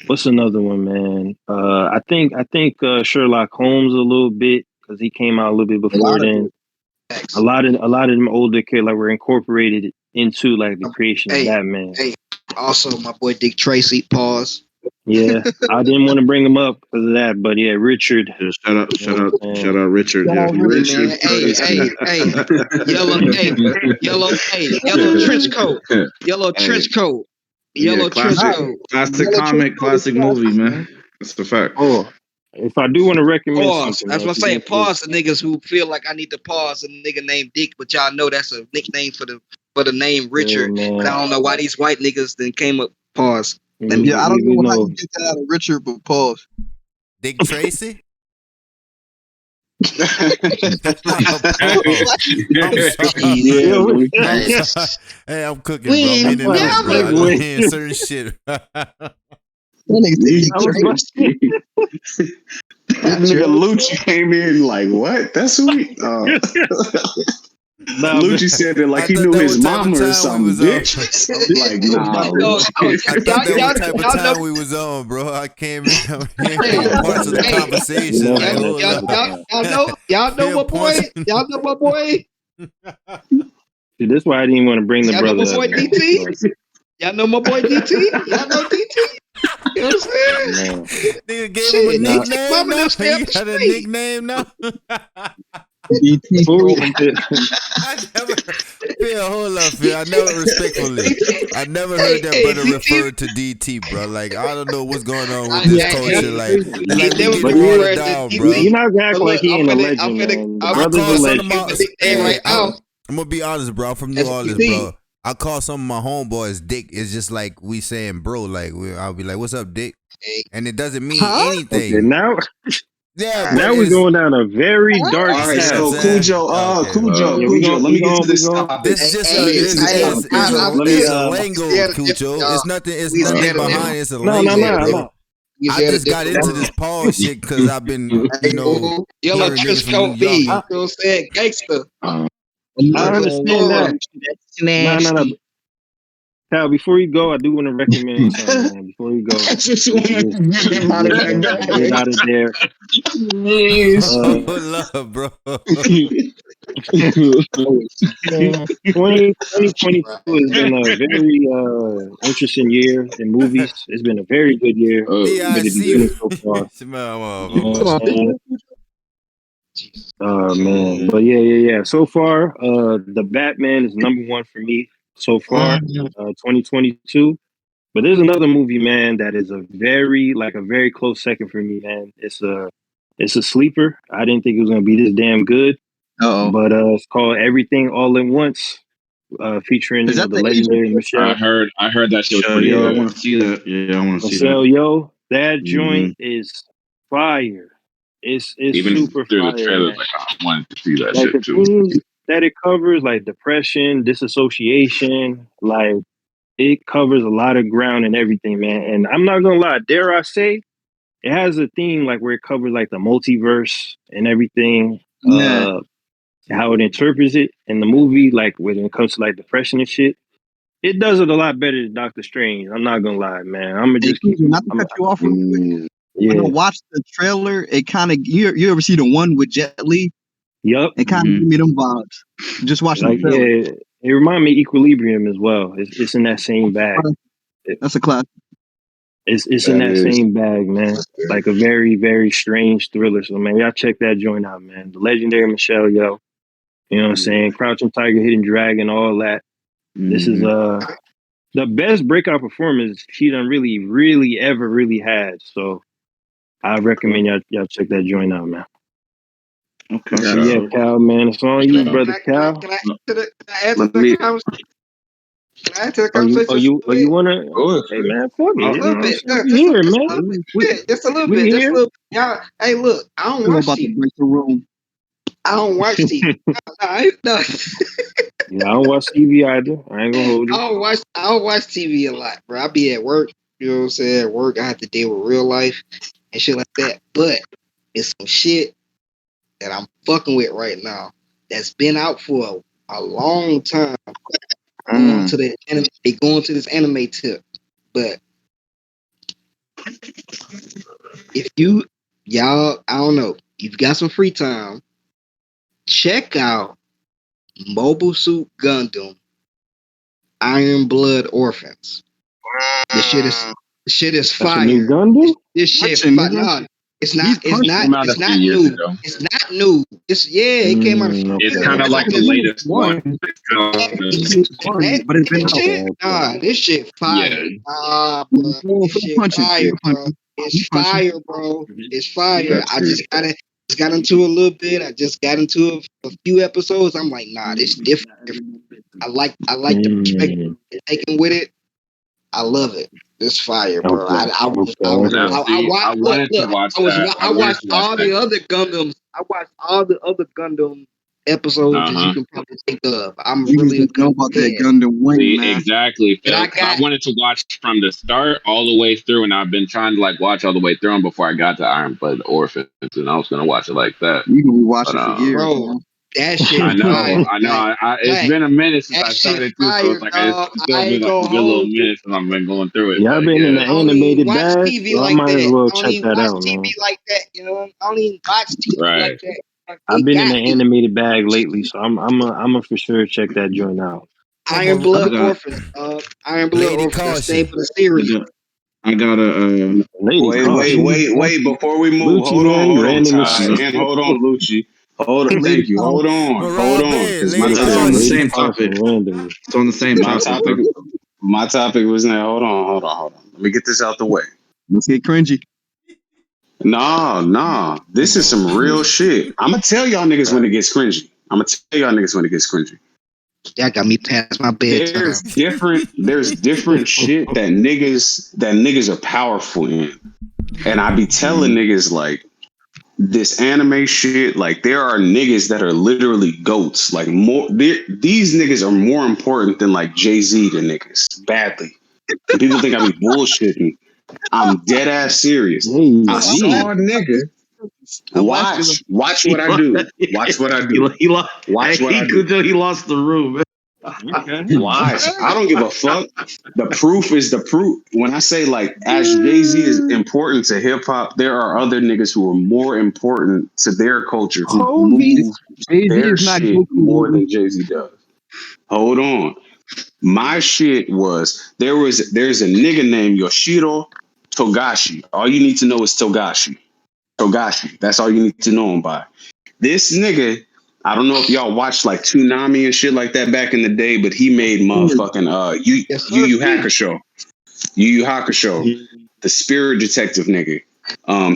What's another one, man? I think Sherlock Holmes a little bit because he came out a little bit A before lot of then. it. A Facts. lot of them older kids like were incorporated into like the creation of Hey, Batman. hey. Also, my boy Dick Tracy. Pause. Yeah, I didn't want to bring him up because of that, but yeah, Richard. Yeah, You know what I'm shout saying? out, Richard. Shout Yeah, out he Richard. was. Man, yellow trench coat, Hey, yeah, yellow trench Not coat. classic Yellow Trench comic, Coat is classic movie, classic, man. man. That's the fact. Oh, if I do want to recommend Pause. something, That's man, what I'm if you saying. guys will, Pause. The niggas who feel like I need to pause a nigga named Dick, but y'all know that's a nickname for the name yeah, Richard. But man, I don't know why these white niggas then came up. Pause. Let me. Yeah, I don't we know how you know. get that out of Richard, but pause. Dick Tracy? Hey, Bro, I'm sorry. Easy. Yeah, Yeah, I'm Hey, sorry. Hey, I'm cooking, bro. I'm we in ain't the know, bro. I never. don't segue. hear certain shit. That nigga said this Dick I was Tracy. about to nigga Lucci came in like, what? That's who we. nah, but Lucci said it like I he thought knew that his was type of mama or time we something, was on. bitch. I'm- Like, nah, No, Lucci. I thought that was type of time we was on, bro. I came in, I'm hey, hearing parts of the yeah, hey, we conversation. never Like, on that hold type up. of time. Hear points. y'all know my boy. See, that's why I didn't want to bring the Y'all know brother my up, boy man. DT. So, Y'all know my boy DT. Y'all know DT. You know what I'm saying? man, Nigga gave him a Shit, nah. DT nickname mama now. them stay He up the got a street. nickname now. DT Before we, trolling. I never, Phil, hold up, Phil. I never, respectfully, DT. I never heard Hey, that hey, brother DT. referred to DT, bro. Like, I don't know what's going on with I, this yeah, I, yeah, culture. hey, Like, it's he like we never get but it he is. watered referred to down, You're bro. DT. not gonna act But like look, he ain't a legend, man. The I brother's a call some of legend. my, give him a nickname hey, right now. I'm gonna be honest, bro. I'm from New That's Orleans, DT. bro. I call some of my homeboys Dick. It's just like we saying, bro. Like, I'll be like, "What's up, Dick?" Hey, And it doesn't mean Huh? Okay, anything. now Yeah, all right. but now we're it's, going down a very dark All right, you know what I'm path, so man. saying? Cujo, Okay. Yeah, Let me get to this topic. This Hey, just hey, Topic, I'm Let me it's a scared lingo, of different, Cujo. y'all. It's nothing. It's We scared nothing of behind different. it. It's a no, We no, lingo, scared of no, different. bro. no. We I scared of just got different into words. this Paul shit because I've been, Hey, yellow hearing trench niggas from New coat York. B. You know what I'm saying? Gangster. I Look, understand that. No, no, no. Nasty. Cal, before you go, I do want to recommend something, man. Before you go, I just we want could to just get him out of get it that out of there. bag. Uh, Love, bro. 2022 has been a very interesting year in movies. It's been a very good year for the DIC. beginning so far. You know Come what on, I'm saying? Jesus. Oh man, but yeah. So far, the Batman is number one for me so far, 2022. But there's another movie, man, that is a very close second for me, man. It's a sleeper. I didn't think it was gonna be this damn good, Uh-oh. but it's called Everything All at Once, featuring Is that the the Asian legendary shit? Michelle. I heard that shit was Michelle, pretty yo, I Yeah, good. want to see that. Yeah, I want to see that. Michelle, yo, that Hmm. joint is fire. It's Even super through the fire, trailers, man. like I wanted to see that Like shit the too. themes that it covers, like depression, disassociation, like it covers a lot of ground and everything, man. And I'm not gonna lie, dare I say, it has a theme like where it covers like the multiverse and everything, Yeah. how it interprets it in the movie, like when it comes to like depression and shit. It does it a lot better than Doctor Strange. I'm not gonna lie, man. I'm gonna Hey, just keep Cooper, not to I'm cut you off real quick. Mm. When I yeah. watched the trailer, it kind of you ever see the one with Jet Li? Yup. It kind of Hmm. gave me them vibes. Just watching the Like trailer. yeah, it reminded me of Equilibrium as well. It's in that same bag. That's a class. It's in That that is. same bag, man. Like a very, very strange thriller. So man, y'all check that joint out, man. The legendary Michelle Yeoh. You know what I'm saying? Crouching Tiger, Hidden Dragon, all that. This is Hmm. the best breakout performance she done really, really ever really had. So I recommend y'all check that joint out, man. Okay. For But yeah, sure. Cal, man, it's on Can you, I, brother Cal. can I add to the Let me conversation? Can I add to the Oh, you, conversation just a little bit? wanna? Good. Hey man, fuck Just it. a You little know what I'm bit. saying? We Just here, a man. little bit. We Just a little we bit. Just a here. little bit. Y'all, hey, look, I don't I'm watch about to TV. break the room. I don't watch TV. No. Yeah, I don't watch TV either. I ain't gonna hold you. I don't watch TV a lot, bro. I be at work. You know what I'm saying? At work, I have to deal with real life and shit like that. But it's some shit that I'm fucking with right now that's been out for a long time. Going to the anime, they going to this anime tip. But if y'all, I don't know, you've got some free time, check out Mobile Suit Gundam Iron Blood Orphans. This shit is That's a new fire. Gundam. This shit Punching, fire. nigga. No, it's He's not. It's punching. not. Came out It's a few not years new. ago. It's not new. It came out a few It's years kind ago. of But like I'm the just latest one. One. It's kind it's, of, One, but it's been this out. shit. Okay. Nah, this shit yeah. fire. Bro, Well, this for the shit punching. For fire, the bro. punching. It's We punching. fire, bro. It's fire. That's I true. just got into a little bit. I just got into a few episodes. I'm like, nah, this different. I like the perspective Mm, they're taking with it. I love it. This fire, bro. okay. Now, Okay. I see, I watched. wanted to Look. watch that. I I wanted watched to watch all that. the other Gundams. I watched all the other Gundam episodes Uh that you huh. can probably think of. I'm Niggas really a didn't know Gundam about that head, Gundam Wing, See, man. exactly, and Phil. I Because I got, wanted to watch from the start all the way through, and I've been trying to like watch all the way through them before I got to Iron Blood Orphans, and I was gonna watch it like that. You can be But watching for years, bro. man. That shit fire. I know. Like, It's been a minute since that I shit started too, so fire, it's like dog. it's I still been ain't like a gonna good little hold you. minute since I've been going through it. Y'all But been in the yeah, I don't even animated watch bag, TV so I like might as that. well I don't check even that watch out, TV man. like that. You know, I don't even watch TV right. like that. Like, I've it been in the got me. animated bag lately, so I'm a for sure check that joint out. What Iron about I Blood got, Orphans. Iron Blood Lady Orphans. That's the name Caution? of the I series. got, I got a. Lady caution. Wait. Before we move, Lucci man, hold on, random Ty, access. and hold on, Lucci. Lady Thank you. Kong. Hold Mariah on, Bey, because This my Lady nigga topic, said on the Caution. lady same caution topic. randomly. It's on the same My topic topic. though. My topic was now. Hold on. Let me get this out the way. Let's get cringy. Nah. This is some real shit. I'm gonna tell y'all niggas when it gets cringy. That got me past my bedtime. There's different shit that niggas are powerful in. And I be telling niggas like this anime shit, like there are niggas that are literally goats. Like these niggas are more important than like Jay-Z to niggas. Badly. And people think I be bullshitting. I'm dead ass serious. I No, I'm Jay-Z. saw a asking. nigga I'm asking them. watch what I do. Watch what I do. He lost. Watch what I do. He lost the room. Okay. Watch. I don't give a fuck. The proof is the proof. When I say like as Jay-Z is important to hip hop, there are other niggas who are more important to their culture who Kobe. move Jay-Z their is not shit Goku, more nigga. than Jay-Z does. Hold on. My shit was there's a nigga named Yoshiro Togashi. All you need to know is Togashi. Togashi. That's all you need to know him by. This nigga, I don't know if y'all watched like Toonami and shit like that back in the day, but he made motherfucking Yes, Yu sir. Yu Hakusho. Yu Yu Hakusho, the spirit detective nigga.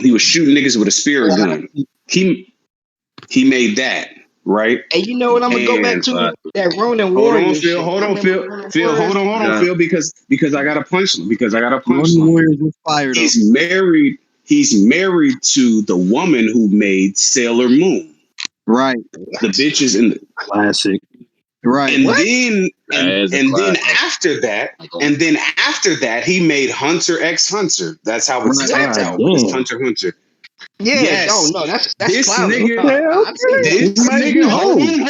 He was shooting niggas with a spirit gun. He made that, right? And you know what? I'm gonna go back And to that Ronin hold on, Warrior Phil. shit. Hold You on, remember Phil. Ronin Phil, hold Warriors? on, Yeah. Phil, because I got a punchline. Ronin Warriors was fire though. He's married. He's married to the woman who made Sailor Moon. Right. The bitches in the Classic. Right. and What? then That is a and then classic. after that he made Hunter x Hunter. That's how it Right. starts What? God out, but it's damn. Hunter x Hunter. Yeah, Yes, no, that's this clout. nigga, Okay, I see okay. that. He this might be nigga. Hold whole. on.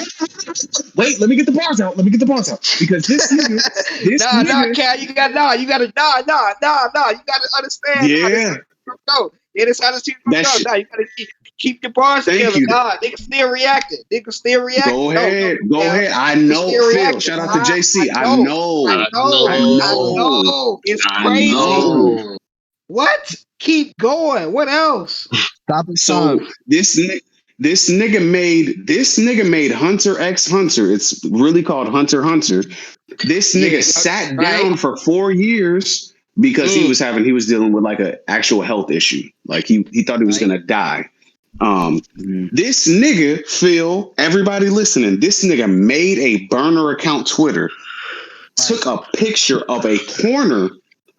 Wait, let me get the bars out. Because this nigga, Cal, you gotta understand. Nah, this is yeah, no. It is how the shit gonna that go. shit. Nah, you gotta keep your bars Thank together. you. Nah, niggas still reacting. Go No, ahead, go Cal, ahead. I niggas know, still Phil. reacting. Shout out to I JC. I know, I know, I know, I I know. know, know. It's I crazy. know. know. What? Keep going. What else? Stop and So time. this nigga made Hunter x Hunter. It's really called Hunter x Hunter. This nigga Yeah, sat right. down for 4 years because he Mm, was dealing with like a actual health issue. Like he thought he was right. gonna die. Um, Mm. this nigga, Phil, everybody listening, this nigga made a burner account Twitter took a picture of a corner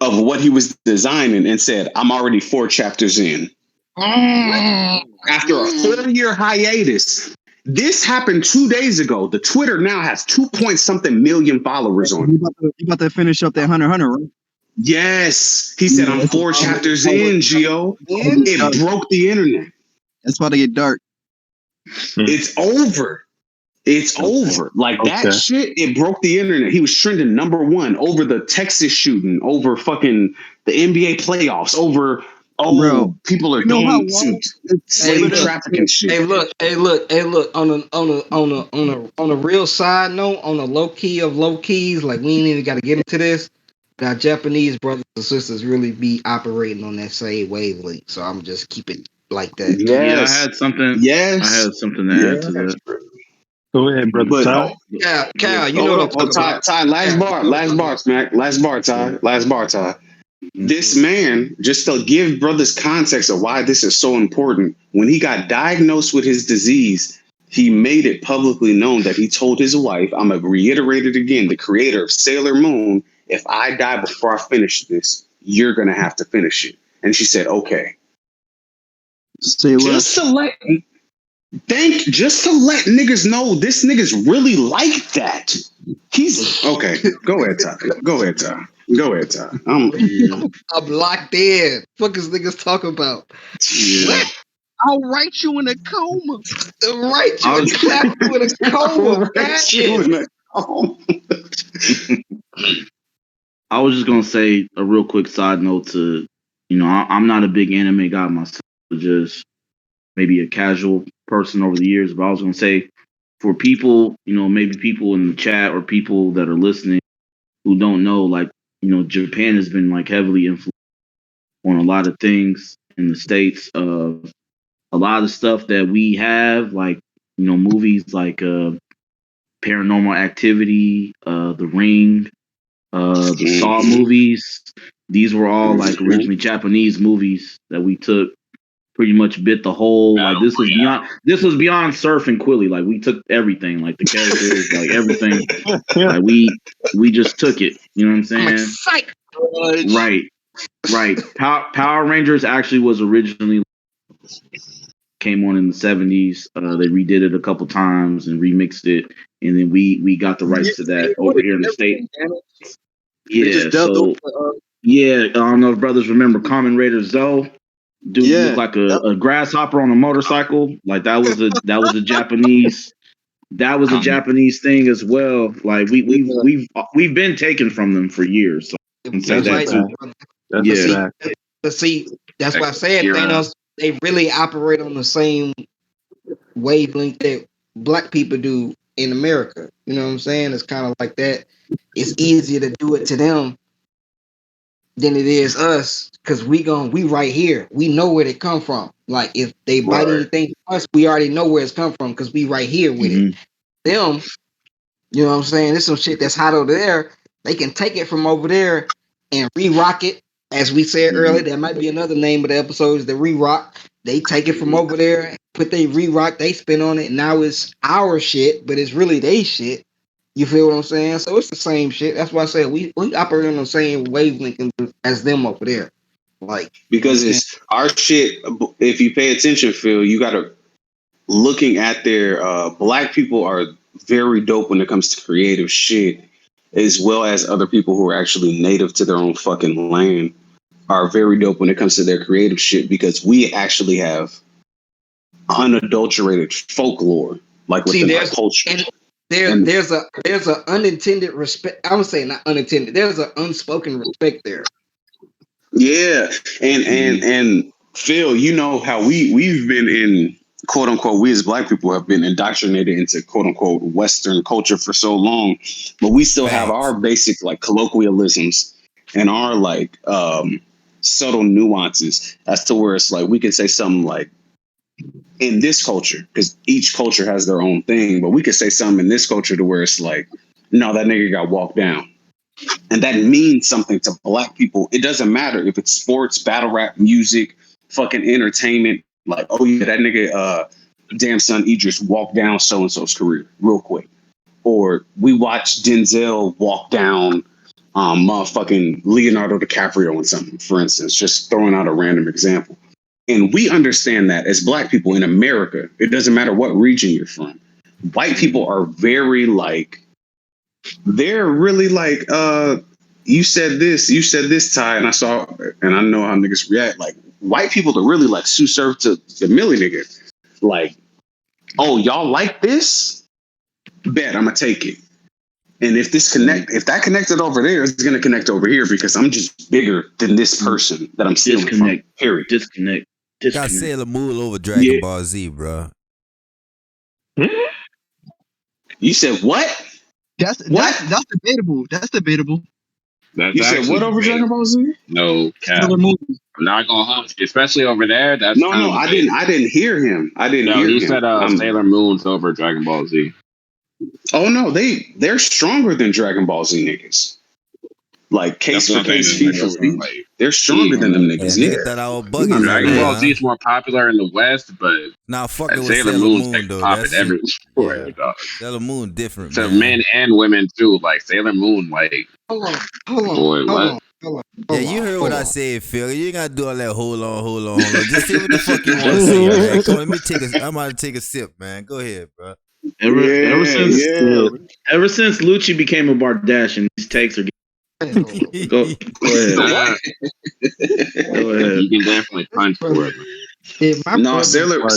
of what he was designing and said, "I'm already 4 chapters in." After a 4-year hiatus. This happened 2 days ago. The Twitter now has 2-point-something million followers on it. You about to finish up that Hunter, right? Yes. He said, I'm 4 chapters in, Gio. It broke the internet. That's about to get dark. It's over. It's over. Like that shit, it broke the internet. He was trending #1 over the Texas shooting, over fucking the NBA playoffs, over people are doing some slave trafficking shit. Hey, look. On a real side note, on the low key of low keys, like we ain't even got to get into this. Our Japanese brothers and sisters really be operating on that same wavelength, so I'm just keep it like that. Yes. Yeah, I had something. Yes. I had something to add to that. Go ahead, brother Ty. Cal, you know what I'm talking about. Ty, last bar, Smack. Last bar, Ty. This man, just to give brothers context of why this is so important, when he got diagnosed with his disease, he made it publicly known that he told his wife, I'm going to reiterate it again, the creator of Sailor Moon, if I die before I finish this, you're going to have to finish it. And she said, okay. Just to let niggas know this nigga's really like that. He's okay. Go ahead, Ty. I'm locked in. Fuck is niggas talking about? Yeah. What? I'll write you in a coma. Clap you in a coma. I was just gonna say a real quick side note to, I'm not a big anime guy myself, just maybe a casual person over the years. But I was gonna say, for people, maybe people in the chat or people that are listening who don't know, like, Japan has been like heavily influenced on a lot of things in the States. A lot of stuff that we have, like, movies like Paranormal Activity, The Ring, the Saw movies. These were all like originally Japanese movies that we took, pretty much bit the whole, like this was beyond Surf and Quilly. Like we took everything, like the characters, like everything. Like we just took it. You know what I'm saying? Right. Power Rangers actually was originally came on in the 70s. They redid it a couple times and remixed it, and then we got the rights to that over here in the States. Yeah, so I don't know if brothers remember Kamen Rider Zoe. Dude looked like a grasshopper on a motorcycle. Like that was a Japanese. That was a Japanese thing as well. Like we've been taken from them for years. So I can say that too. But see, that's why I said Thanos. They really operate on the same wavelength that black people do in America. You know what I'm saying? It's kind of like that. It's easier to do it to them than it is us, because we right here. We know where they come from. Like if they bite anything from us, we already know where it's come from because we right here with it. Them, you know what I'm saying? There's some shit that's hot over there. They can take it from over there and re-rock it. As we said earlier, that might be another name of the episode, is the re-rock. They take it from over there, put they re-rock, they spin on it, and now it's our shit, but it's really they shit. You feel what I'm saying? So it's the same shit. That's why I said we operate on the same wavelength as them over there. Like, because it's our shit. If you pay attention, Phil, you gotta looking at their black people are very dope when it comes to creative shit, as well as other people who are actually native to their own fucking land are very dope when it comes to their creative shit, because we actually have unadulterated folklore, like within our culture. There's a unintended respect. I would say not unintended. There's an unspoken respect there. Yeah, and Phil, you know how we've been in, quote unquote, we as black people have been indoctrinated into quote unquote Western culture for so long, but we still have our basic like colloquialisms and our like subtle nuances as to where it's like we can say something like in this culture, because each culture has their own thing, but we could say something in this culture to where it's like, no, that nigga got walked down. And that means something to black people. It doesn't matter if it's sports, battle rap, music, fucking entertainment. Like, oh yeah, that nigga, damn son Idris walked down so-and-so's career real quick. or we watched Denzel walk down motherfucking Leonardo DiCaprio and something, for instance, just throwing out a random example. And we understand that as Black people in America, it doesn't matter what region you're from. White people are very like, they're really like, you said this, Ty, and I know how niggas react. Like, white people are really like sue serve to the Millie nigga. Like, oh, y'all like this? Bet I'm gonna take it. And if that connected over there, it's gonna connect over here because I'm just bigger than this person that I'm stealing from. Period. Disconnect. Got Sailor Moon over Dragon Ball Z, bro. You said what? That's debatable. That's debatable. That's You said what over Dragon Ball Z? No, Cap. I'm not gonna hold you, especially over there. That's no. I didn't hear him. He said Sailor Moon's over Dragon Ball Z. Oh no, they're stronger than Dragon Ball Z niggas. Like case for case, feet for feet. They're stronger than them niggas. Yeah, nigga thought I was bugging. Dragon Ball Z is more popular in the West, but now fucking with Sailor Moon though. That's everywhere, dog. Sailor Moon different, to man. men and women too. Like Sailor Moon, like hold on. Yeah, you heard what I said, Phil. You ain't gotta do all that. Hold on. Just say what the fuck you want to say, man. Come on, let me I'm about to take a sip, man. Go ahead, bro. Ever since Lucci became a Bardashian, these takes are getting... Go ahead. Go ahead. You can definitely punch for it. No, Sailor and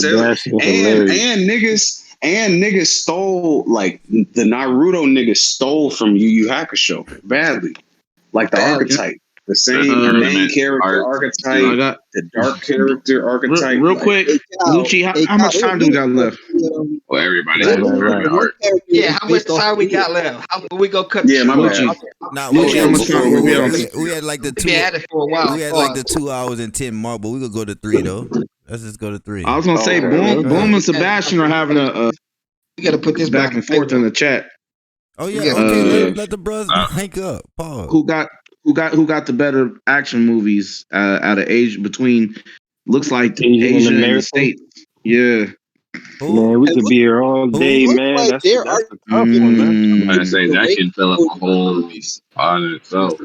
niggas stole, like, the Naruto niggas stole from Yu Yu Hakusho badly. Like the archetype. The same main character archetype, the dark character archetype. Real quick, Lucci, how much time do we got left? Well, everybody. Yeah, how much time we got left? We go cut. Yeah, my bad. We had like the 2. We had like the 2 hours and 10 mark, but we could go to 3 though. Let's just go to 3. I was gonna say, Boom and Sebastian are having a. We gotta put this back and forth in the chat. Oh yeah, okay. Let the brothers hike up. Pause. Who got the better action movies out of Asia between? Looks like Asia and the States. Yeah. Man, we could be here all day, man. Like that's a tough one, man. I'm gonna say that can fill up a whole on itself.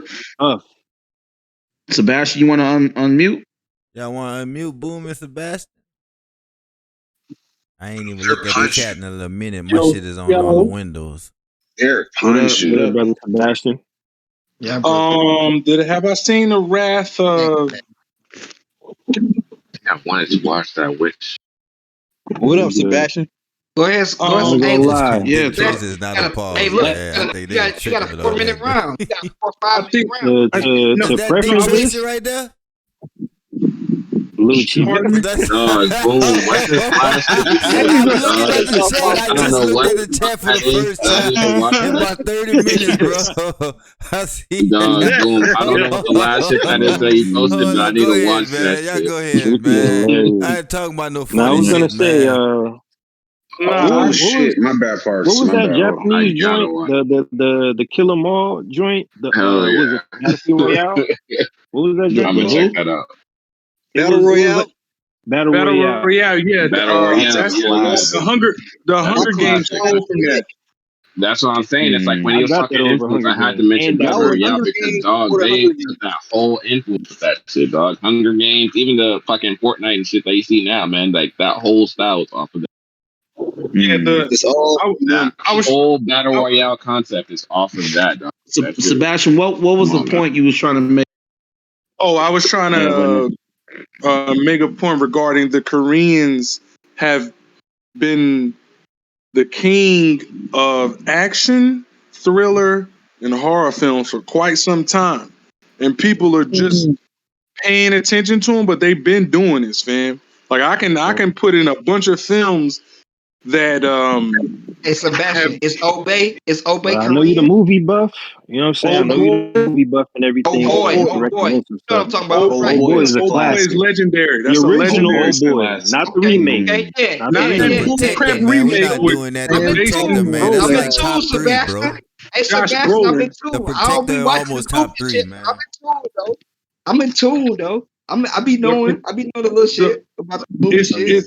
Sebastian, you want to unmute? Yeah, I want to unmute Boom and Sebastian. I ain't even looked at the chat in a little minute. My shit is on all the windows. They're punching. What up, brother Sebastian? Yeah, have I seen the Wrath of? I wanted to watch that witch. What up, Sebastian? Go ahead. I'm gonna lie. Yeah, this is not a pause. Hey, look, you got a 4-minute round. You got a 4 or 5 minute round. To preference this right there. Lucci. Boom. What's this last I just looked at the chat for the first time in about 30 minutes, bro. I see. Boom. I don't know what the last shit that is that you posted, but I need to watch that man. shit. Go ahead, man. I ain't talking about no funny I was gonna shit, say, oh shit, my bad parts. What was that Japanese joint? The Kill 'Em All joint? Hell yeah. Was it Battle Royale? What was that joint? I'm gonna check that out. Battle Royale. Battle Royale. Yeah. Battle Royale. The Hunger Games. That's what I'm saying. It's like when he was talking influence, I had to mention Battle Royale because, dog, they took that whole influence with that shit, dog. Hunger Games, even the fucking Fortnite and shit that you see now, man. Like, that whole style is off of that. Yeah, whole Battle Royale concept is off of that, dog. Sebastian, what was the point you was trying to make? Oh, I was trying to make a point regarding the Koreans have been the king of action, thriller, and horror films for quite some time. And people are just paying attention to them, but they've been doing this, fam. Like I can put in a bunch of films that Hey Sebastian, it's Obey. It's Obey. I know you the movie buff. You know what I'm saying? I know you the movie buff and everything. Oh boy. You know what I'm talking about? Old Boy is a classic. Is legendary. That's the original Old Boy, not the remake. Okay, yeah. Not the remake. Crap We're remake not doing that. The Protector, man. That's like top 3, bro. Hey Sebastian, I'm in tune. The Protector almost top 3, man. I'm in tune though. I be knowing a little shit about the movie shit.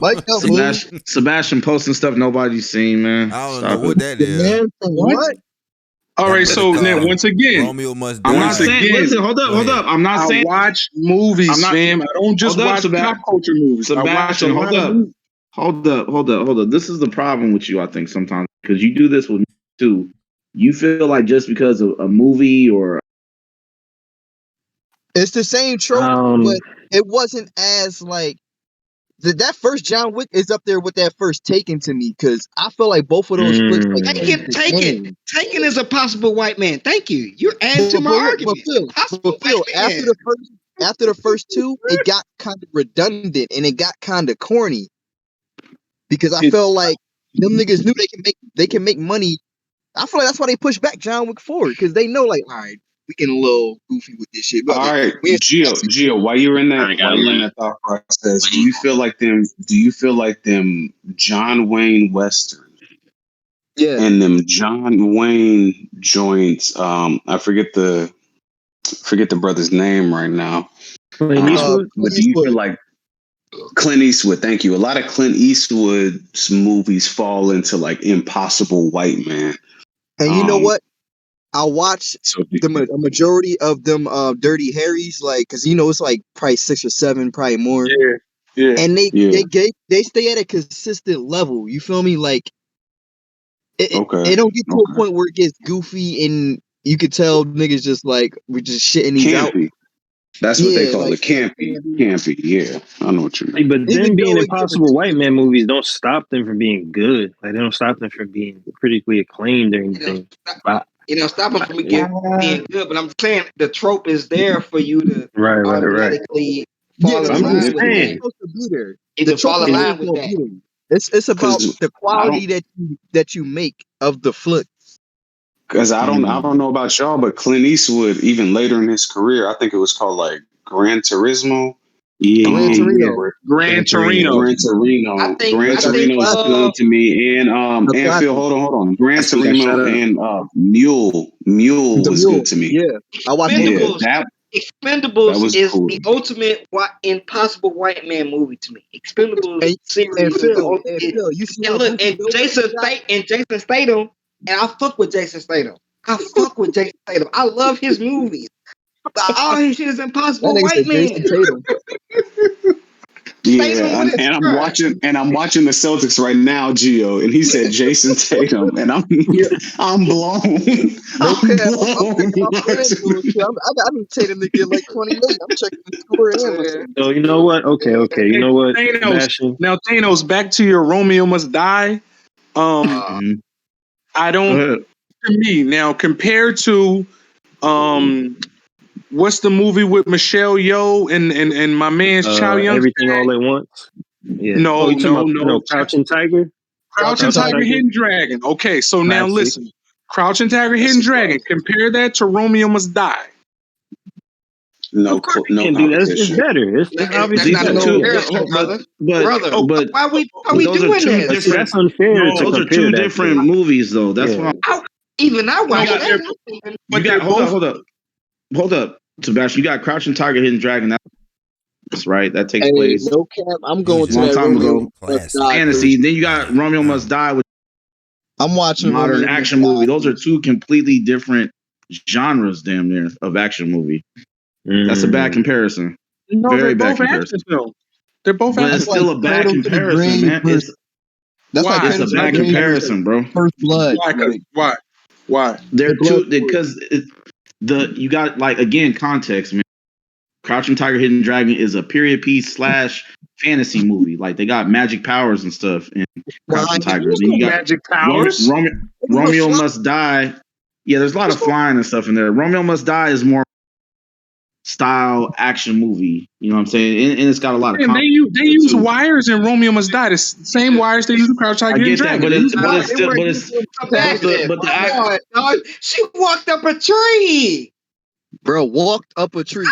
Mike up, Sebastian posting stuff nobody's seen, man. I don't Stop know what it. that is. What? All That right, brother so now called once again, Romeo Must I'm Die. not saying. Listen, hold up, Go hold ahead. up. I'm not I saying. watch movies, I'm not. fam. I don't just Hold up, watch pop culture movies. I watch a Sebastian, lot hold of up. movies. Hold up. This is the problem with you, I think, sometimes. Because you do this with me too. You feel like just because of a movie or It's the same trope, but it wasn't as like that first John Wick is up there with that first Taken to me because I feel like both of those flicks like Taken is a possible white man. Thank you. You're adding to my argument. Phil, after the first two, it got kind of redundant and it got kind of corny because I felt like them niggas knew they can make money. I feel like that's why they push back John Wick forward because they know like, all right, we getting a little goofy with this shit. All right, Gio, while you're in that thought process, do you feel like them John Wayne westerns and them John Wayne joints? I forget the brother's name right now. Clint Eastwood? But do you feel like Clint Eastwood? Thank you. A lot of Clint Eastwood's movies fall into like Impossible White Man. And you know what? I'll watch a majority of them Dirty Harrys, like, because it's like probably 6 or 7, probably more. Yeah. And they stay at a consistent level. You feel me? Like, it don't get to a point where it gets goofy and you could tell niggas just like we just shitting these out. That's what they call it. Campy. Yeah, I know what you mean. But them being Impossible White Man movies don't stop them from being good. Like they don't stop them from being critically acclaimed or anything. Stop them from being good. But I'm saying the trope is there for you to automatically fall in line with that. Either fall in line with that. It's about the quality that you make of the flick. Because I don't know about y'all, but Clint Eastwood, even later in his career, I think it was called like Gran Turismo. Gran Torino. Gran Torino is good to me, and Phil, hold on. Gran Torino and Mule was good to me. Yeah, I watched Expendables is cool. The ultimate Impossible White Man movie to me. Expendables series is the ultimate. And Jason Statham, and I fuck with Jason Statham. I love his movies. All his shit is Impossible White Man. Yeah, and I'm watching the Celtics right now, Gio, and he said Jason Tatum, and I'm blown. I need Tatum to get like 28. I'm checking the score and So you know what? Okay. You know what? Now Thanos, back to your Romeo Must Die. I don't. To me now, compared to what's the movie with Michelle Yeoh and my man's Chow Yun? Everything All at Once. Yeah. No. Crouching Tiger. Crouching Tiger, Hidden Dragon. Okay, so now listen. Crouching Tiger, Hidden Dragon. Compare that to Romeo Must Die. No competition. It's better. It's obviously better. But why we doing this? That's unfair. Those are two different movies, though. That's why. I watched that. You got hold up, Sebastian. You got Crouching Tiger, Hidden Dragon. That's right. That takes place. No cap. I'm going to long that time Romeo ago. Fantasy. Then you got Romeo Must Die, with I'm watching modern action movie. Those are two completely different genres, damn near, of action movie. That's a bad comparison. No, very bad comparison. They're both but it's still a bad comparison, man. It's a bad comparison, bro. First Blood. Why? They're two because you got like again context, man. Crouching Tiger, Hidden Dragon is a period piece / fantasy movie. Like they got magic powers and stuff in Crouching Tiger. Then you got magic powers. Romeo Must Die. Yeah, there's a lot of flying and stuff in there. Romeo Must Die is more style action movie. You know what I'm saying? And it's got a lot of. They use wires in Romeo Must Die. The same wires they use in Crouching Tiger, Hidden Dragon. She walked up a tree. Bro, walked up a tree.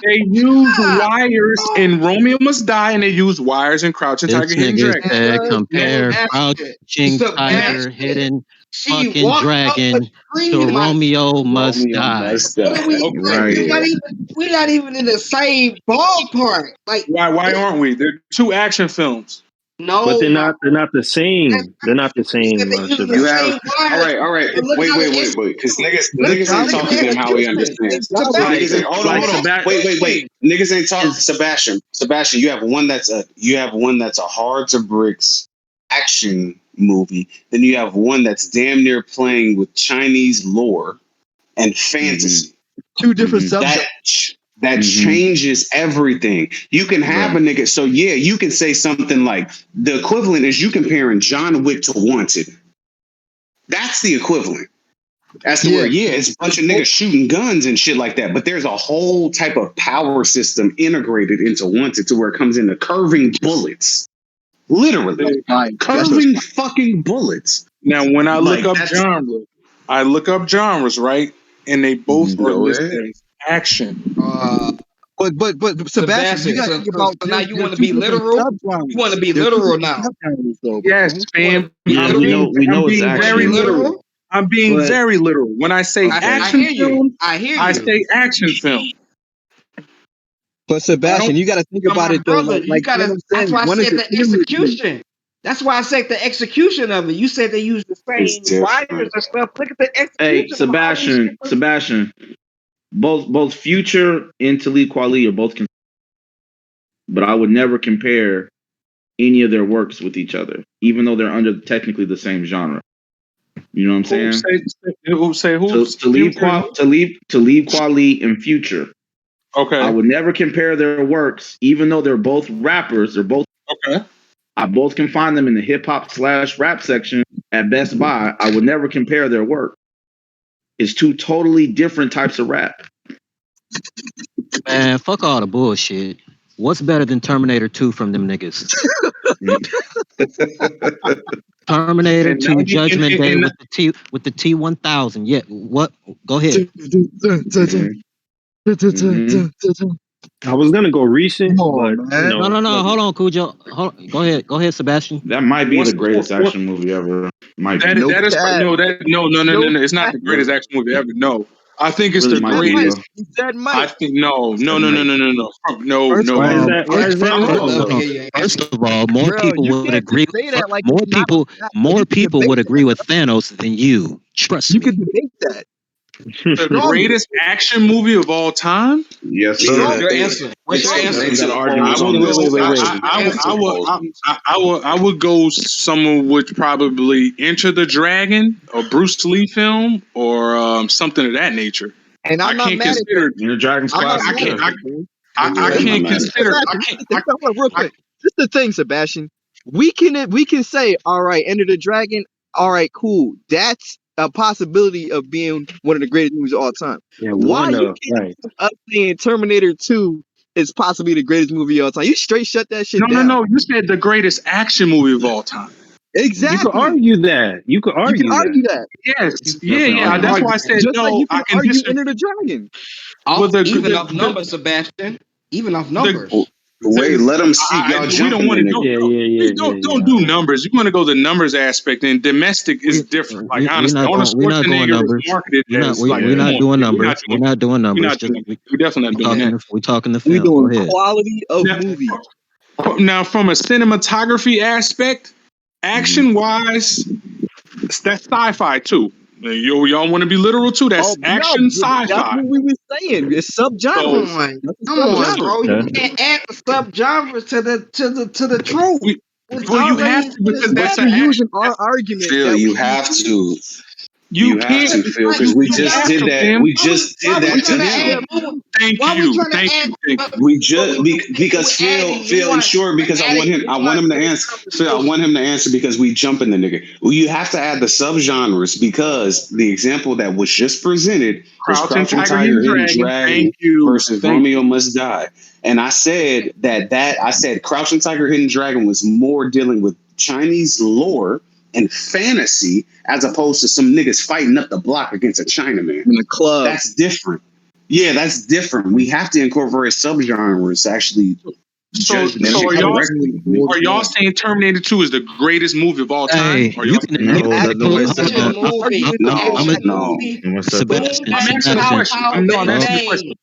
They use wires in Romeo Must Die, and they use wires in Crouching Tiger, Hidden Dragon. Compare Crouching Tiger, Hidden fucking Dragon to Romeo Must Die. We're not even in the same ballpark. Like, why aren't we? They're two action films. No, but they're not the same. They're not the same. You have all right. Wait. Because niggas ain't talking to him how he understands. Hold on. Wait. Niggas ain't talking. Sebastian, you have one that's a hard to bricks action movie. Then you have one that's damn near playing with Chinese lore and fantasy. Two different subjects. That changes everything. You can have a nigga. So yeah, you can say something like the equivalent is you comparing John Wick to Wanted. That's the equivalent. As to where, it's a bunch of niggas shooting guns and shit like that. But there's a whole type of power system integrated into Wanted to where it comes into curving bullets. Literally. Curving fucking bullets. Now, when I look Like, up genres, I look up genres, right? And they both are Go listed ahead. as action. But Sebastian, you got to think about so now you want to two be different literal? subgenres. You want to be There's two literal different now? subgenres, though. Yes, fam. Yeah, I'm we being know it's very action. literal. I'm being But very literal. When I say I action hear you. film, I hear I you. say action film. But I Sebastian, don't. you got to think about My it though. brother, you Like gotta. I'm That's saying, why I one is said a the period piece. execution. That's why I said the execution of it. You said they use the It's same different. writers and stuff. Look at the hey, execution of all these different. Sebastian, both Future and Talib Kweli are both, but I would never compare any of their works with each other, even though they're under technically the same genre. You know what I'm saying? Who say who? Talib Kweli and Future. Okay. I would never compare their works, even though they're both rappers. They're both okay. I both can find them in the hip hop / rap section at Best Buy. I would never compare their work. It's two totally different types of rap. Man, fuck all the bullshit. What's better than Terminator 2 from them niggas? Terminator And 2 Judgment Day with the T1000. Yeah, what? Go ahead. I was gonna go recent, Come on, but man. No. Hold on, Cujo. Go ahead, Sebastian. That might be What's- the greatest action movie ever. Might be. That is cap. no. It's not the greatest action movie ever. No, I think it's Really the might be, greatest. though. He said Mike. I think no. First of why is all, that? Why is that I would wrong love to though? hear you. First of all, more bro, people you would can't agree. just say that like More it's not people, a fact. more You can people debate would that. agree with Thanos than you. Trust You me. can debate that. The greatest action movie of all time. Yes, What's sir. your answer? What's your answer? Thanks to the I arguments on would this. go. Wait. I would go. Someone would probably Enter the Dragon, or Bruce Lee film, or something of that nature. And I'm not can't mad at that. consider. The Dragon's I'm not classic. mad at Yeah. that, man. I I'm not can't mad at consider. I Sebastian, can't. hold on, real quick. Just the thing, Sebastian. We can say, all right, Enter the Dragon. All right, cool. That's a possibility of being one of the greatest movies of all time. Yeah, Why one you of can't right. us saying Terminator 2 is possibly the greatest movie of all time? You straight shut that shit down. No. You said the greatest action movie of all time. Exactly. You could argue that. You could You can argue that. argue that. Yes. Definitely Yeah. argue. That's why I said Just like no. you I can can argue disagree. Enter the Dragon. Even off numbers, Sebastian. Even off numbers. Wait, let them speak. Y'all We jumping don't want the to. nigga. Don't do numbers. You want to go the numbers aspect, and domestic is different. Like honestly, Arnold We're not going Schwarzenegger is numbers. marketed as like. We're Come not on, doing man. numbers. We're not doing numbers. We're definitely not doing that. We're talking the We film. Go doing ahead. quality of Now, movie. now, from a cinematography aspect, action wise, that's sci-fi too. Y'all want to be literal too? That's action That's sci-fi. what we were saying. It's subgenres. Come on, bro. You can't add the subgenres to the truth. Well, you have to because that's you're using our argument. Phil, you have to. You have can't, to, Phil, because we just did that. We just did that to him. Thank you. We just because Phil, in short, because I want him to answer. Phil, I want him to answer because we jump in the nigga. Well, you have to add the subgenres because the example that was just presented was Crouching Tiger, Hidden Dragon versus Romeo Must Die. And I said I said Crouching Tiger, Hidden Dragon was more dealing with Chinese lore and fantasy as opposed to some niggas fighting up the block against a Chinaman. In the club. That's different. Yeah, that's different. We have to incorporate subgenres to actually judge them correctly. Are y'all saying Terminator 2 is the greatest movie of all time? Hey, Are y'all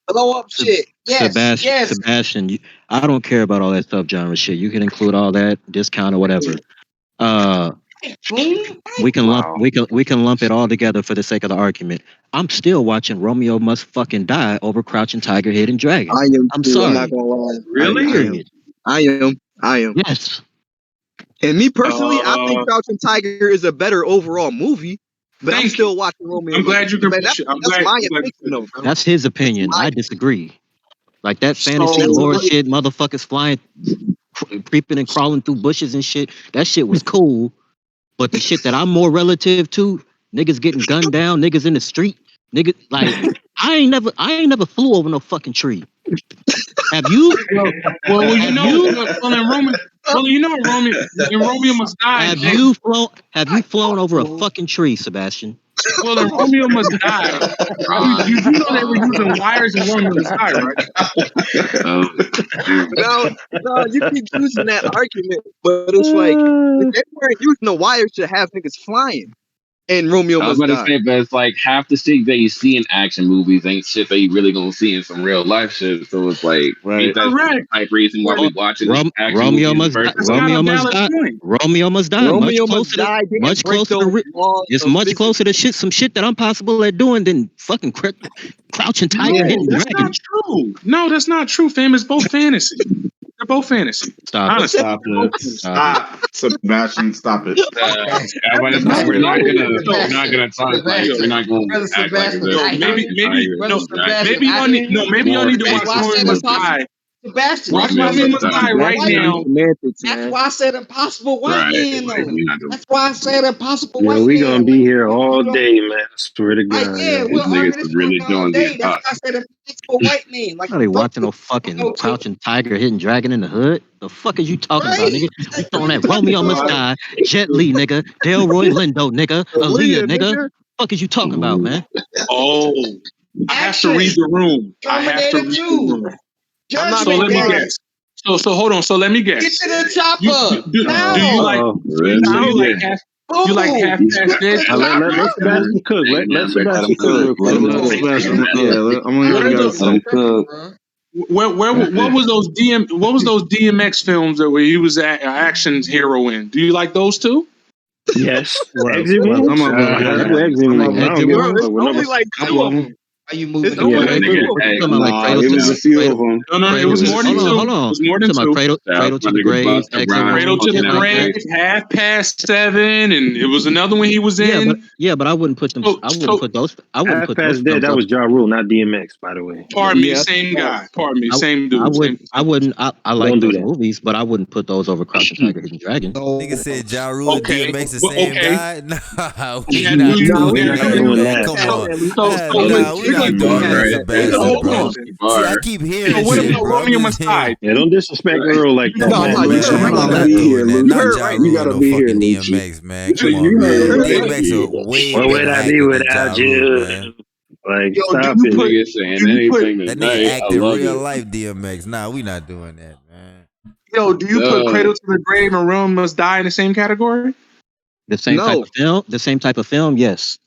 Blow up shit. Yes. Sebastian, I don't care about all that subgenre shit. You can include all that, discount or whatever. We can lump it all together for the sake of the argument. I'm still watching Romeo Must Fucking Die over Crouching Tiger, Hidden Dragon. I am. I'm too, sorry. I'm not gonna lie. Really? I am. Yes. And me personally, I think Crouching Tiger is a better overall movie, but I'm still watching Romeo. I'm glad you can. That's my opinion, though, bro. That's his opinion. I disagree. Like that fantasy So lore shit, motherfuckers flying, creeping and crawling through bushes and shit. That shit was cool. But the shit that I'm more relative to, niggas getting gunned down, niggas in the street, niggas like I ain't never flew over no fucking tree. Have you? well, you know, in Romeo Must Die. Have you flown over a fucking tree, Sebastian? Well, in Romeo Must Die, you do know they were using wires in Romeo Must Die, right? No, you keep using that argument, but it's like if they weren't using the wires to have niggas flying, and Romeo I was Must about to Die. say, but it's like half the shit that you see in action movies ain't shit that you really gonna see in some real life shit. So it's like, ain't that the type reason why we watching action Romeo movies must in the die. first place? Romeo must die. Romeo must die. Romeo Must Die didn't Much break closer those to laws it's of much physics. closer to some shit that I'm possible at doing than fucking Crouching Tiger, Hidden That's Dragon. not true. No, that's not true, fam. It's both fantasy. They're both fantasy. Stop Honestly. it. Stop, Sebastian. Stop it. We're not gonna talk like we're not gonna act like it's maybe y'all need to watch Romeo Must Die. Sebastian, Watch Romeo Must Die right now. That's why I said Impossible White Man, though. That's why I said Impossible Yeah, White we Man. gonna be here all day, man. I swear to God. Yeah, we'll argue this point all day. That's why I said Impossible White Man. Like, Are they watching no fucking Crouching Tiger, Hidden Dragon in the Hood? The fuck is you talking about, nigga? You throwing that Romeo Must Die, Jet Li, nigga, Delroy Lindo, nigga, Aaliyah, nigga. Fuck is you talking about, man? Oh, I have to read the room. I have to read the room. So let me guess. So hold on. So let me guess. Get to the chopper. Do you like? Do you like half? You like half past dead? Let Sebastian cook. Let Sebastian cook real quick. I'm gonna let him cook. What was those DMX films that where he was an action hero in? Do you like those too? Yes. Exit I room? don't give a fuck. Only like two of them. Are you moving? It was a few of them. No, it was more than two. Hold on. It was more than two. Cradle to the Grave, Cradle to the Grave, 7:30, and it was another one he was in. But I wouldn't put them. I wouldn't put those. I wouldn't put those. Dead. That was Ja Rule, not DMX, by the way. Pardon me, same guy. Pardon me, same dude. I wouldn't. I like those movies, but I wouldn't put those over Crouching Tiger, Hidden Dragon. Nigga said Ja Rule and DMX the same guy. Nah, we Yeah, not no, doing we're that, not doing man. that. Come on. So We not doing that, Sebastian, bro. See, I keep hearing So what shit, about bro. Romeo Must Die? Yeah, don't disrespect Earl like that. No, man. you heard right. I'm not doing that. Not Ja Rule, no fucking DMX, man. Come on, man. DMX are way What would better I be actor than Ja without Rule, you? man. Like, Yo, stop do it. you put That nigga act in real life DMX. Nah, we not doing that, man. Do you put Cradle to the Grave and Romeo Must Die in the same category? The same type of film. The same type of film. Yes.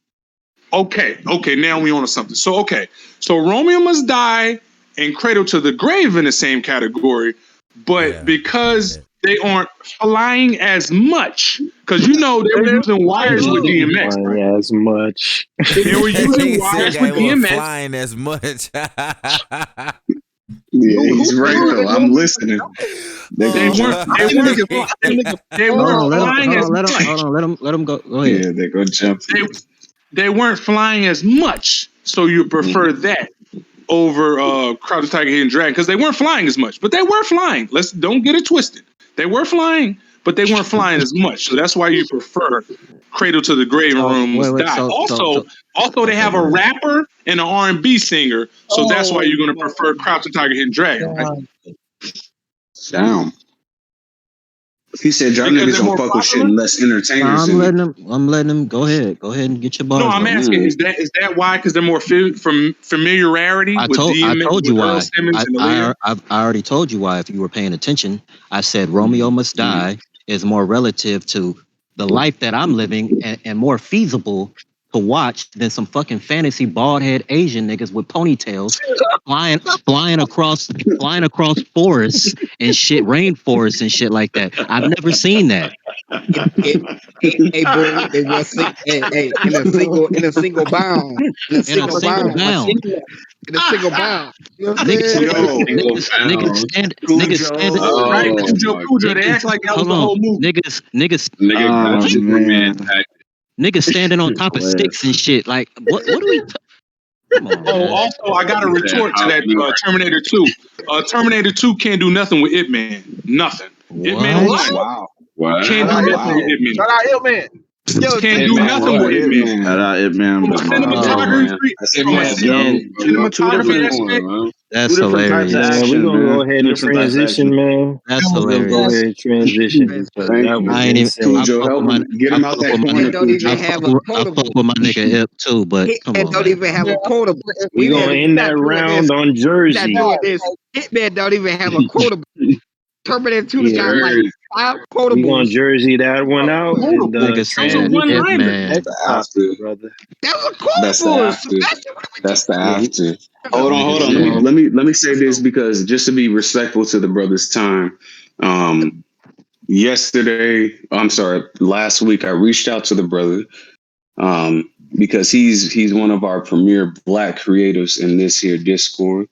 Okay. Now we on to something. So Romeo Must Die and Cradle to the Grave in the same category, but because they aren't flying as much, because they were using wires with DMX. Right? As much. They were using wires with DMX. Flying as much. Yeah, he's right though. I'm listening. They weren't flying as much. Hold on. Let him go. Go ahead. Yeah, they're gonna jump. They weren't flying as much, so you prefer that over Crouching Tiger, Hidden Dragon, because they weren't flying as much, but they were flying. Don't get it twisted. They were flying, but they weren't flying as much, so that's why you prefer Cradle to the Grave and Romeo Must Die. Also, they have a rapper and an R&B singer, so that's why you're going to prefer Crouching Tiger, Hidden Dragon, right? Damn. He said y'all niggas don't fuck with shit less entertainers. I'm letting him. Go ahead and get your bars. No, I'm asking. Is that why? Because they're more from familiarity with DMX. I told you why. I already told you why. If you were paying attention, I said Romeo Must Die is more relative to the life that I'm living and more feasible to watch than some fucking fantasy bald head Asian niggas with ponytails flying across forests and shit, rainforests and shit like that. I've never seen that. Hey, boy, in a single bound. in a single bound. You know what I'm saying? Yo, Niggas right? Oh my Cujo. They niggas, act like that was hold the on, whole movie. nigga got Oh Superman man. tactics. niggas standing on top of Hilarious. sticks and shit. Like, what are we? Come on, Oh, man. also, I got to He said, retort to "How that many Terminator 2. Terminator 2 can't do nothing with Ip Man. Nothing. Ip Man What? 1 Wow. what? can't do nothing with Wow. Ip Man. Shout out Hillman. Yo, Can't G, do Hitman nothing what? with Ip Man. Shout out Ip From Man. a Oh, cinematography, That's from a Hitman cin- yo, King, bro. Y'all Two cinematography different come on, aspect, man. two that's different types of hilarious. Man, we're action, gonna go man. ahead Two and different types of transition, action. man. That's film, We're gonna go hilarious. ahead and transition man, because Thank that you. was I ain't even. insane. Cujo, help him. Get I him out fuck that with my and corner, nigga. don't Cujo. even have a I fuck quotable. with my nigga Ip too. But come And on, don't man. even have a quotable. We gonna We end not that doing this. round on We not Jersey. doing this. Hitman don't even have a quotable. Terminator 2 Yeah. got like 5 We gonna quotables. Jersey that one out and Quotable. Nigga Those are said one Ip liner. Man. That's next the topic, after. brother. That was That's the quotables. after. Sebastian, what are we That's the Yeah, after. This Hold on, nigga hold on. we Let me said. gonna let me let me say Let's this go. because just to be respectful to the brother's time. Um, last week I reached out to the brother because he's one of our premier black creatives in this here Discord.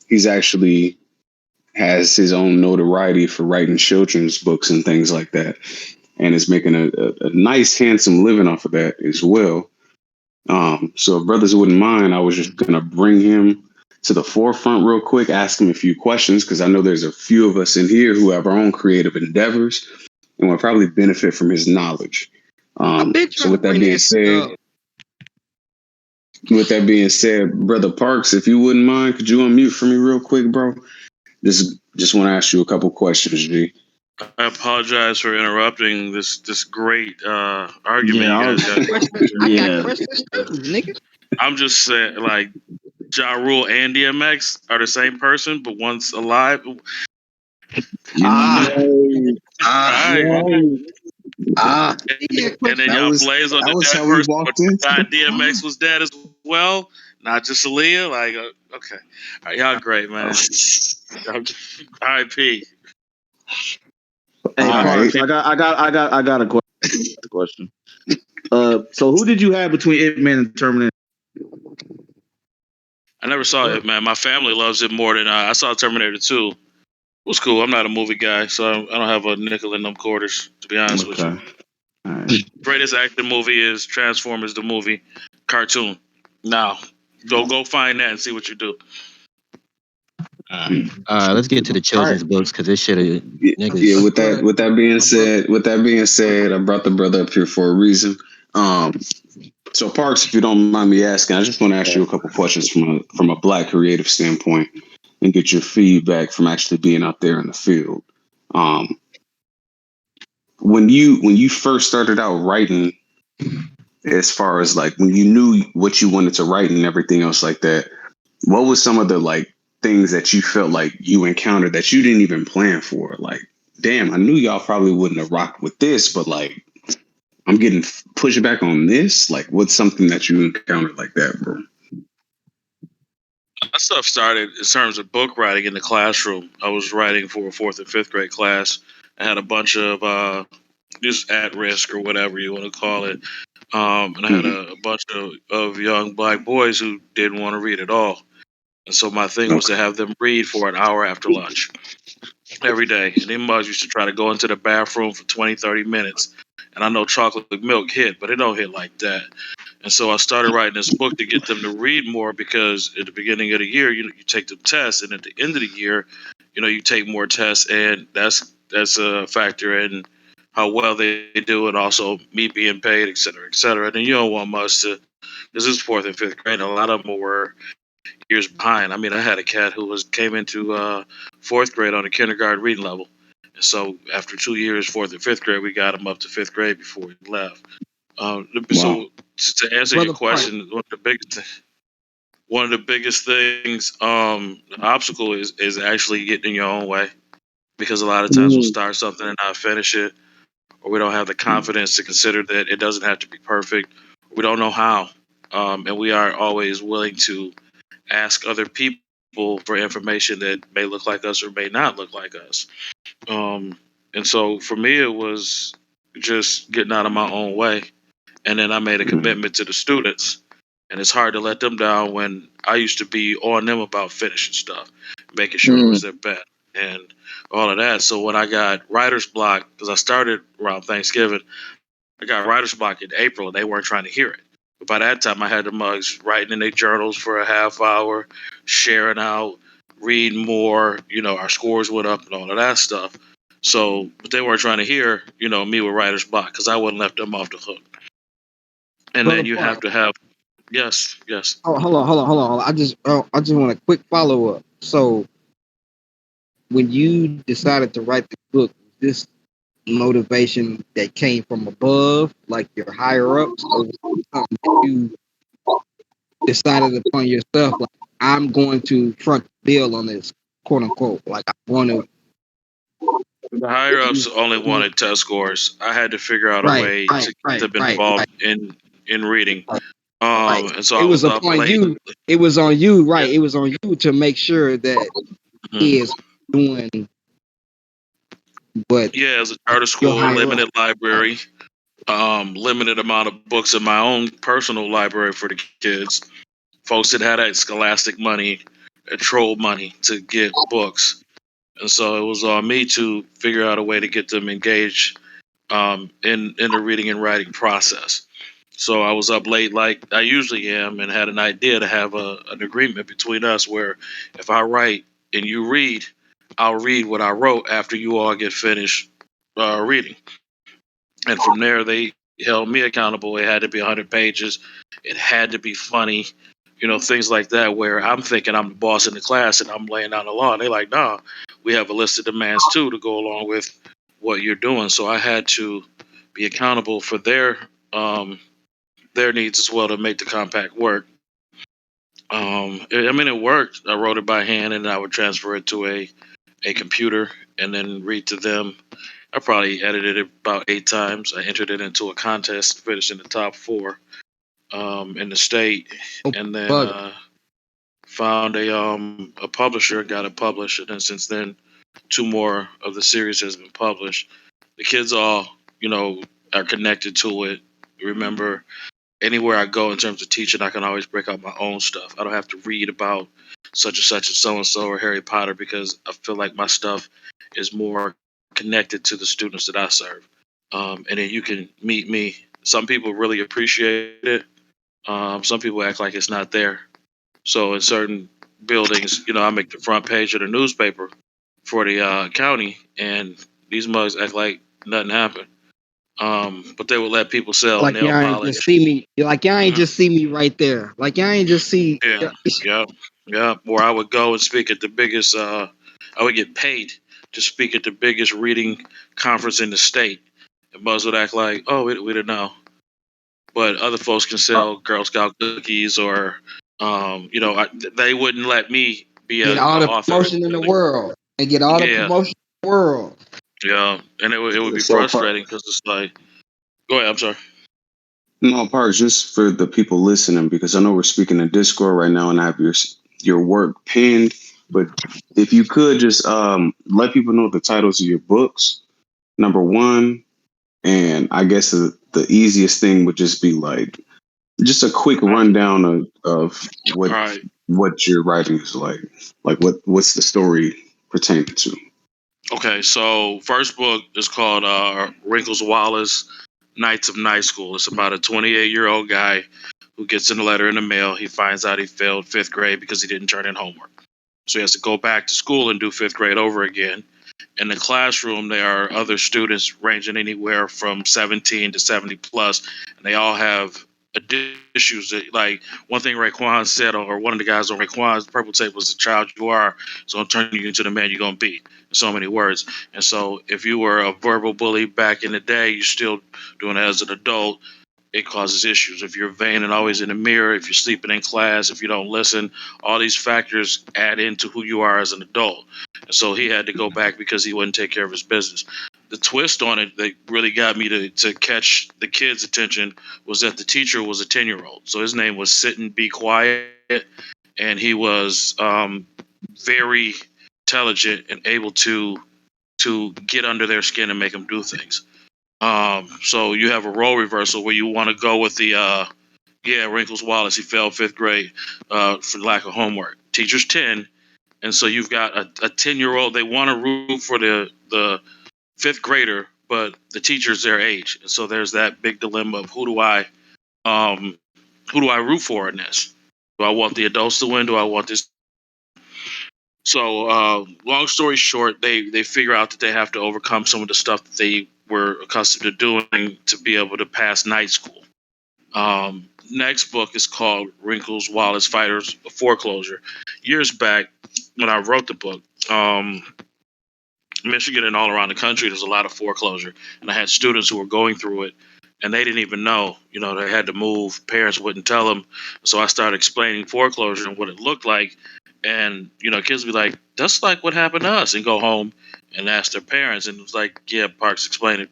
He's actually has his own notoriety for writing children's books and things like that, and is making a nice, handsome living off of that as well. So if brothers wouldn't mind, I was just gonna bring him to the forefront real quick, ask him a few questions because I know there's a few of us in here who have our own creative endeavors and will probably benefit from his knowledge. I've been So trying to bring that shit up. with that being said, brother Parks, if you wouldn't mind, could you unmute for me real quick, bro? Just want to ask you a couple questions, G. I apologize for interrupting this great argument Yeah, you I guys was, got. I got yeah. questions too, nigga. I'm just saying, like, Ja Rule and DMX are the same person, but one's alive. All Ah, right, Yeah, and then That y'all was blaze on that the was dead how we person, but walked into the God, pod. DMX was dead as well, not just Aaliyah. Like, okay, all right, y'all great, man. R.I.P. hey All right. Parks, I got a question. So who did you have between Ip Man and Terminator? I never saw it, man. My family loves it more than I saw Terminator 2. It was cool. I'm not a movie guy, so I don't have a nickel in them quarters, to be honest with you. Okay, all right. Greatest action movie is Transformers the movie cartoon. Now, go find that and see what you do. Let's get to the All right. children's books because this shit Yeah, niggas. with that being said, I brought the brother up here for a reason. So Parks, if you don't mind me asking, I just want to ask you a couple questions from a black creative standpoint and get your feedback from actually being out there in the field. Um, when you first started out writing, as far as like when you knew what you wanted to write and everything else like that, what was some of the like things that you felt like you encountered that you didn't even plan for? Like, damn, I knew y'all probably wouldn't have rocked with this, but like I'm getting pushback on this. Like, what's something that you encountered like that, bro? My stuff started in terms of book writing in the classroom. I was writing for a fourth and fifth grade class. I had a bunch of just at risk or whatever you want to call it. And I had Mm-hmm. a bunch of young black boys who didn't want to read at all. And so my thing was Okay. to have them read for an hour after lunch every day. And them mugs used to try to go into the bathroom for 20, 30 minutes. And I know chocolate milk hit, but it don't hit like that. And so I started writing this book to get them to read more because at the beginning of the year, you take the tests, and at the end of the year, you take more tests, and that's a factor in how well they do, and also me being paid, et cetera, et cetera. And then you don't want much to. This is fourth and fifth grade. A lot of them were years behind. I mean, I had a cat who came into fourth grade on a kindergarten reading level, and so after 2 years, fourth and fifth grade, we got him up to fifth grade before he left. Wow. So to answer your Brother Park. question, one of the biggest things, the obstacle is actually getting in your own way because a lot of times we'll start something and not finish it, or we don't have the confidence to consider that it doesn't have to be perfect. We don't know how, and we are always willing to ask other people for information that may look like us or may not look like us. And so for me, it was just getting out of my own way, and then I made a Mm-hmm. commitment to the students and it's hard to let them down when I used to be on them about finishing stuff, making sure it was their best and all of that. So when I got writer's block, because I started around Thanksgiving, I got writer's block in April, and they weren't trying to hear it. But by that time, I had the mugs writing in their journals for a half hour, sharing out, reading more. Our scores went up and all of that stuff. So, but they weren't trying to hear, me with writer's block because I wouldn't let them off the hook. And then Brother you have Park. to have, yes. Oh, hold on. I just want a quick follow up. So, when you decided to write the book, this motivation that came from above, like your higher ups, or was it something that you decided upon yourself? Like, I'm going to front the bill on this, quote unquote. Like, I want to. The higher ups only wanted test scores. I had to figure out a Right, way right, to get right, them right, involved right, in reading. right. And so It I was was up upon late. you. It was on you, Yeah. right? It was on you to make sure that Mhm. kids doing what Yeah, as a charter your school, higher up. limited library, limited amount of books in my own personal library for the kids. Folks that had that scholastic money, troll money to get books, and so it was on me to figure out a way to get them engaged in the reading and writing process. So I was up late, like I usually am, and had an idea to have an agreement between us where if I write and you read, I'll read what I wrote after you all get finished reading. And from there, they held me accountable. It had to be 100 pages. It had to be funny, things like that, where I'm thinking I'm the boss in the class and I'm laying down the law. And they're like, nah, we have a list of demands too to go along with what you're doing. So I had to be accountable for their needs as well to make the compact work. It worked. I wrote it by hand and I would transfer it to a computer and then read to them. I probably edited it about 8 times. I entered it into a contest, finished in the top four in the state, Oh, and then bug. found a publisher, got it published, and then since then, two more of the series has been published. The kids all, are connected to it. Remember, anywhere I go in terms of teaching, I can always break out my own stuff. I don't have to read about such and so and so or Harry Potter because I feel like my stuff is more connected to the students that I serve. And then you can meet me. Some people really appreciate it. Some people act like it's not there. So in certain buildings, I make the front page of the newspaper for the county, and these mugs act like nothing happened. But they would let people sell Like nail y'all ain't just polish. see me. Like y'all ain't Mhm. just see me right there. Like y'all ain't just see. Yeah, yeah, yeah. Or I would go and speak at the biggest. I would get paid to speak at the biggest reading conference in the state, and Buzz would act like, "Oh, we didn't know." But other folks can sell Girl Scout cookies, or they wouldn't let me be Get a all the author at promotion the in the building. world and get all the Yeah, promotion in the world. yeah, and it would be So, frustrating because it's like, go ahead. I'm sorry. no, Parks, just for the people listening, because I know we're speaking in Discord right now and I have your work pinned. But if you could just let people know the titles of your books, number one, and I guess the easiest thing would just be like just a quick rundown of All right. what your writing is like what's the story pertaining to. Okay. So first book is called Wrinkles Wallace, Knights of Night School. It's about a 28-year-old guy who gets in a letter in the mail. He finds out he failed fifth grade because he didn't turn in homework. So he has to go back to school and do fifth grade over again. In the classroom, there are other students ranging anywhere from 17 to 70 plus, and they all have issues. Like one thing Raekwon said, or one of the guys on Raekwon's purple tape was, "The child you are, so I'm turning you into the man you're gonna be." In so many words. And so, if you were a verbal bully back in the day, you're still doing it as an adult. It causes issues. If you're vain and always in the mirror, if you're sleeping in class, if you don't listen, all these factors add into who you are as an adult. And so he had to go back because he wouldn't take care of his business. The twist on it that really got me to catch the kids' attention was that the teacher was a 10-year-old. So his name was Sit and Be Quiet. And he was very intelligent and able to get under their skin and make them do things. So you have a role reversal where you want to go with the Yeah, Wrinkles Wallace. He failed fifth grade for lack of homework. Teacher's 10, and so you've got a 10-year-old. They want to root for the fifth grader, but the teacher's their age, and so there's that big dilemma of um who do I root for in this? Do I want the adults to win? Do I want this? So, long story short, they figure out that they have to overcome some of the stuff that they were accustomed to doing to be able to pass night school. Next book is called Wrinkles Wallace Fighters of Foreclosure. Years back, when I wrote the book, Michigan and all around the country, there's a lot of foreclosure, and I had students who were going through it, and they didn't even know. They had to move. Parents wouldn't tell them, so I started explaining foreclosure and what it looked like, and kids would be like, "That's like what happened to us," and go home and ask their parents, and it was like, "Yeah, Parks explained it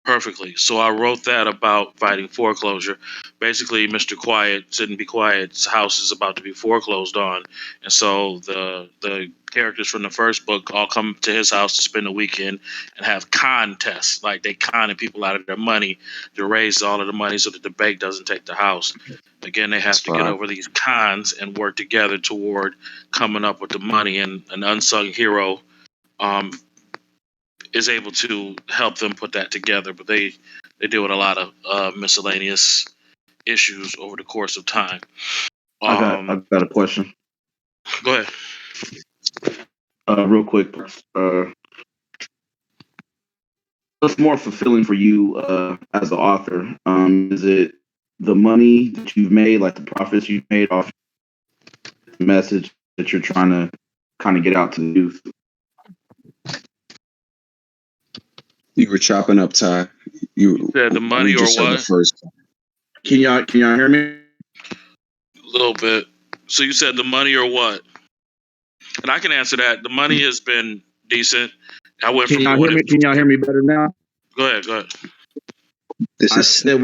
perfectly." So I wrote that about fighting foreclosure. Basically, Mr. Quiet, sit and be quiet's house is about to be foreclosed on, and so the characters from the first book all come to his house to spend the weekend and have contests, like they conning people out of their money to raise all of the money so that the bank doesn't take the house. Again, they have to get over these cons and work together toward coming up with the money. And an unsung hero um, is able to help them put that together. But they deal with a lot of miscellaneous issues over the course of time. I got a question. Go ahead. Real quick. What's more fulfilling for you as an author? Is it the money that you've made, like the profits you've made off the message that you're trying to kind of get out to the youth? You were chopping up, Ty. You said the money We or just heard the what? first. Can y'all hear me? A little bit. So you said the money or what? And I can answer that. The money has been decent. I went Can from y'all doing hear me? it. Can y'all hear me better now? Go ahead. I said,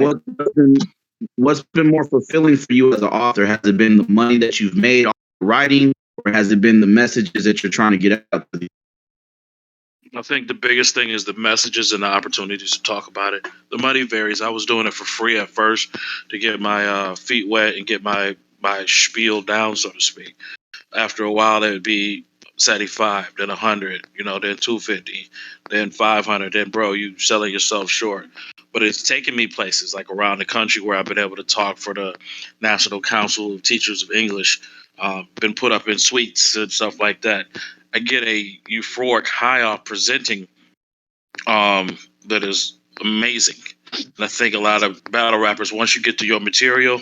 what's been more fulfilling for you as an author? Has it been the money that you've made off writing, or has it been the messages that you're trying to get out to the? I think the biggest thing is the messages and the opportunities to talk about it. The money varies. I was doing it for free at first to get my feet wet and get my spiel down, so to speak. After a while, it would be 75, then 100, then 250, then 500. Then, bro, you selling yourself short. But it's taken me places like around the country where I've been able to talk for the National Council of Teachers of English, been put up in suites and stuff like that. I get a euphoric high off presenting that is amazing. And I think a lot of battle rappers, once you get to your material,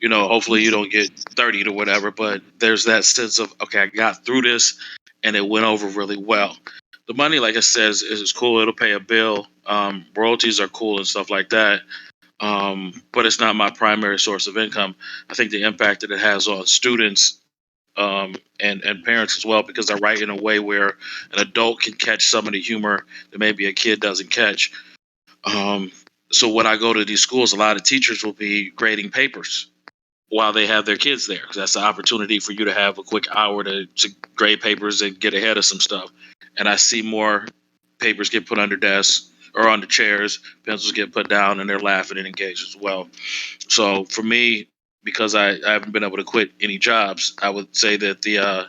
hopefully you don't get 30 or whatever, but there's that sense of, okay, I got through this and it went over really well. The money, like I said, is cool. It'll pay a bill. Royalties are cool and stuff like that. But it's not my primary source of income. I think the impact that it has on students and parents as well, because I write in a way where an adult can catch some of the humor that maybe a kid doesn't catch. Um, so when I go to these schools, a lot of teachers will be grading papers while they have their kids there. That's the opportunity for you to have a quick hour to grade papers and get ahead of some stuff. And I see more papers get put under desks or on the chairs, pencils get put down, and they're laughing and engaged as well. So for me, because I haven't been able to quit any jobs, I would say that the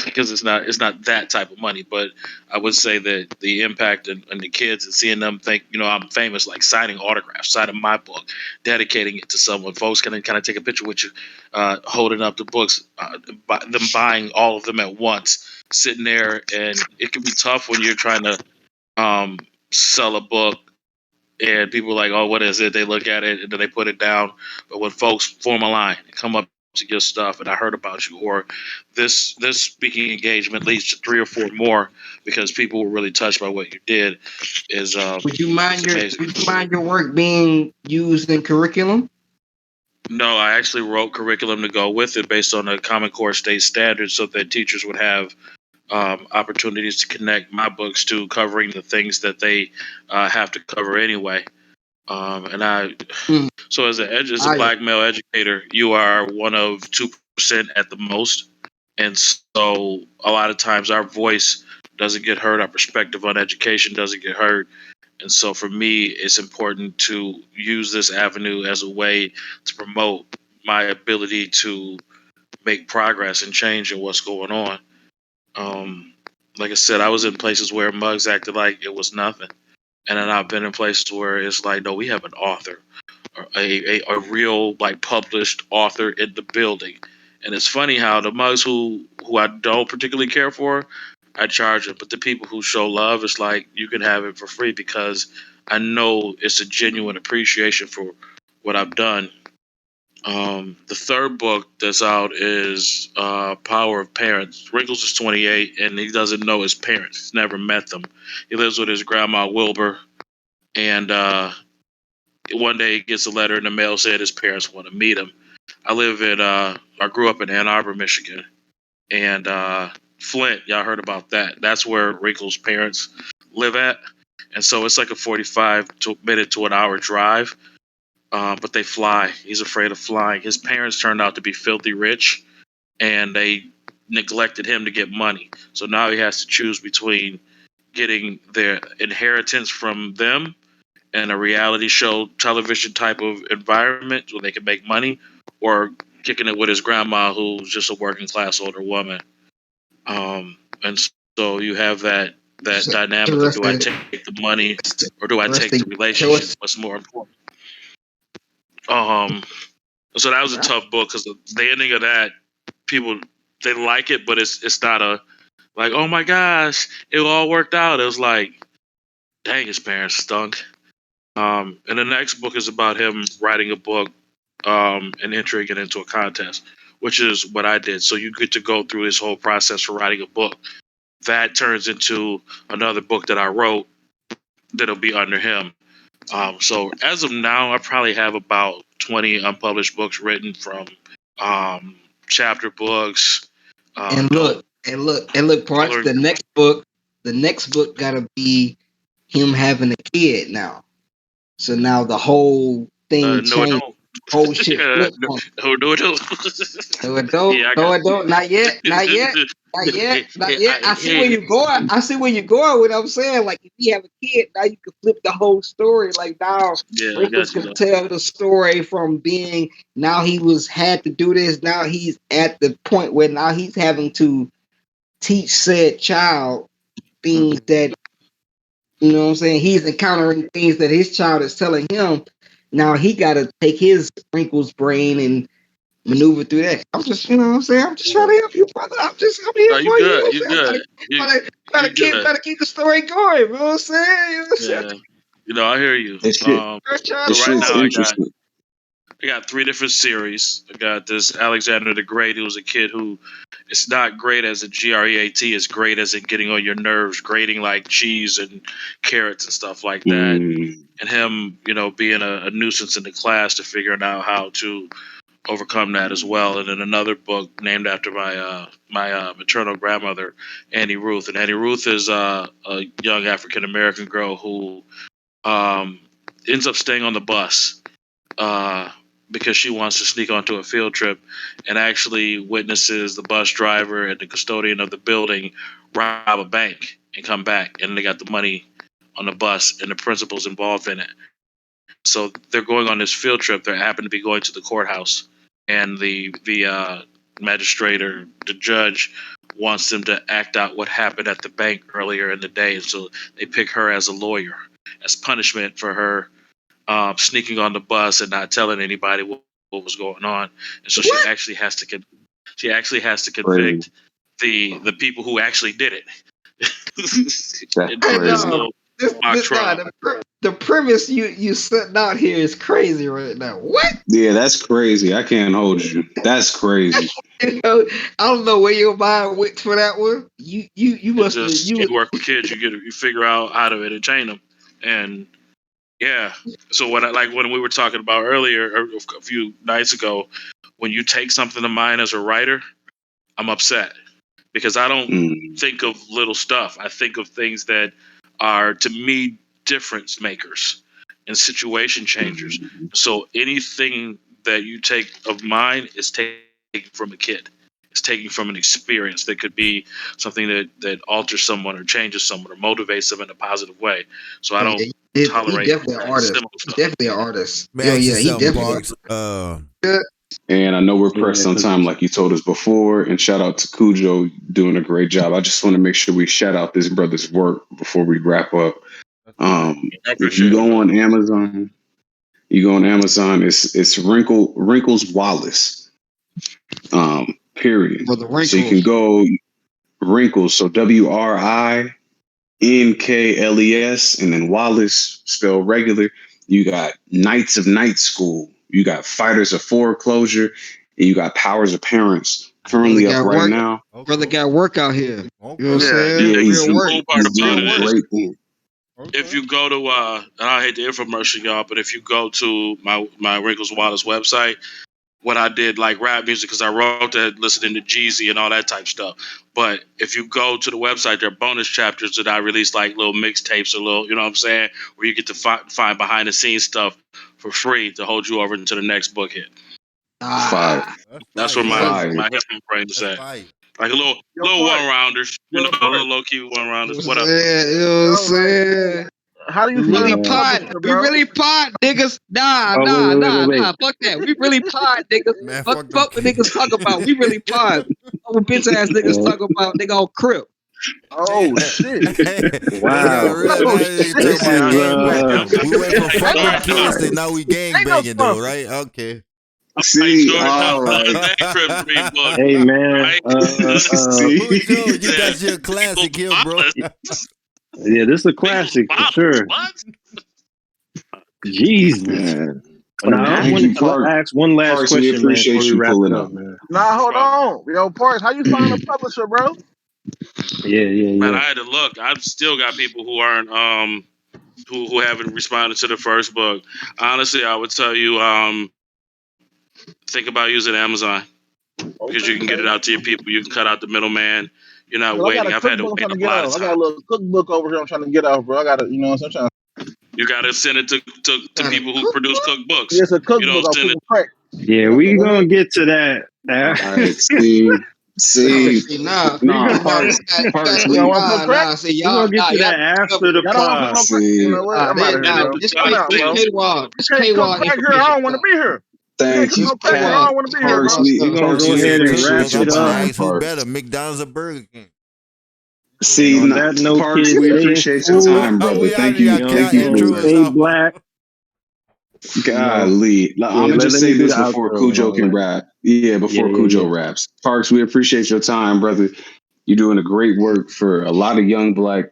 because it's not that type of money, but I would say that the impact on the kids and seeing them think, I'm famous, like signing autographs, signing my book, dedicating it to someone. Folks can kind of take a picture with you, holding up the books, them buying all of them at once, sitting there, and it can be tough when you're trying to sell a book and people are like, "Oh, what is it?" They look at it and then they put it down. But when folks form a line and come up to your stuff, and I heard about you, or this speaking engagement leads to 3 or 4 more because people were really touched by what you did, is Would you mind amazing. your work being used in curriculum? No, I actually wrote curriculum to go with it based on the Common Core state standards, so that teachers would have opportunities to connect my books to covering the things that they have to cover anyway. So as a black male educator, you are one of 2% at the most, and so a lot of times our voice doesn't get heard, our perspective on education doesn't get heard, And so for me, it's important to use this avenue as a way to promote my ability to make progress and change in what's going on. Like I said, I was in places where mugs acted like it was nothing. And then I've been in places where it's like, no, we have an author, or a real like published author in the building. And it's funny how the mugs who I don't particularly care for, I charge it. But the people who show love, it's like you can have it for free because I know it's a genuine appreciation for what I've done. The third book that's out is Power of Parents. Wrinkles is 28, and he doesn't know his parents. He's never met them. He lives with his grandma Wilbur, and one day he gets a letter in the mail saying his parents want to meet him. I grew up in Ann Arbor, Michigan, and Flint. Y'all heard about that? That's where Wrinkles' parents live at, and so it's like a 45 minute to an hour drive. But they fly. He's afraid of flying. His parents turned out to be filthy rich, and they neglected him to get money. So now he has to choose between getting their inheritance from them and a reality show television type of environment where they can make money, or kicking it with his grandma who's just a working class older woman. And so you have that dynamic of, do I take the money or do I take the relationship? What's more important? So that was a tough book because the ending of that, people, they like it, but it's not a like, oh my gosh, it all worked out. It was like, dang, his parents stunk. And the next book is about him writing a book and entering it into a contest, which is what I did. So you get to go through this whole process for writing a book. That turns into another book that I wrote that'll be under him. So as of now, I probably have about 20 unpublished books written, from chapter books. And look, Parks. The next book gotta be him having a kid now. So now the whole thing no, it changed. don't. Whole shit flipped. No, it don't. No, it don't. Yeah, I No, got. it don't. Not yet. Not yet. Not yet. Not yet. I see where Hey, you're going. I see where you're going. What I'm saying, like, if you have a kid, now you can flip the whole story. Like now, yeah, I Wrinkles got you can though. tell the story from being now he had to do this. Now he's at the point where now he's having to teach said child things that, you know what I'm saying, he's encountering things that his child is telling him. Now he got to take his Wrinkles brain and maneuver through that. I'm just, you know what I'm saying? I'm just trying to help you, brother. I'm here No, you for you. You know good. what You I'm saying? good. You Trying you to keep good. the story going. You know what I'm saying? You know what I'm saying? Yeah. I hear you. This shit, So this right shit's now interesting. I got three different series. I got this Alexander the Great, who was a kid who, it's not great as a GREAT, it's great as in getting on your nerves, grating like cheese and carrots and stuff like that. And him, being a nuisance in the class to figuring out how to overcome that as well. And then another book named after my maternal grandmother, Annie Ruth. And Annie Ruth is a young African American girl who um, ends up staying on the bus uh, because she wants to sneak onto a field trip, and actually witnesses the bus driver and the custodian of the building rob a bank and come back, and they got the money on the bus and the principal's involved in it. So they're going on this field trip. They happen to be going to the courthouse, and the magistrate or the judge wants them to act out what happened at the bank earlier in the day. And so they pick her as a lawyer as punishment for her sneaking on the bus and not telling anybody what was going on. And so she actually has to Crazy. convict the people who actually did it. That's in this crazy. little mock trial. The premise you setting out here is crazy right now. What? Yeah, that's crazy. I can't hold you. That's crazy. I don't know where your mind went for that one. You It's must have just, you work with kids, you figure out how to entertain them, and yeah. So when we were talking about earlier, or a few nights ago, when you take something of mine as a writer, I'm upset because I don't think of little stuff. I think of things that are, to me, difference makers and situation changers. So anything that you take of mine is taken from a kid. It's taken from an experience that could be something that alters someone or changes someone or motivates them in a positive way. So I don't He tolerate definitely an that artist. simple He's stuff. definitely an artist. Man, Yeah, ask yeah, you he something, definitely. Parks. And I know we're pressed Yeah, on time, like you told us before. And shout out to Cujo doing a great job. I just want to make sure we shout out this brother's work before we wrap up. I If you appreciate it, go brother. on Amazon, it's Wrinkles Wallace. Period. For the So you can wrinkles. go Wrinkles. So WRINKLES, and then Wallace spelled regular. You got Knights of Night School. You got Fighters of Foreclosure. And you got Powers of Parents. Brother Currently up got right work. now. Brother got work out here. You know what I'm Yeah, saying? Yeah, Real the work. cool part he's about doing it is great things. if you go to and I hate the infomercial, y'all, but if you go to my Wrinkles Wallace website, what I did like rap music because I wrote that listening to Jeezy and all that type stuff. But if you go to the website, there are bonus chapters that I release, like little mixtapes or little, you know what I'm saying, where you get to find behind the scenes stuff for free to hold you over into the next book hit. Fire. That's where Fire. my hip hop brain is at. Fire. Like a little Yo, little Park. one rounders, you know, a little low key one rounders. What up? You know what I'm saying? How do you We find really a pod. publisher, We bro? really pod, niggas. Nah, Oh, nah, nah, wait. nah. Fuck that. We really pod, niggas. Man, Fuck, fuck them fuck what niggas talk about. We really pod. What bitch ass niggas talk about? Nigga on crib. Oh shit! They got Wow. real Oh now. They shit! talking This about is gang bang. We went from fuck them Start, kids to start. now we gang Ain't no banging though, sponsor. right? Okay. Like See, Jordan all Belfort the right. other day, Cribs being booked, hey man. right? Cujo, See, you Said got your Wrinkles classic here, bro. Wallace. Yeah, this is a Wrinkles classic for Wallace. sure. What? Jesus. man. Now I Thank wanted you, to ask one last Parks. We question, man, before appreciate we you wrap it pulling up, up. man. Nah, No hold problem. on. Yo, Parks, how you find a publisher, bro? Yeah. Man, I had to look. I've still got people who aren't who haven't responded to the first book. Honestly, I would tell you think about using Amazon because you can get it out to your people. You can cut out the middleman. You're not Cause I got waiting. a I've had to cookbook I'm wait trying to a get lot of off. I got a time. little cookbook over here I'm trying to get off, bro. I got to, I'm trying. You got to send it to Got a people who produce cookbook? cookbooks. It's a You cookbook. don't I'm send it. cooking crack. Yeah, You we know what I gonna mean? get to that. All right. See, See nah, we nah, gonna nah. Parks, You gotta Parks, Y'all we, want to cook crack? nah. See we gonna y'all, get to y'all that after the Y'all don't want to cook no pod. crack? You see. know what? I'm out of here, Send it bro. to This I'm Johnny out, this bro. T's. paywall. You This can't cook paywall crack here. I information don't want to stuff. be here. You can't Thank cook you, no crack here. I Pat. don't want to be here, Parks, bro. we We gonna Parks, go we ahead and wrap appreciate Look, your I'm it about to up. time, ask who better, Parks. McDonald's or Burger King. And See, on that note, Parks, kids, we stay appreciate your full. time, brother. We out Thank of here. you, You know what I'm Can thank y'all you saying? intro for us Stay out? black. You know. golly. I'm Yeah, gonna just let me say do this the before outro and Cujo all can that. rap. Yeah, Yeah, before yeah, Cujo yeah. raps. Parks, we appreciate your time, brother. You're doing a great work for a lot of young black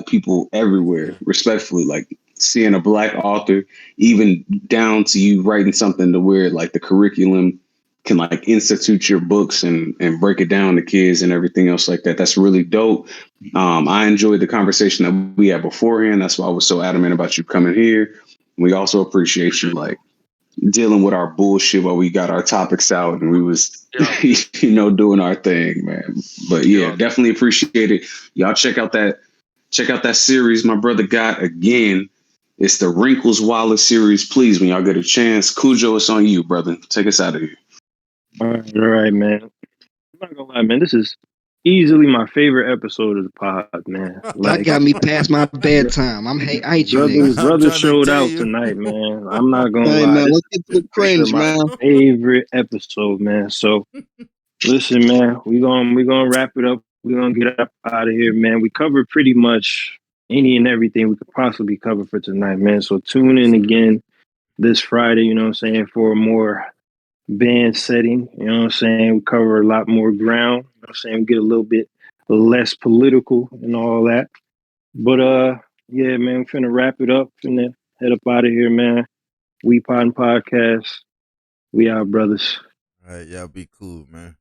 people everywhere. Respectfully, like seeing a black author, even down to you writing something to where like the curriculum can like institute your books and break it down to kids and everything else like that. That's really dope. I enjoyed the conversation that we had beforehand. That's why I was so adamant about you coming here. We also appreciate you Appreciate like dealing with our bullshit while we got our topics out and we was it. Yeah. doing our thing, man. But yeah, Yeah. definitely appreciate it. Y'all check out that series my brother got again. It's the Wrinkles Wallace series. Please, when y'all get a chance, Cujo, it's on you, brother. Take us out of here. All right, man. I'm not gonna lie, man. This is easily my favorite episode of the pod, man. Y'all Like got me past my bedtime. I hate you brothers, niggas. I'm brothers trying to showed tell out you. tonight, man. I'm not gonna Hey, lie. man, This let's get to is the for sure cringe, my man. favorite episode, man. So listen, man, we gonna wrap it up. We're gonna get up out of here, man. We covered pretty much any and everything we could possibly cover for tonight, man. So tune in again this Friday, you know what I'm saying, for a more band setting. You know what I'm saying? We cover a lot more ground. You know what I'm saying? We get a little bit less political and all that. But yeah, man, we're finna wrap it up. Finna head up out of here, man. We Poddin Podcast. We out, brothers. All right, y'all be cool, man.